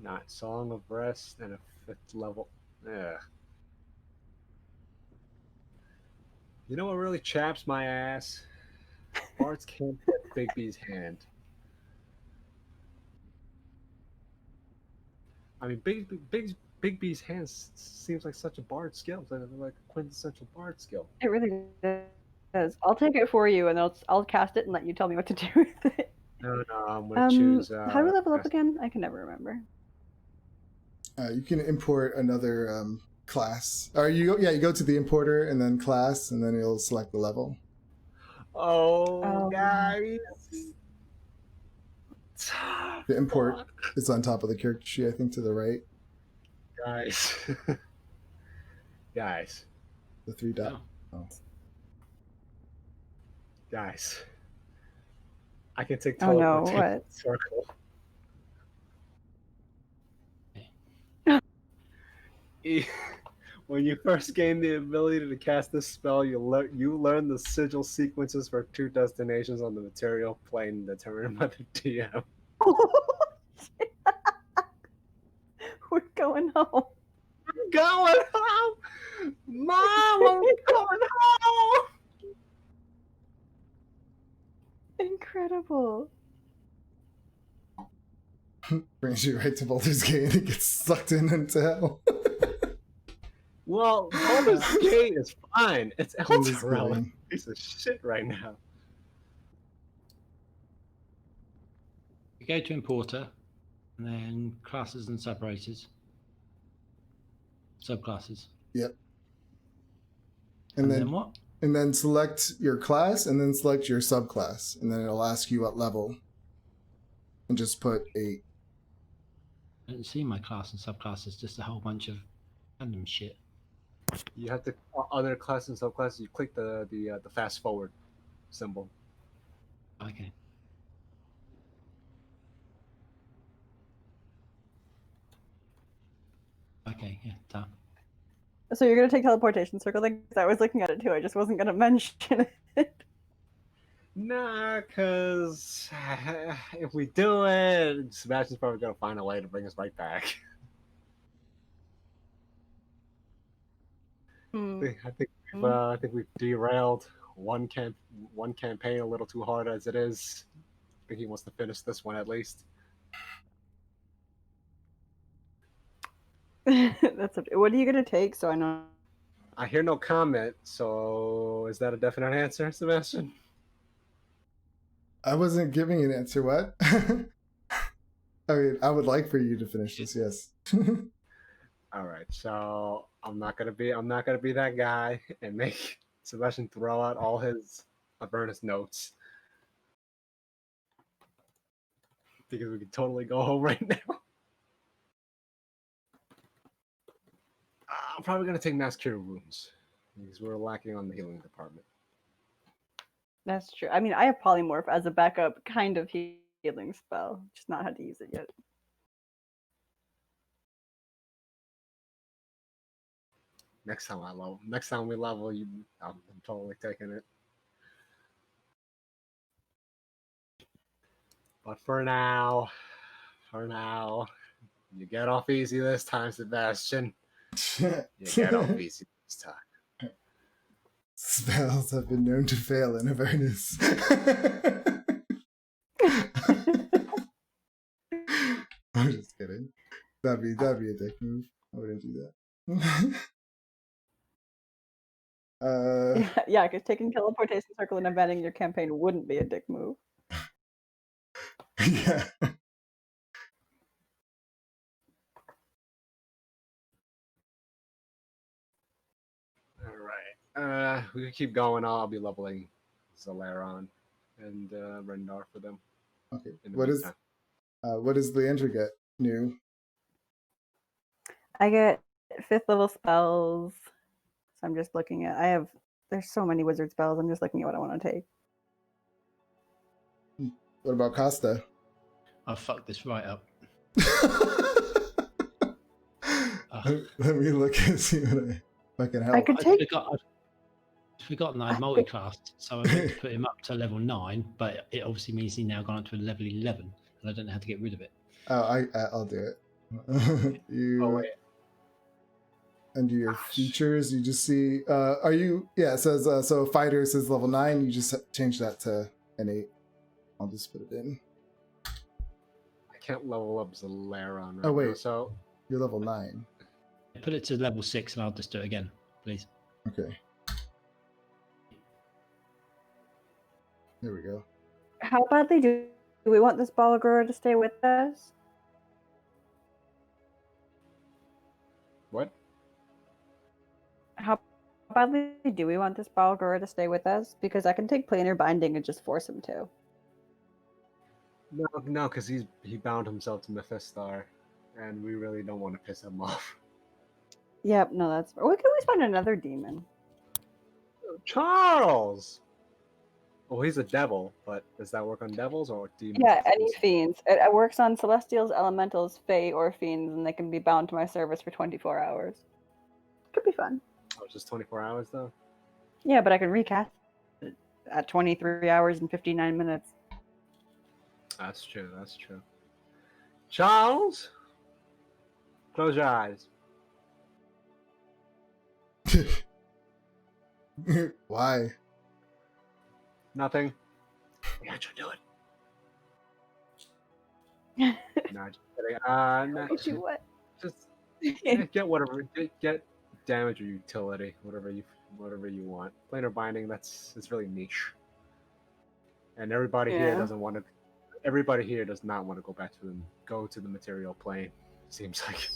Speaker 2: Not Song of Rest and a 5th level. Yeah. You know what really chaps my ass? Bards can't get Bigby's hand. I mean, Bigby's hand seems like such a bard skill, like a quintessential bard skill.
Speaker 6: It really does. I'll take it for you, and I'll cast it and let you tell me what to do with it.
Speaker 2: No, I'm gonna choose.
Speaker 6: How do we level up again? I can never remember.
Speaker 1: You can import another class. Or you go to the importer and then class, and then it'll select the level.
Speaker 2: Oh, guys.
Speaker 1: The import is on top of the character sheet, I think, to the right.
Speaker 2: Guys. Guys.
Speaker 1: The 3 dot. Oh.
Speaker 2: Guys. I can take
Speaker 6: Oh no,
Speaker 2: teleportation
Speaker 6: what?
Speaker 2: circle. When you first gain the ability to cast this spell, you learn the sigil sequences for 2 destinations on the material plane determined by the DM.
Speaker 6: We're going home.
Speaker 2: I'm going home! Mom, I'm going home!
Speaker 6: Incredible.
Speaker 1: Brings you right to Baldur's Gate and gets sucked into hell.
Speaker 2: Well, Baldur's Gate is fine. It's
Speaker 1: Just
Speaker 2: Elturel.
Speaker 1: kidding.
Speaker 2: Piece of shit right now.
Speaker 4: We go to importer, and then classes and subraces. Subclasses.
Speaker 1: Yep.
Speaker 4: And then what?
Speaker 1: And then select your class, and then select your subclass, and then it'll ask you what level. And just put 8.
Speaker 4: I don't see my class and subclasses, just a whole bunch of random shit.
Speaker 2: You have to other class and subclasses. You click the fast forward symbol.
Speaker 4: Okay. Okay, yeah, done.
Speaker 6: So you're gonna take teleportation circle? Like I was looking at it too. I just wasn't gonna mention it.
Speaker 2: Nah, cause if we do it, Sebastian's probably gonna find a way to bring us right back. I think we've derailed one campaign a little too hard as it is. I think he wants to finish this one at least.
Speaker 6: That's what are you gonna take? So I know.
Speaker 2: I hear no comment. So is that a definite answer, Sebastian?
Speaker 1: I wasn't giving an answer. What? I mean, I would like for you to finish this. Yes.
Speaker 2: All right. So I'm not gonna be that guy and make Sebastian throw out all his Avernus notes because we could totally go home right now. I'm probably gonna take Mass Cure Wounds because we're lacking on the healing department.
Speaker 6: That's true. I mean, I have polymorph as a backup kind of healing spell, just not how to use it yet.
Speaker 2: Next time we level, I'm totally taking it. But for now, you get off easy this time, Sebastian. You get off easy this time.
Speaker 1: Spells have been known to fail in Avernus. I'm just kidding. That'd be a dick move. I wouldn't do that.
Speaker 6: Yeah, because taking teleportation circle and abandoning your campaign wouldn't be a dick move.
Speaker 1: Yeah.
Speaker 2: All right. We can keep going. I'll be leveling Zalaron and Rendar for them.
Speaker 1: Okay. What does Leandra get new?
Speaker 6: I get 5th level spells. So I'm just looking at. There's so many wizard spells. I'm just looking at what I want to take.
Speaker 1: What about Costa?
Speaker 4: I'll fuck this right up.
Speaker 1: Let me look and see what I can help.
Speaker 6: I could take.
Speaker 4: I've forgotten I multi-classed, so I meant to put him up to level 9, but it obviously means he's now gone up to a level 11, and I don't know how to get rid of it.
Speaker 1: Oh, I'll do it.
Speaker 2: Oh wait.
Speaker 1: under your features, you just see. Are you? Yeah, it says so. Fighter says level 9. You just change that to an 8. I'll just put it in.
Speaker 2: I can't level up Zalaron right
Speaker 1: Oh wait,
Speaker 2: now, so
Speaker 1: you're level 9.
Speaker 4: Put it to level 6 and I'll just do it again, please.
Speaker 1: Okay. There we go.
Speaker 6: How badly do we want this Balagora to stay with us?
Speaker 2: what?
Speaker 6: How badly do we want this Balagora to stay with us? Because I can take planar binding and just force him to.
Speaker 2: No, because he bound himself to Mephistar, and we really don't want to piss him off.
Speaker 6: Yep, no, that's. Or we could always find another demon.
Speaker 2: Charles! Well, he's a devil, but does that work on devils or demons?
Speaker 6: Yeah, any fiends. It works on celestials, elementals, fae, or fiends, and they can be bound to my service for 24 hours. Could be fun.
Speaker 2: Oh, it's just 24 hours, though?
Speaker 6: Yeah, but I can recast it at 23 hours and 59 minutes.
Speaker 2: That's true, that's true. Charles! Close your eyes.
Speaker 1: Why?
Speaker 2: Nothing. Yeah, you do it. No, just kidding. No,
Speaker 6: Do what?
Speaker 2: just get whatever. Get damage or utility, whatever you want. Planar binding, it's really niche. And everybody here
Speaker 6: Yeah.
Speaker 2: doesn't want to. Everybody here does not want to go to the material plane. Seems like.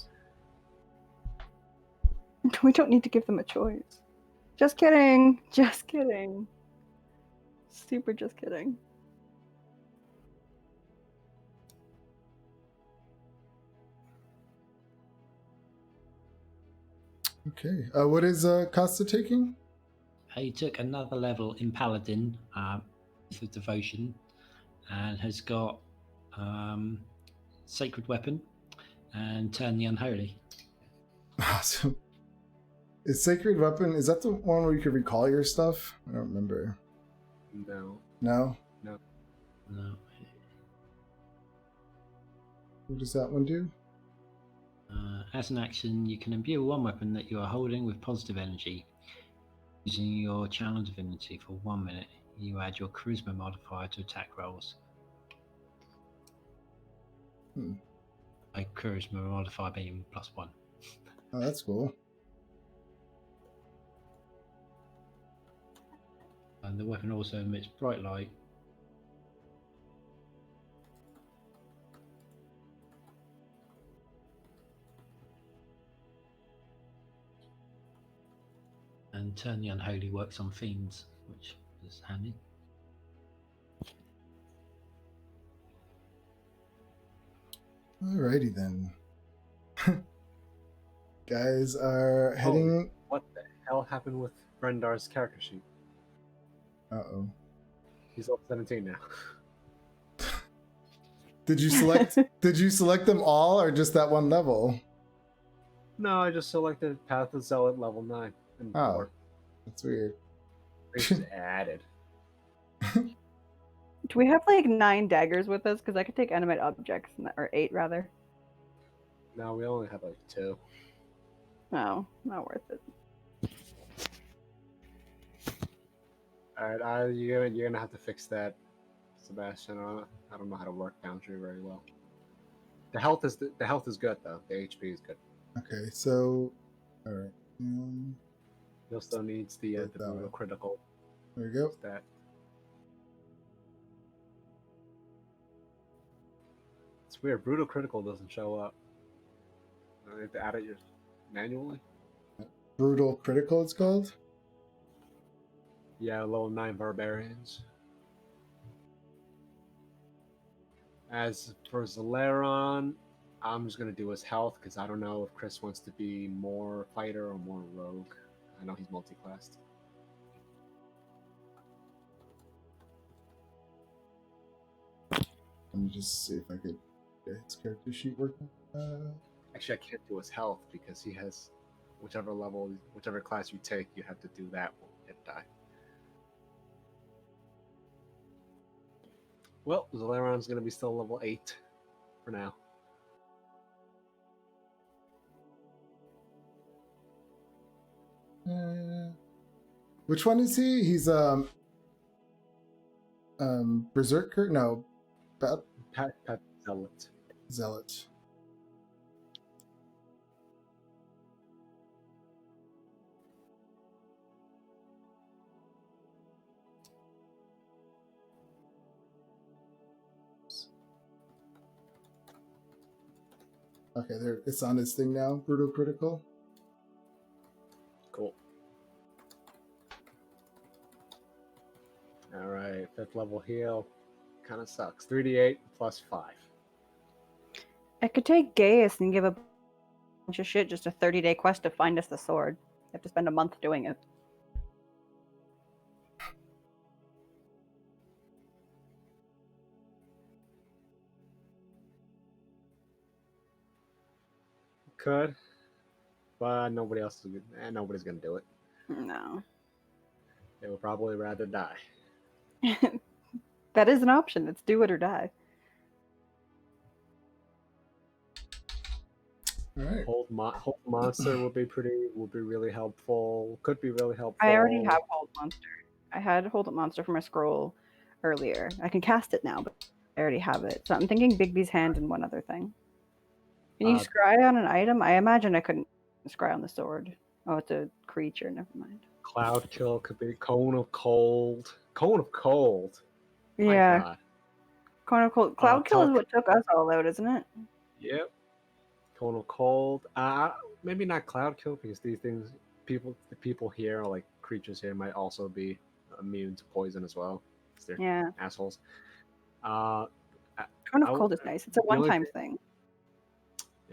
Speaker 6: We don't need to give them a choice. Just kidding. Just kidding. Super just kidding.
Speaker 1: Okay. What is Costa taking?
Speaker 4: He took another level in Paladin for devotion and has got Sacred Weapon and Turn the Unholy.
Speaker 1: Awesome. Is Sacred Weapon, is that the one where you can recall your stuff? I don't remember.
Speaker 2: No.
Speaker 1: No?
Speaker 4: No.
Speaker 1: What does that one do?
Speaker 4: As an action, you can imbue one weapon that you are holding with positive energy. Using your channel divinity for 1 minute, you add your charisma modifier to attack rolls. A charisma modifier being +1.
Speaker 1: Oh, that's cool.
Speaker 4: And the weapon also emits bright light. And Turn the Unholy works on fiends, which is handy.
Speaker 1: Alrighty then. Guys are heading.
Speaker 2: What the hell happened with Brendar's character sheet?
Speaker 1: Uh-oh.
Speaker 2: He's level 17 now.
Speaker 1: Did you select them all or just that one level?
Speaker 2: No, I just selected Path of Zealot level 9 and
Speaker 1: Oh.
Speaker 2: 4.
Speaker 1: That's weird.
Speaker 2: It's just added.
Speaker 6: Do we have like 9 daggers with us? Because I could take animate objects, or 8 rather.
Speaker 2: No, we only have like 2.
Speaker 6: No, not worth it.
Speaker 2: Alright, you're gonna have to fix that, Sebastian. I don't know how to work Boundary very well. The health is good though. The HP is good.
Speaker 1: Okay, so alright.
Speaker 2: He still needs the
Speaker 1: Like that
Speaker 2: brutal
Speaker 1: one.
Speaker 2: critical
Speaker 1: There we go.
Speaker 2: stat. It's weird. Brutal critical doesn't show up. You have to add it manually.
Speaker 1: Brutal critical it's called.
Speaker 2: Yeah, level 9 barbarians. As for Zalaron, I'm just gonna do his health because I don't know if Chris wants to be more fighter or more rogue. I know he's multi-classed.
Speaker 1: Let me just see if I could get his character sheet working.
Speaker 2: Actually, I can't do his health because he has whichever class you take, you have to do that one hit die. Well, Zalaron's gonna be still level 8 for now.
Speaker 1: Which one is he? He's berserker? No,
Speaker 2: Pat Zealot.
Speaker 1: zealot. Okay, there. It's on his thing now. Brutal critical.
Speaker 2: Cool. All right, 5th level heal. Kind of sucks. 3d8 plus 5.
Speaker 6: I could take Gaius and give a bunch of shit just a 30-day quest to find us the sword. You have to spend a month doing it.
Speaker 2: Could, but nobody's gonna do it.
Speaker 6: No.
Speaker 2: They would probably rather die.
Speaker 6: That is an option. It's do it or die.
Speaker 1: All right.
Speaker 2: Hold monster would be really helpful. Could be really helpful.
Speaker 6: I already have Hold Monster. I had Hold Monster from a scroll earlier. I can cast it now, but I already have it. So I'm thinking Bigby's hand and one other thing. Can you scry on an item? I imagine I couldn't scry on the sword. Oh, it's a creature. Never mind.
Speaker 2: Cloud Kill could be Cone of Cold. Cone of Cold.
Speaker 6: Yeah.
Speaker 2: My God.
Speaker 6: Cone of Cold. Cloud Kill is what took us all out, isn't it?
Speaker 2: Yep. Cone of Cold. Maybe not Cloud Kill because these things, the people here, like creatures here, might also be immune to poison as well. They're assholes.
Speaker 6: Cone of Cold is nice. It's a one-time thing.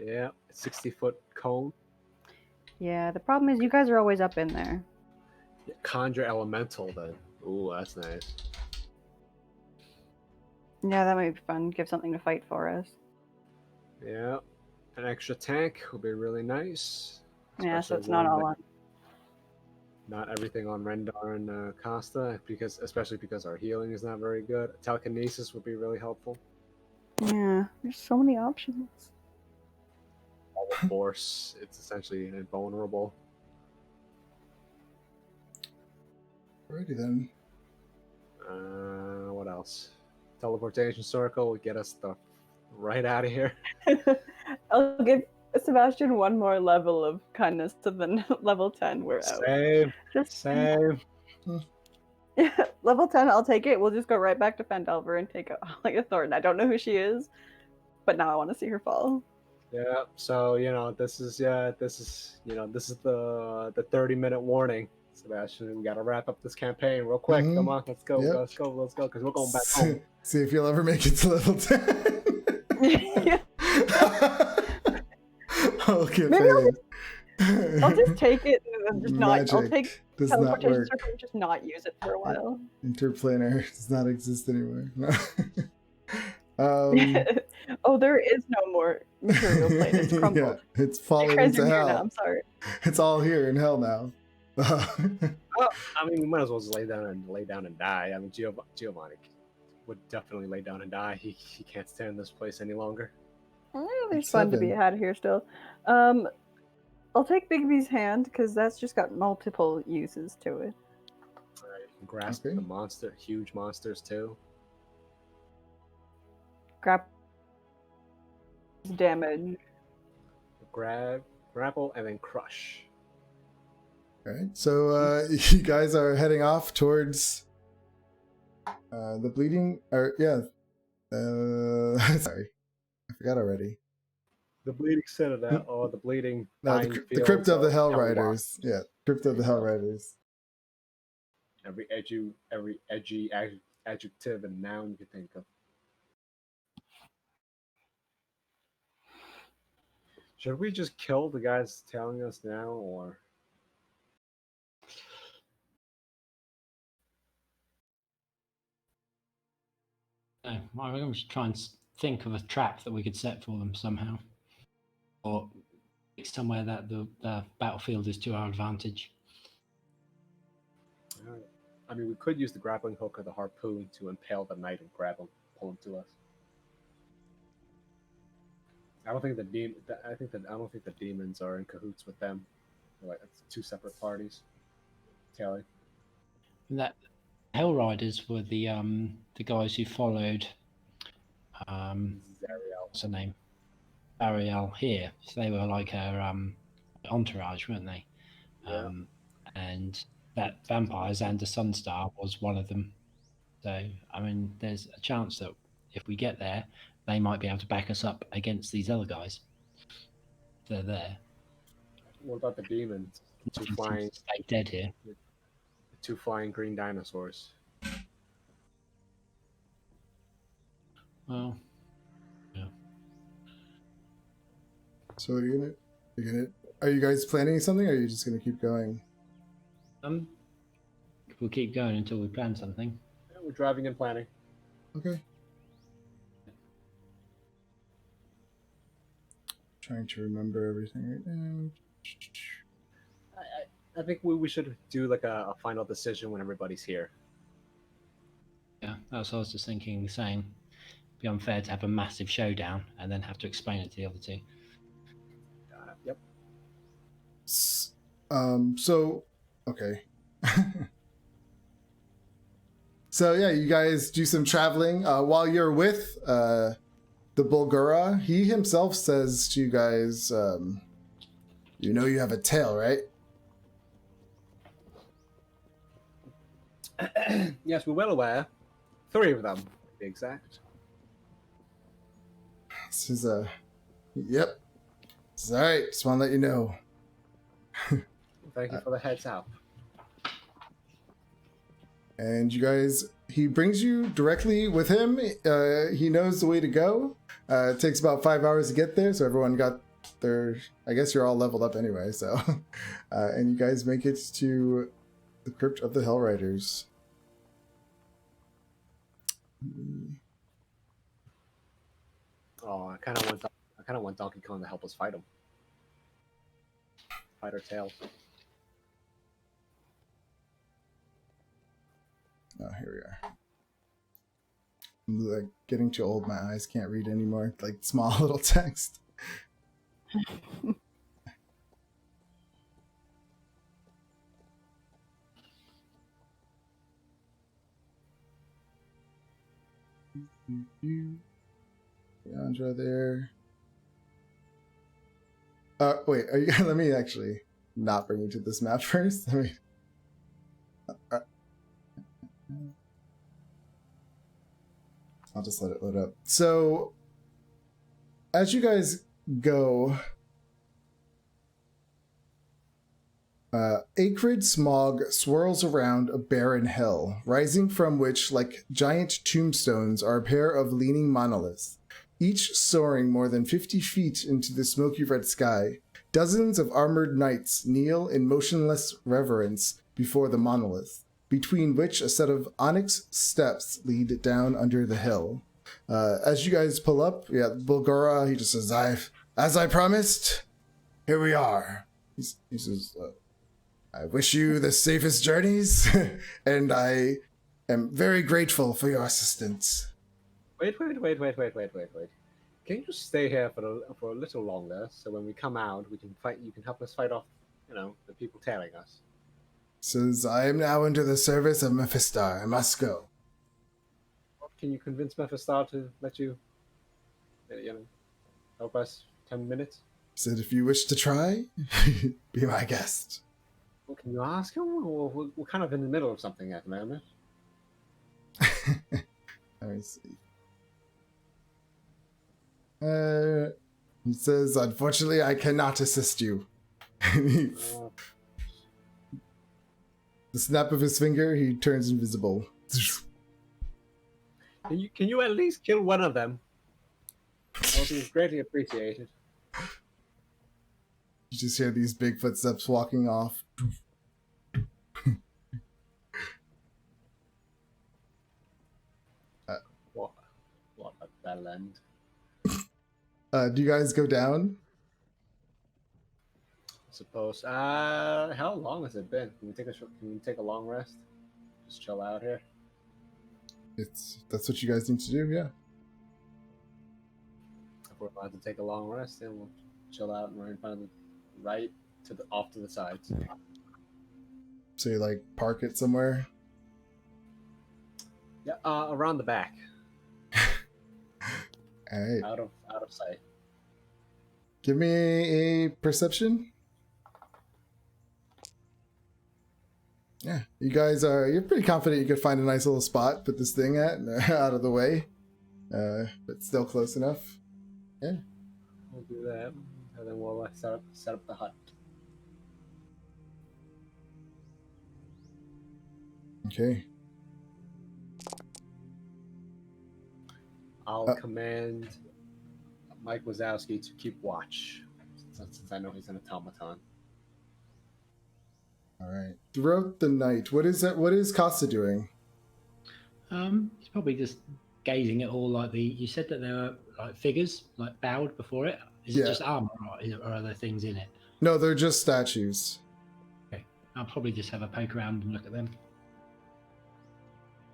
Speaker 2: Yeah, 60-foot cone.
Speaker 6: Yeah, the problem is you guys are always up in there.
Speaker 2: Conjure Elemental then. Ooh, that's nice.
Speaker 6: Yeah, that might be fun. Give something to fight for us.
Speaker 2: Yeah. An extra tank would be really nice.
Speaker 6: Yeah, so it's not all on.
Speaker 2: Not everything on Rendar and Costa, especially because our healing is not very good. Telekinesis would be really helpful.
Speaker 6: Yeah, there's so many options.
Speaker 2: Force, it's essentially invulnerable.
Speaker 1: Alrighty then.
Speaker 2: What else? Teleportation circle would get us right out of here.
Speaker 6: I'll give Sebastian one more level of kindness to then level 10 we're out.
Speaker 2: Same.
Speaker 6: Yeah, level 10, I'll take it. We'll just go right back to Fandelver and take like a Thornton. I don't know who she is, but now I want to see her fall.
Speaker 2: Yeah, so this is the 30-minute warning, Sebastian. We gotta wrap up this campaign real quick. Come on, let's go, because we're going back home.
Speaker 1: See if you'll ever make it to level 10. Okay,
Speaker 6: maybe I'll just take it and just
Speaker 1: Magic
Speaker 6: not. I'll take
Speaker 1: does
Speaker 6: teleportation
Speaker 1: not work.
Speaker 6: circle and just not use it for a while.
Speaker 1: Interplanar does not exist anymore.
Speaker 6: Oh, there is no more material plane. It's crumbled.
Speaker 1: Yeah, it's fallen into hell.
Speaker 6: Now, I'm sorry.
Speaker 1: It's all here in hell now.
Speaker 2: Well, I mean, we might as well just lay down and die. I mean, Giovanni would definitely lay down and die. He can't stand this place any longer.
Speaker 6: Well, there's fun to be had here still. I'll take Bigby's hand because that's just got multiple uses to it.
Speaker 2: All right, you can grasp the huge monsters too.
Speaker 6: Grab damage.
Speaker 2: Grapple, and then crush.
Speaker 1: All right, so you guys are heading off towards the bleeding. Sorry, I forgot already.
Speaker 2: The bleeding citadel, or the bleeding.
Speaker 1: No, the crypt of the Hell Riders. Yeah, crypt of the Hell Riders.
Speaker 2: Every edgy adjective and noun you can think of. Should we just kill the guys telling us now, or?
Speaker 4: No, I'm going to try and think of a trap that we could set for them somehow, or somewhere that the battlefield is to our advantage.
Speaker 2: I mean, we could use the grappling hook or the harpoon to impale the knight and grab him, pull him to us. I don't think the demons are in cahoots with them. Like, it's two separate parties. Taylor.
Speaker 4: That Hell Riders were the guys who followed what's her name? Ariel here. So they were like her entourage, weren't they?
Speaker 2: Yeah.
Speaker 4: And that vampire Xander Sunstar was one of them. So I mean, there's a chance that if we get there, they might be able to back us up against these other guys. They're there.
Speaker 2: What about the demons? Two
Speaker 4: Nothing seems
Speaker 2: flying,
Speaker 4: to stay dead here.
Speaker 2: two flying green dinosaurs.
Speaker 4: Well, yeah.
Speaker 1: So what are you gonna? Are you guys planning something, or are you just gonna keep going?
Speaker 4: We'll keep going until we plan something.
Speaker 2: Yeah, we're driving and planning.
Speaker 1: Okay. Trying to remember everything right now.
Speaker 2: I think we should do like a final decision when everybody's here.
Speaker 4: Yeah, that's what I was just thinking. Saying, it'd be unfair to have a massive showdown and then have to explain it to the other two.
Speaker 2: Yep.
Speaker 1: So, okay. So yeah, you guys do some traveling while you're with the Bulgara. He himself says to you guys, "You know, you have a tail, right?"
Speaker 2: Yes, we're well aware. 3 of them, to be exact.
Speaker 1: This is yep. It's all right. Just want to let you know.
Speaker 2: Thank you for the heads up.
Speaker 1: And you guys, he brings you directly with him. He knows the way to go. It takes about 5 hours to get there, so everyone got their. I guess you're all leveled up anyway. So, and you guys make it to the crypt of the Hell Riders.
Speaker 2: Oh, I kind of want Donkey Kong to help us fight him. Fight our tails.
Speaker 1: Oh, here we are. I'm like getting too old. My eyes can't read anymore. Like small little text. Leandra there. Wait. Are you? Let me actually not bring you to this map first. Let me. I'll just let it load up. So, as you guys go, acrid smog swirls around a barren hill, rising from which, like giant tombstones, are a pair of leaning monoliths, each soaring more than 50 feet into the smoky red sky. Dozens of armored knights kneel in motionless reverence before the monolith, between which a set of onyx steps lead down under the hill. As you guys pull up, Bulgara, he just says, as I promised, here we are. He says, I wish you the safest journeys, and I am very grateful for your assistance.
Speaker 2: Wait. Can you just stay here for a little longer, so when we come out, we can fight. You can help us fight off, the people tailing us.
Speaker 1: Says, I am now under the service of Mephistar. I must go.
Speaker 2: Can you convince Mephistar to let you, help us 10 minutes?
Speaker 1: Said, if you wish to try, be my guest.
Speaker 2: Well, can you ask him? We're kind of in the middle of something at the moment.
Speaker 1: Let me see. He says, unfortunately, I cannot assist you. The snap of his finger, he turns invisible.
Speaker 2: Can you at least kill one of them? That would be greatly appreciated.
Speaker 1: You just hear these big footsteps walking off.
Speaker 2: What a bell end.
Speaker 1: Do you guys go down?
Speaker 2: I suppose. How long has it been? Can we take a long rest? Just chill out here.
Speaker 1: That's what you guys need to do, yeah.
Speaker 2: If we're allowed to take a long rest, then we'll chill out and we're in front of off to the sides.
Speaker 1: So you like park it somewhere?
Speaker 2: Yeah, around the back.
Speaker 1: All right.
Speaker 2: Out of sight.
Speaker 1: Give me a perception. Yeah, you guys you're pretty confident you could find a nice little spot, put this thing at, out of the way, but still close enough. Yeah.
Speaker 2: We'll do that, and then we'll set up the hut.
Speaker 1: Okay.
Speaker 2: I'll command Mike Wazowski to keep watch, since I know he's an automaton.
Speaker 1: All right. Throughout the night, what is that? What is Costa doing?
Speaker 4: He's probably just gazing at all like the. You said that there were like figures like bowed before it. Is it just armor, or are there things in it?
Speaker 1: No, they're just statues.
Speaker 4: Okay, I'll probably just have a poke around and look at them.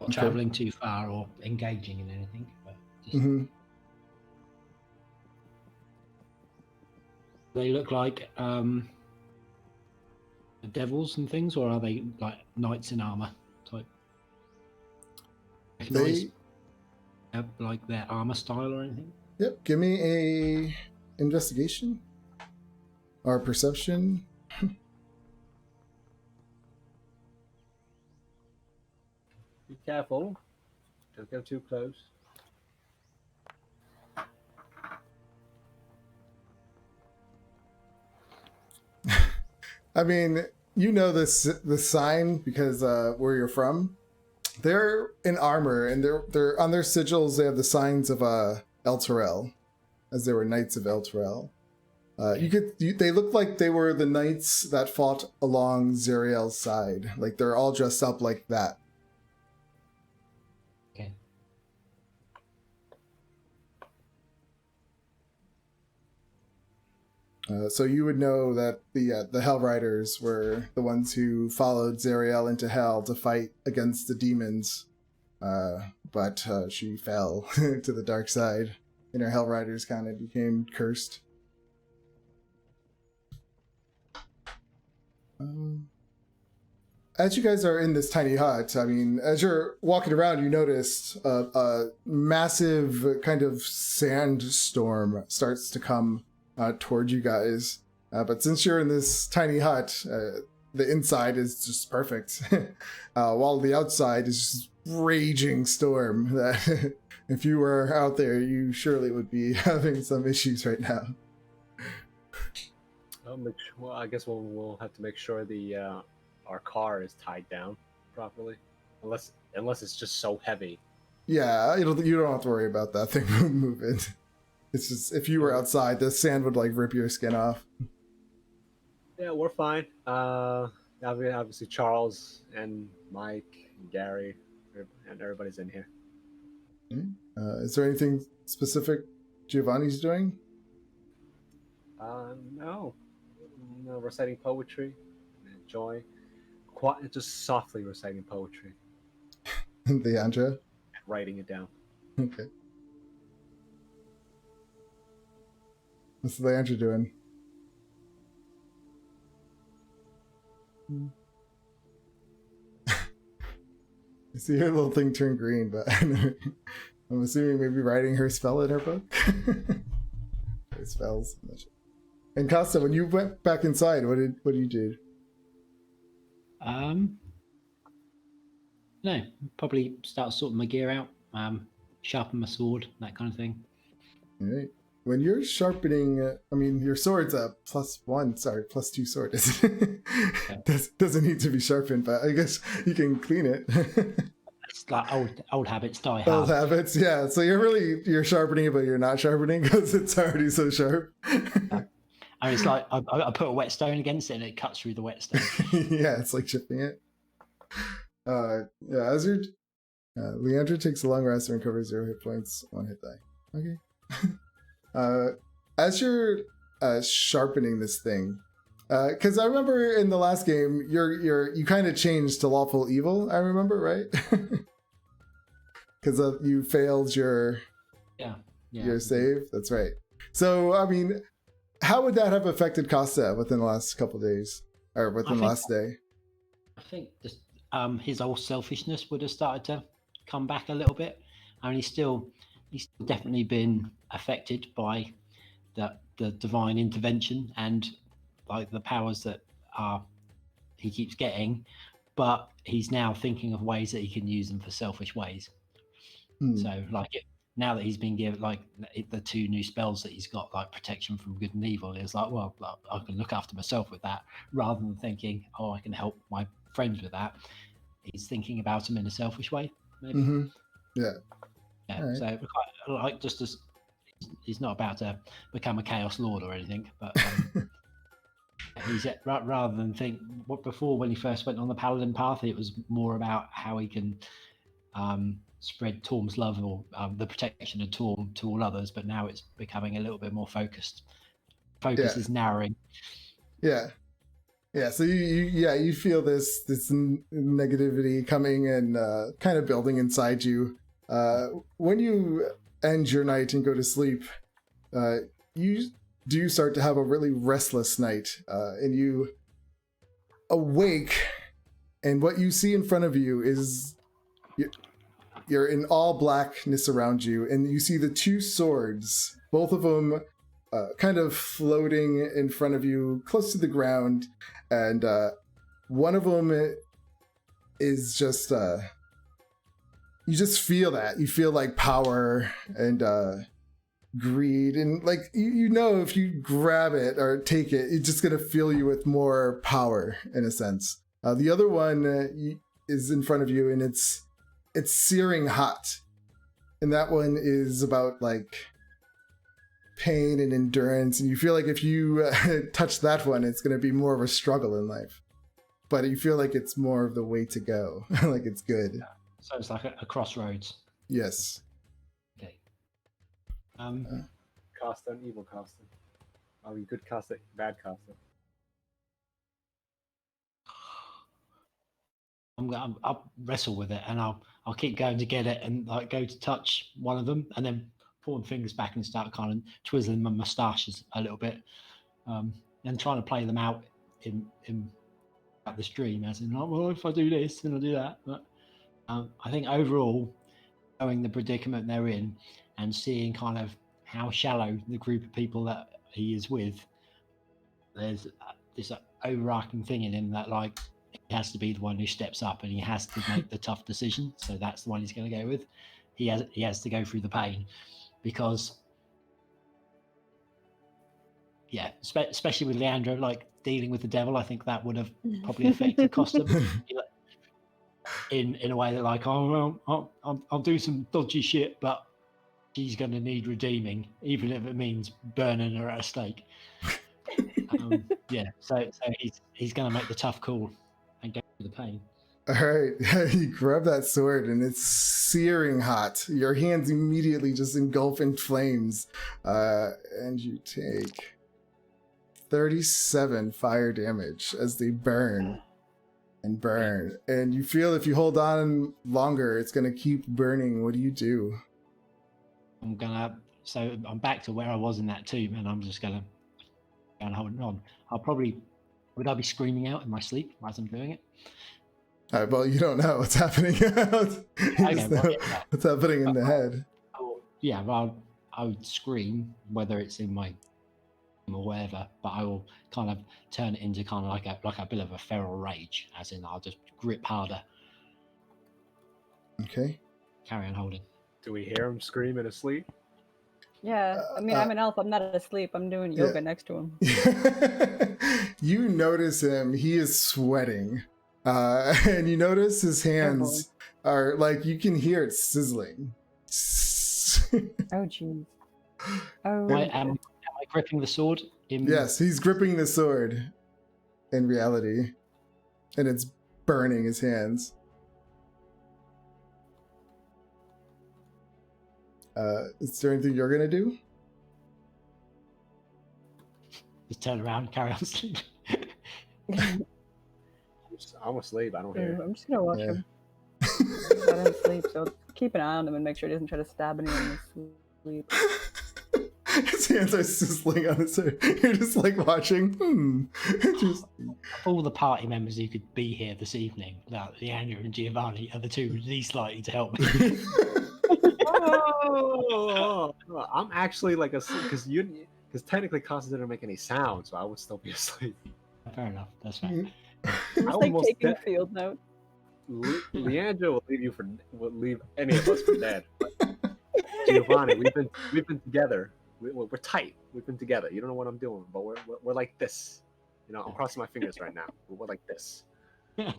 Speaker 4: Not
Speaker 1: Okay.
Speaker 4: traveling too far or engaging in anything, but just.
Speaker 1: Mm-hmm.
Speaker 4: They look like devils and things, or are they like knights in armor type?
Speaker 1: They.
Speaker 4: Like their armor style or anything?
Speaker 1: Yep. Give me a investigation or perception.
Speaker 2: Be careful. Don't go too close.
Speaker 1: I mean, you know this sign because where you're from. They're in armor, and they're on their sigils. They have the signs of El Terrell, as they were knights of El Terrell. They look like they were the knights that fought along Zariel's side. Like they're all dressed up like that.
Speaker 4: Okay.
Speaker 1: So you would know that the Hell Riders were the ones who followed Zariel into Hell to fight against the demons, but she fell to the dark side, and her Hell Riders kind of became cursed. As you guys are in this tiny hut, I mean, as you're walking around, you noticed a massive kind of sandstorm starts to come toward you guys. But since you're in this tiny hut, the inside is just perfect, while the outside is just raging storm that if you were out there, you surely would be having some issues right now.
Speaker 2: Well, I guess we'll have to make sure the our car is tied down properly, unless it's just so heavy.
Speaker 1: Yeah, you don't have to worry about that thing moving. It's just if you were outside, the sand would like rip your skin off.
Speaker 2: Yeah, we're fine. Obviously Charles and Mike and Gary and everybody's in here.
Speaker 1: Is there anything specific Giovanni's doing?
Speaker 2: No, reciting poetry, enjoying, just softly reciting poetry,
Speaker 1: Leandra?
Speaker 2: writing it down.
Speaker 1: Okay. What's Leandra doing? I see her little thing turn green, but I'm assuming maybe writing her spell in her book. Her spells. And Costa, when you went back inside, what did you do?
Speaker 4: No, probably start sorting my gear out, sharpen my sword, that kind of thing.
Speaker 1: All right. When you're sharpening, I mean, your sword's a +2 sword. Doesn't need to be sharpened, but I guess you can clean it.
Speaker 4: It's like old habits die hard.
Speaker 1: Old habits, yeah. So you're sharpening it, but you're not sharpening because it's already so sharp.
Speaker 4: And it's like I put a whetstone against it and it cuts through the whetstone.
Speaker 1: Yeah, it's like chipping it. Yeah, as your Leandra takes a long rest and recovers 0 hit points, 1 hit die. Okay. As you're sharpening this thing, because I remember in the last game you kind of changed to lawful evil. I remember, right? Because you failed your save. That's right. So I mean, how would that have affected Costa within the last couple of days, or within the last day?
Speaker 4: I think just his old selfishness would have started to come back a little bit, and he's still definitely been affected by the divine intervention and like the powers that he keeps getting, but he's now thinking of ways that he can use them for selfish ways. So like now that he's been given like the 2 new spells that he's got, like protection from good and evil, it's like, well, I can look after myself with that, rather than thinking, oh, I can help my friends with that. He's thinking about them in a selfish way, maybe.
Speaker 1: Yeah.
Speaker 4: Right. So like, just as he's not about to become a chaos lord or anything, but he's rather than think what before when he first went on the paladin path, it was more about how he can spread Torm's love or the protection of Torm to all others, but now it's becoming a little bit more focused. Focus is narrowing.
Speaker 1: Yeah. So you feel this negativity coming and kind of building inside you. When you end your night and go to sleep, you do start to have a really restless night, and you awake, and what you see in front of you is you're in all blackness around you, and you see the 2 swords, both of them kind of floating in front of you, close to the ground, and one of them is just you just feel that. You feel like power and greed, and like you know if you grab it or take it, it's just gonna fill you with more power in a sense. The other one is in front of you, and it's searing hot, and that one is about like pain and endurance, and you feel like if you touch that one, it's gonna be more of a struggle in life, but you feel like it's more of the way to go. Like it's good.
Speaker 4: So it's like a crossroads.
Speaker 1: Yes.
Speaker 4: Okay.
Speaker 2: Cast an evil caster. Oh, you could cast it, bad caster.
Speaker 4: I'll wrestle with it, and I'll keep going to get it, and like go to touch one of them, and then pull my fingers back and start kind of twizzling my moustaches a little bit, and trying to play them out in the stream, as in, like, well, if I do this, then I'll do that. But I think overall, knowing the predicament they're in and seeing kind of how shallow the group of people that he is with, there's this overarching thing in him that like he has to be the one who steps up and he has to make the tough decision. So that's the one he's going to go with. He has to go through the pain, because especially with Leandro, like dealing with the devil, I think that would have probably affected Costa in a way that like, oh well, I'll do some dodgy shit, but she's going to need redeeming, even if it means burning her at a stake. So he's going to make the tough call and go through the pain.
Speaker 1: All right, you grab that sword and it's searing hot. Your hands immediately just engulf in flames, and you take 37 fire damage as they burn and burn. And you feel if you hold on longer, it's going to keep burning. What do you do?
Speaker 4: So I'm back to where I was in that tomb, and I'm just going to go and hold on. Would I be screaming out in my sleep as I'm doing it?
Speaker 1: Well, you don't know what's happening. What's happening in the head.
Speaker 4: I would scream, whether it's in my or whatever, but I will kind of turn it into kind of like a bit of a feral rage, as in I'll just grip harder.
Speaker 1: Okay.
Speaker 4: Carry on holding.
Speaker 2: Do we hear him scream in his sleep?
Speaker 6: Yeah, I mean, I'm an elf. I'm not asleep. I'm doing yoga next to him.
Speaker 1: You notice him. He is sweating. And you notice his hands are like, you can hear it sizzling.
Speaker 6: Oh, jeez. Oh.
Speaker 4: Am I gripping the sword?
Speaker 1: Yes, he's gripping the sword in reality. And it's burning his hands. Is there anything you're going to do?
Speaker 4: Just turn around, carry on sleeping.
Speaker 2: I'm asleep. I don't hear.
Speaker 6: I'm just gonna watch him. I don't sleep, so keep an eye on him and make sure he doesn't try to stab anyone in his sleep.
Speaker 1: His hands are sizzling on his head. You're just like watching. Just...
Speaker 4: All the party members who could be here this evening, like Leandra and Giovanni, are the two least likely to help me.
Speaker 2: I'm actually like because technically Costa didn't make any sound, so I would still be asleep.
Speaker 4: Fair enough. That's fine.
Speaker 6: It's like taking field notes.
Speaker 2: Leandro will leave any of us for dead. Giovanni, we've been together. We're tight. We've been together. You don't know what I'm doing, but we're like this. You know, I'm crossing my fingers right now. We're like this.
Speaker 1: Oh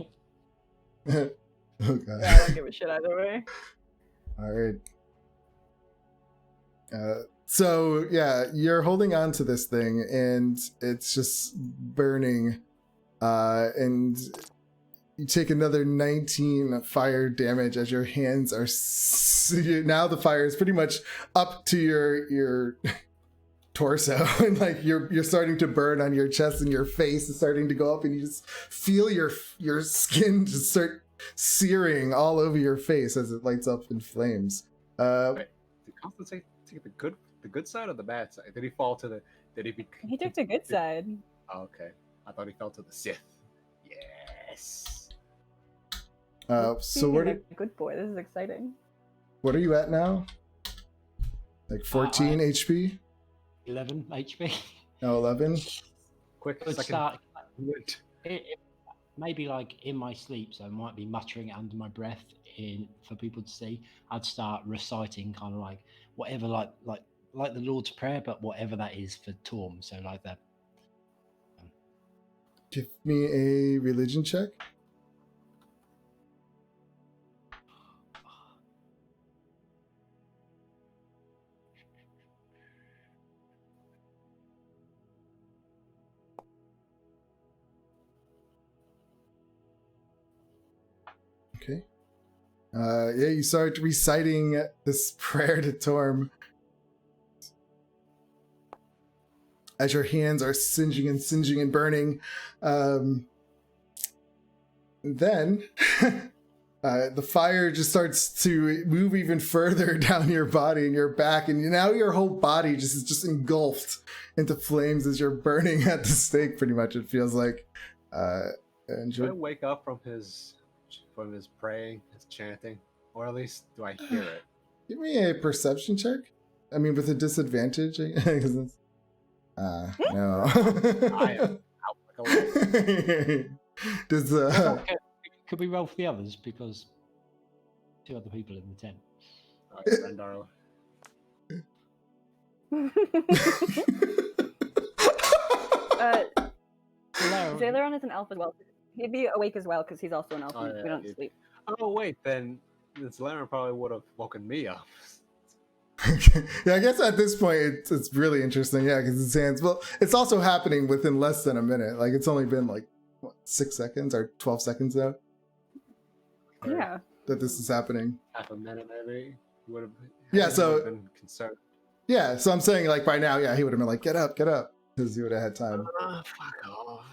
Speaker 1: god.
Speaker 6: Yeah, I don't give a shit either way.
Speaker 1: All right. So yeah, you're holding on to this thing, and it's just burning. And you take another 19 fire damage as your hands are. Now the fire is pretty much up to your torso, and like you're starting to burn on your chest, and your face is starting to go up, and you just feel your skin just start searing all over your face as it lights up in flames.
Speaker 2: Wait, did Constance take the good side or the bad side? Did he fall to the?
Speaker 6: He took the good side.
Speaker 2: Oh, okay, I thought he fell to the Sith. Yes.
Speaker 1: So what?
Speaker 6: Good boy. This is exciting.
Speaker 1: What are you at now? Like 14 HP?
Speaker 4: 11 HP.
Speaker 1: No, 11.
Speaker 2: Quick
Speaker 4: Good
Speaker 2: second.
Speaker 4: start. Maybe like in my sleep, so I might be muttering it under my breath for people to see. I'd start reciting kind of like whatever, like the Lord's Prayer, but whatever that is for Torm. So like that.
Speaker 1: Give me a religion check. Okay. Yeah, you start reciting this prayer to Torm as your hands are singeing and burning. Then the fire just starts to move even further down your body and your back, and now your whole body is just engulfed into flames as you're burning at the stake. Pretty much, it feels like. And
Speaker 2: Do I wake up from his praying, his chanting, or at least do I hear it?
Speaker 1: Give me a perception check. I mean, with a disadvantage, because it's. No.
Speaker 2: I am out like a light.
Speaker 1: Does
Speaker 4: Could we roll for the others, because 2 other people in the tent?
Speaker 2: All right, Rendaro.
Speaker 6: Zaileron is an elf as well. He'd be awake as well because he's also an elf.
Speaker 2: Oh, yeah,
Speaker 6: we don't sleep.
Speaker 2: Oh wait, then Zaileron probably would have woken me up.
Speaker 1: Yeah, I guess at this point it's really interesting. Yeah, because his hands. Well, it's also happening within less than a minute. Like it's only been like what, 6 seconds or 12 seconds now.
Speaker 6: Yeah.
Speaker 1: That this is happening.
Speaker 2: Half a minute maybe. Would have.
Speaker 1: Yeah. So.
Speaker 2: Been concerned.
Speaker 1: Yeah. So I'm saying like by now, yeah, he would have been like, get up, because he would have had time.
Speaker 2: Fuck off.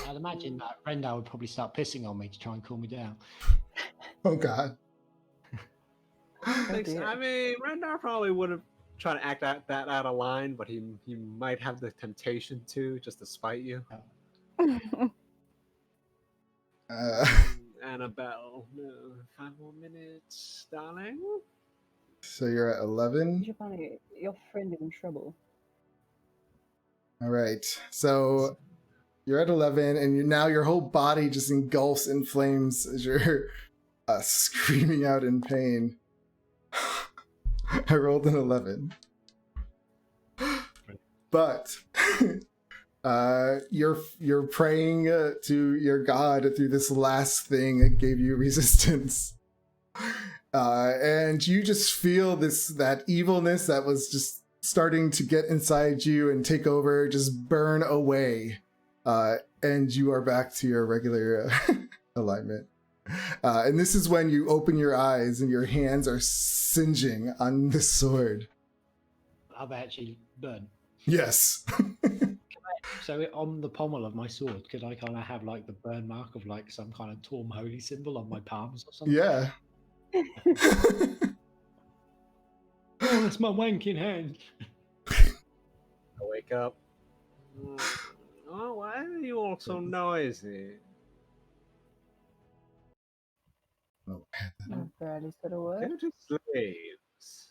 Speaker 4: I'd imagine that Rendar would probably start pissing on me to try and cool me down.
Speaker 1: Oh God.
Speaker 2: I mean, Rendar probably would have tried to act that out of line, but he might have the temptation to, just to spite you. Annabelle, no, 5 more minutes, darling.
Speaker 1: So you're at 11.
Speaker 6: Giovanni, your friend is in trouble.
Speaker 1: All right. So you're at 11, and now your whole body just engulfs in flames as you're screaming out in pain. I rolled an 11. But you're praying to your God through this last thing that gave you resistance. And you just feel that evilness that was just starting to get inside you and take over, just burn away. And you are back to your regular alignment. And this is when you open your eyes and your hands are singeing on the sword.
Speaker 4: I've actually burned.
Speaker 1: Yes.
Speaker 4: So on the pommel of my sword, could I kind of have like the burn mark of like some kind of Torm holy symbol on my palms or something?
Speaker 1: Yeah.
Speaker 5: Oh, that's my wanking hand.
Speaker 2: I wake up. Oh, why are you all so noisy?
Speaker 1: Oh,
Speaker 6: I've barely said a word.
Speaker 2: Go to slaves.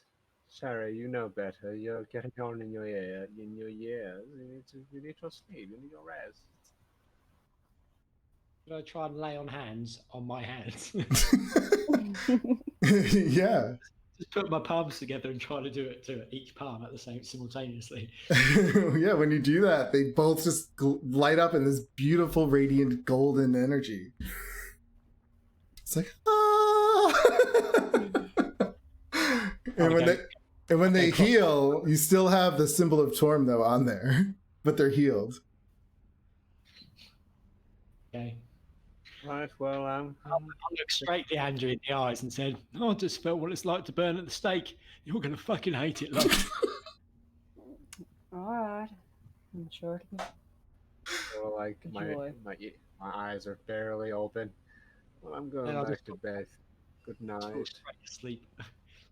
Speaker 2: Sherry, you know better. You're getting on in your years. You need to sleep. You need your rest.
Speaker 4: Should I try and lay on hands on my hands?
Speaker 1: Yeah.
Speaker 4: Just put my palms together and try to do it to each palm at the same simultaneously.
Speaker 1: Yeah, when you do that, they both just light up in this beautiful, radiant, golden energy. It's like, ah! and when they heal, you still have the symbol of Torm though on there, but they're healed.
Speaker 4: Okay.
Speaker 2: Right, well,
Speaker 4: I looked straight Leandra in the eyes and said, I just felt what it's like to burn at the stake. You're going to fucking hate it, love.
Speaker 6: Alright. I'm sure it'll be
Speaker 2: well, like
Speaker 6: joy.
Speaker 2: my eyes are barely open. Well, I'm going back to bed. Good night.
Speaker 4: Straight to sleep.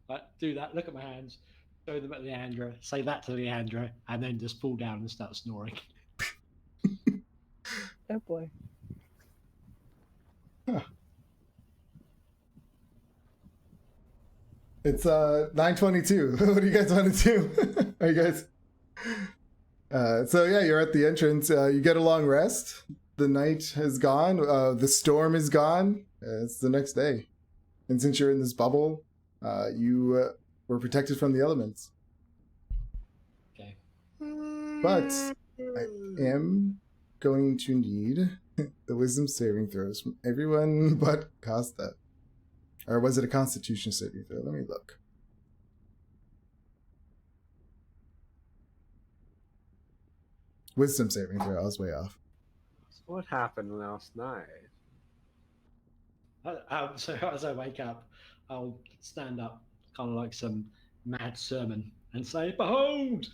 Speaker 4: Like, do that. Look at my hands. Show them at Leandra. Say that to Leandra, and then just fall down and start snoring.
Speaker 6: Oh boy.
Speaker 1: Huh. It's 9:22. What do you guys want to do? Are you guys? So yeah, you're at the entrance. You get a long rest. The night is gone. The storm is gone. It's the next day, and since you're in this bubble, you were protected from the elements.
Speaker 4: Okay.
Speaker 1: But I am going to need the wisdom saving throws from everyone but Costa. Or was it a constitution saving throw? Let me look. Wisdom saving throw. I was way off.
Speaker 2: So what happened last night?
Speaker 4: So as I wake up, I'll stand up, kind of like some mad sermon, and say, "Behold,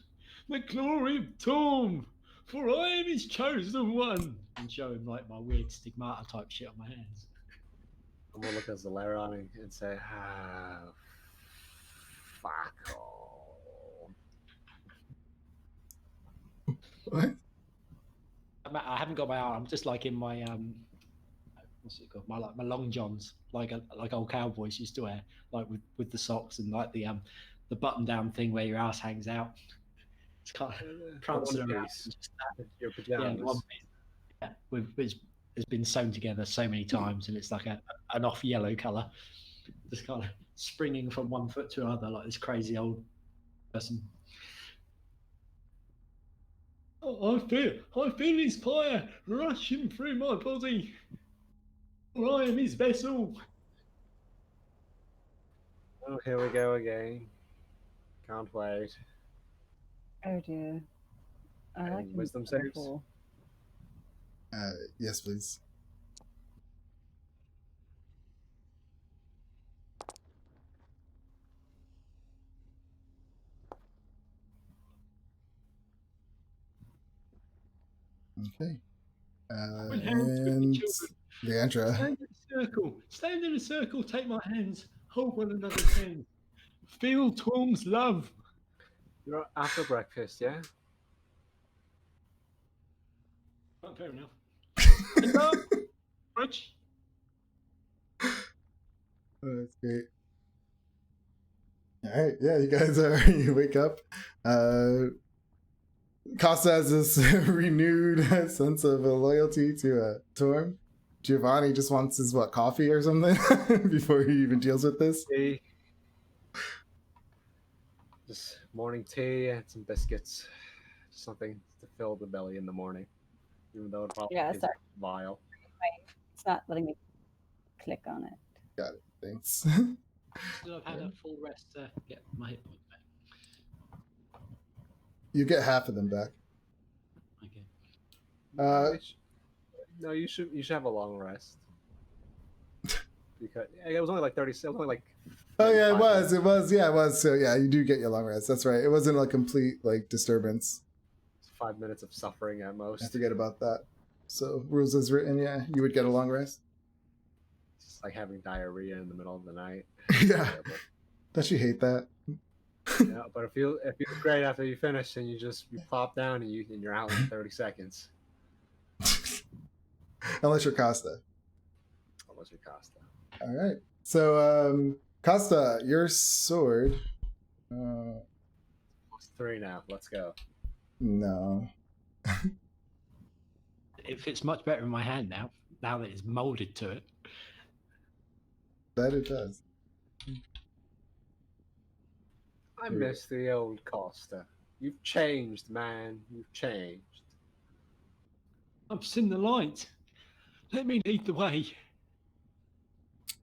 Speaker 4: the glory of Torm, for I am his chosen one," and show him like my weird stigmata type shit on my hands.
Speaker 2: I'm gonna look at Zalaron and say, fuck all.
Speaker 1: What?
Speaker 4: I haven't got my arm. I'm just like in my what's it called? My long johns, like old cowboys used to wear, like with the socks and like the button down thing where your ass hangs out. It's kind of prancing around.
Speaker 2: Your pajamas.
Speaker 4: Yeah, one piece. Yeah, which has been sewn together so many times, and it's like an off yellow color, just kind of springing from one foot to another like this crazy old person. Oh, I feel his fire rushing through my body. I am his vessel.
Speaker 2: Oh, here we go again. Can't wait.
Speaker 6: Oh dear. I like
Speaker 2: wisdom saves?
Speaker 1: Yes, please. Okay. And Leandra.
Speaker 5: Stand in a circle, take my hands, hold one another's hands. Feel Torm's love.
Speaker 2: You're after breakfast, yeah?
Speaker 5: Oh, fair enough. Rich.
Speaker 1: Oh, that's great. All right, yeah, you guys are. You wake up. Costa has this renewed sense of loyalty to Torm. Giovanni just wants his coffee or something before he even deals with this.
Speaker 2: Tea. Just morning tea and some biscuits. Just something to fill the belly in the morning, even though it probably is vile.
Speaker 6: It's not letting me click on it.
Speaker 1: Got it. Thanks.
Speaker 4: I've had a full rest to get my hit points back.
Speaker 1: You get half of them back.
Speaker 4: Okay.
Speaker 2: No, you should have a long rest. Because it was only like 30. It was only like.
Speaker 1: Oh yeah, it was. So yeah, you do get your long rest. That's right. It wasn't a complete disturbance.
Speaker 2: 5 minutes of suffering at most.
Speaker 1: I forget about that. So rules as written, yeah, you would get a long rest.
Speaker 2: It's like having diarrhea in the middle of the night.
Speaker 1: Yeah. Don't you hate that?
Speaker 2: Yeah, but it feels great after you finish and you plop down and you're out in 30 seconds.
Speaker 1: Unless you're Costa.
Speaker 2: Unless you're Costa.
Speaker 1: All right. So, Costa, your sword.
Speaker 2: It's 3 now. Let's go.
Speaker 1: No.
Speaker 4: It fits much better in my hand now that it's molded to it.
Speaker 1: That it does.
Speaker 2: I miss the old Costa. You've changed, man. You've changed.
Speaker 4: I've seen the light. Let me lead the way.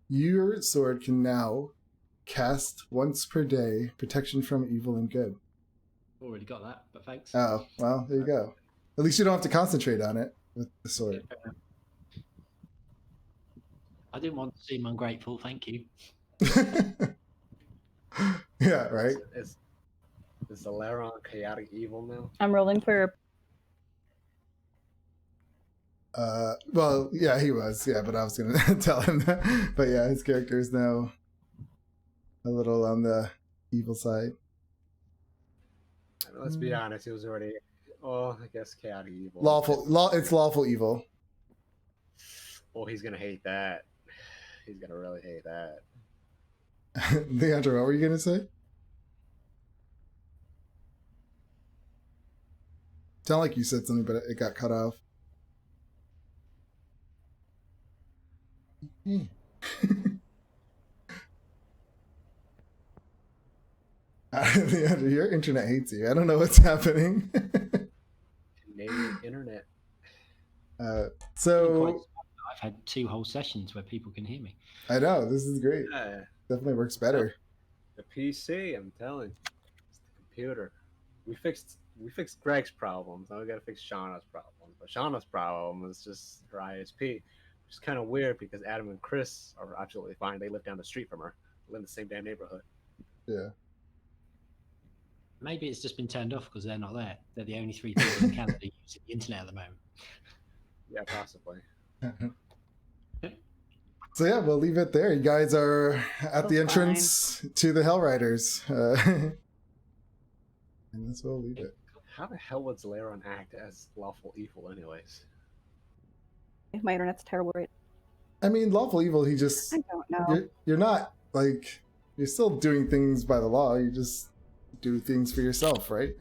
Speaker 1: Your sword can now cast once per day protection from evil and good.
Speaker 4: Already got that, but thanks.
Speaker 1: Oh, well, there you go. At least you don't have to concentrate on it with the sword.
Speaker 4: I didn't want to seem ungrateful, thank you.
Speaker 1: Yeah, right?
Speaker 2: Is Zaleron chaotic evil now?
Speaker 6: I'm rolling for.
Speaker 1: Well, yeah, he was. Yeah, but I was going to tell him that. But yeah, his character is now a little on the evil side.
Speaker 2: I mean, let's be honest, he was already, I guess chaotic evil.
Speaker 1: It's lawful evil.
Speaker 2: Oh, he's going to hate that. He's going to really hate that.
Speaker 1: Leandro, what were you going to say? Sound like you said something, but it got cut off. Leandro, your internet hates you. I don't know what's happening.
Speaker 2: Canadian internet.
Speaker 1: So
Speaker 4: I've had 2 whole sessions where people can hear me.
Speaker 1: I know, this is great.
Speaker 2: Yeah.
Speaker 1: Definitely works better.
Speaker 2: The PC, I'm telling you. It's the computer. We fixed Greg's problems. Now we gotta fix Shauna's problem. But Shauna's problem is just her ISP, which is kind of weird because Adam and Chris are absolutely fine. They live down the street from her. They live in the same damn neighborhood.
Speaker 1: Yeah.
Speaker 4: Maybe it's just been turned off because they're not there. They're the only 3 people in Canada using the internet at the moment.
Speaker 2: Yeah, possibly.
Speaker 1: So yeah, we'll leave it there. You guys are at the entrance to the Hell Riders. And that's where we'll leave it.
Speaker 2: How the hell would Zaleron act as lawful evil anyways?
Speaker 6: My internet's terrible right.
Speaker 1: I mean, lawful evil, he just...
Speaker 6: I don't know.
Speaker 1: You're not, like... You're still doing things by the law. You just do things for yourself, right?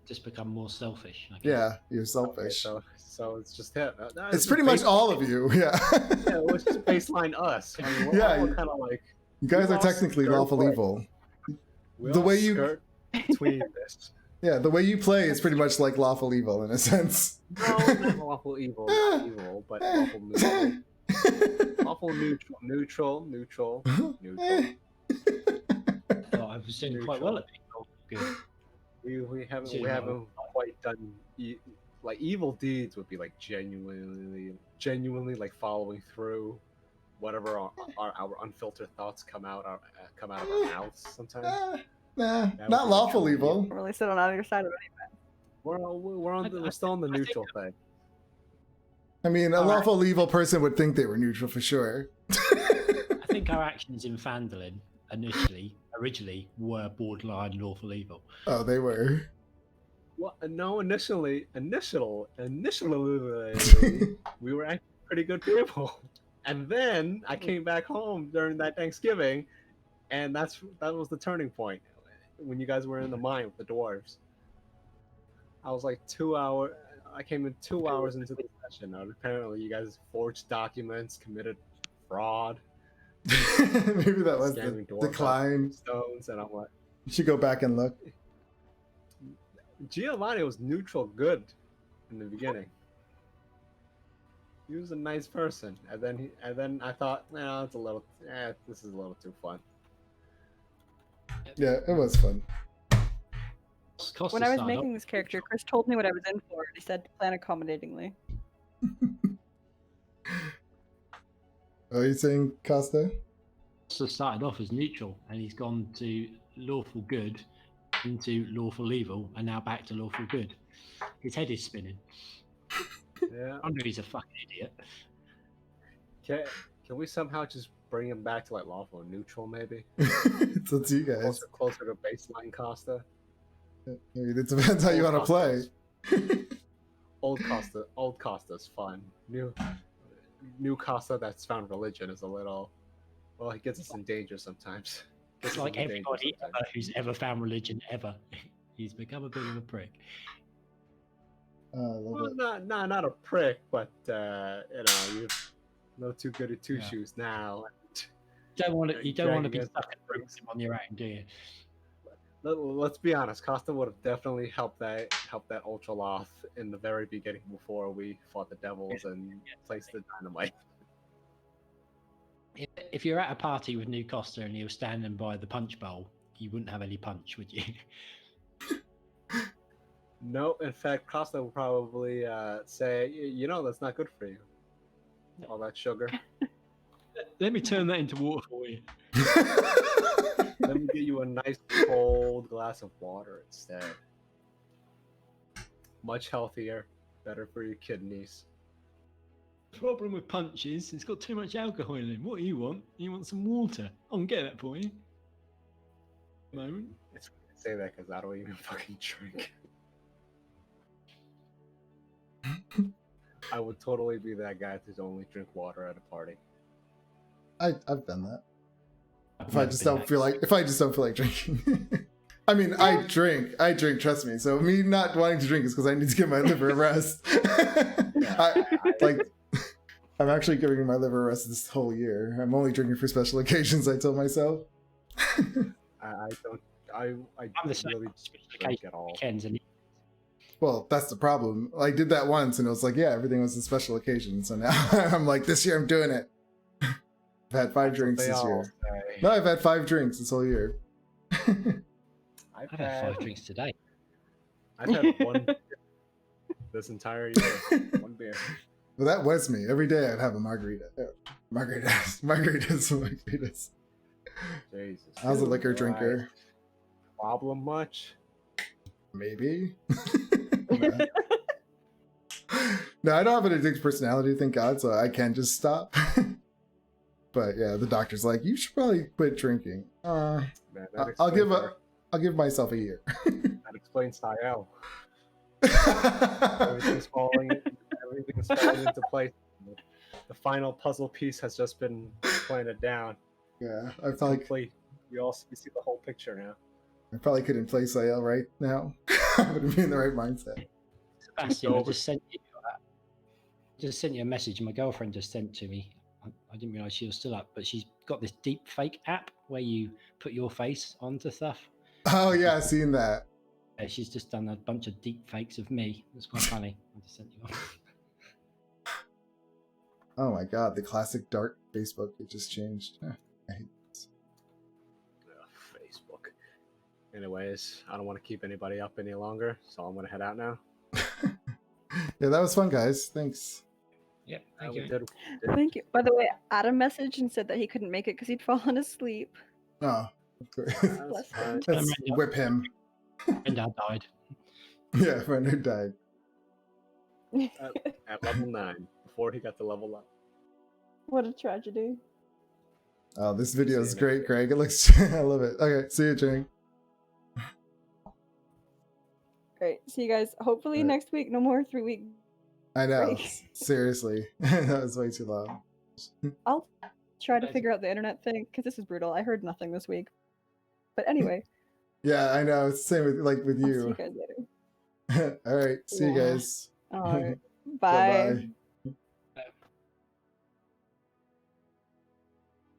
Speaker 4: Just become more selfish, I guess.
Speaker 1: Yeah, you're selfish.
Speaker 2: Okay, so it's just him.
Speaker 1: It's pretty much all of you, yeah.
Speaker 2: Yeah, it's just baseline us. I mean, we're all kind of like...
Speaker 1: You guys are technically lawful evil. The way you...
Speaker 2: skirt between this.
Speaker 1: Yeah, the way you play is pretty much like lawful evil in a sense.
Speaker 2: No, not lawful evil, not evil, but lawful neutral. Lawful neutral.
Speaker 4: Oh, I was doing quite well at being good.
Speaker 2: We haven't quite done like evil deeds would be like genuinely like following through whatever our unfiltered thoughts come out of our mouths sometimes.
Speaker 1: Nah, not lawful evil.
Speaker 6: Don't really sit on either side of anything.
Speaker 2: We're still on the neutral thing.
Speaker 1: I mean, a lawful evil person would think they were neutral for sure.
Speaker 4: I think our actions in Phandalin originally were borderline lawful evil.
Speaker 1: Oh, they were.
Speaker 2: Well, no, initially, we were actually pretty good people. And then I came back home during that Thanksgiving, and that was the turning point when you guys were in the mine with the dwarves. I was like 2 hours. I came in 2 hours into the session. Apparently, you guys forged documents, committed fraud.
Speaker 1: Maybe that was the decline.
Speaker 2: Stones, and I'm like,
Speaker 1: you should go back and look.
Speaker 2: Giovanni was neutral good in the beginning. He was a nice person, and then I thought, this is a little too fun.
Speaker 1: Yeah, it was fun.
Speaker 6: When I was making this character, Chris told me what I was in for, and he said to plan accommodatingly.
Speaker 1: What are you saying, Costa?
Speaker 4: So started off as neutral, and he's gone to lawful good, into lawful evil, and now back to lawful good. His head is spinning.
Speaker 2: Yeah.
Speaker 4: I wonder if he's a fucking idiot.
Speaker 2: Can we somehow just bring him back to like lawful neutral, maybe.
Speaker 1: It's up to you guys.
Speaker 2: Closer to baseline Costa.
Speaker 1: It depends how you want to play.
Speaker 2: Old Costa's fun. New Costa that's found religion is a little. Well, he gets us in danger sometimes.
Speaker 4: It's like everybody who's ever found religion ever. He's become a bit of a prick.
Speaker 2: Well, not a prick, but you're no too good at two shoes now.
Speaker 4: You don't want to be stuck in bricks on your own, do you?
Speaker 2: Let's be honest. Costa would have definitely helped that Ultra Loth in the very beginning before we fought the devils and placed the dynamite.
Speaker 4: If you're at a party with New Costa and you're standing by the punch bowl, you wouldn't have any punch, would you?
Speaker 2: No, in fact, Costa will probably say, that's not good for you. All that sugar.
Speaker 4: Let me turn that into water for you.
Speaker 2: Let me get you a nice cold glass of water instead. Much healthier, better for your kidneys.
Speaker 4: The problem with punch is it's got too much alcohol in it. What do you want? You want some water? I can get that for you. Moment.
Speaker 2: It's weird to say that because I don't even fucking drink. I would totally be that guy to only drink water at a party.
Speaker 1: I've done that. If I just don't feel like drinking. I mean, I drink, trust me. So me not wanting to drink is because I need to give my liver a rest. I'm actually giving my liver a rest this whole year. I'm only drinking for special occasions, I tell myself.
Speaker 2: I really drink at all.
Speaker 1: Well, that's the problem. I did that once and it was like, yeah, everything was a special occasion. So now I'm like, this year I'm doing it. I've had 5 drinks this year. No, I've had 5 drinks this whole year.
Speaker 4: I've had 5 drinks today.
Speaker 2: I've had 1 this entire year. 1 beer.
Speaker 1: Well, that was me. Every day I'd have a margarita. Margaritas.
Speaker 2: Jesus.
Speaker 1: I was a liquor drinker.
Speaker 2: Problem much?
Speaker 1: Maybe. No, I don't have an addictive personality, thank God, so I can just stop. But yeah, the doctor's like, you should probably quit drinking. Man, I'll give myself a year.
Speaker 2: That explains Sayel. Everything's falling into place. The final puzzle piece has just been pointed down.
Speaker 1: Yeah,
Speaker 2: you see the whole picture now.
Speaker 1: I probably couldn't play Sayel right now. I wouldn't be in the right mindset.
Speaker 4: Sebastian, I just sent you a message. My girlfriend just sent to me. I didn't realize she was still up, but she's got this deep fake app where you put your face onto stuff.
Speaker 1: Oh yeah, I've seen that.
Speaker 4: Yeah, she's just done a bunch of deep fakes of me. It's quite funny. I just sent you one.
Speaker 1: Oh my God, the classic dark Facebook, it just changed. I hate this.
Speaker 2: Facebook. Anyways, I don't want to keep anybody up any longer, so I'm going to head out now.
Speaker 1: Yeah, that was fun, guys. Thanks.
Speaker 4: Yep, thank you.
Speaker 6: Thank you. By the way, Adam messaged and said that he couldn't make it because he'd fallen asleep.
Speaker 1: Oh, of course. Let's whip him.
Speaker 4: And I died.
Speaker 1: Yeah, friend who died.
Speaker 2: At level 9, before he got to level up.
Speaker 6: What a tragedy.
Speaker 1: Oh, this video is great, Craig. It looks, I love it. Okay, see you, Chang.
Speaker 6: Great. See you guys. Hopefully next week. No more 3-week.
Speaker 1: I know.
Speaker 6: break.
Speaker 1: Seriously. That was way too long.
Speaker 6: I'll try to figure out the internet thing because this is brutal. I heard nothing this week. But anyway.
Speaker 1: Yeah, I know. It's the same with with you.
Speaker 6: I'll see you guys later.
Speaker 1: All right. See you guys.
Speaker 6: All right. Bye.
Speaker 1: Bye-bye.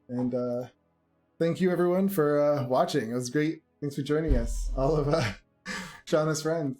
Speaker 1: And thank you everyone for watching. It was great. Thanks for joining us. All of Shauna's friends.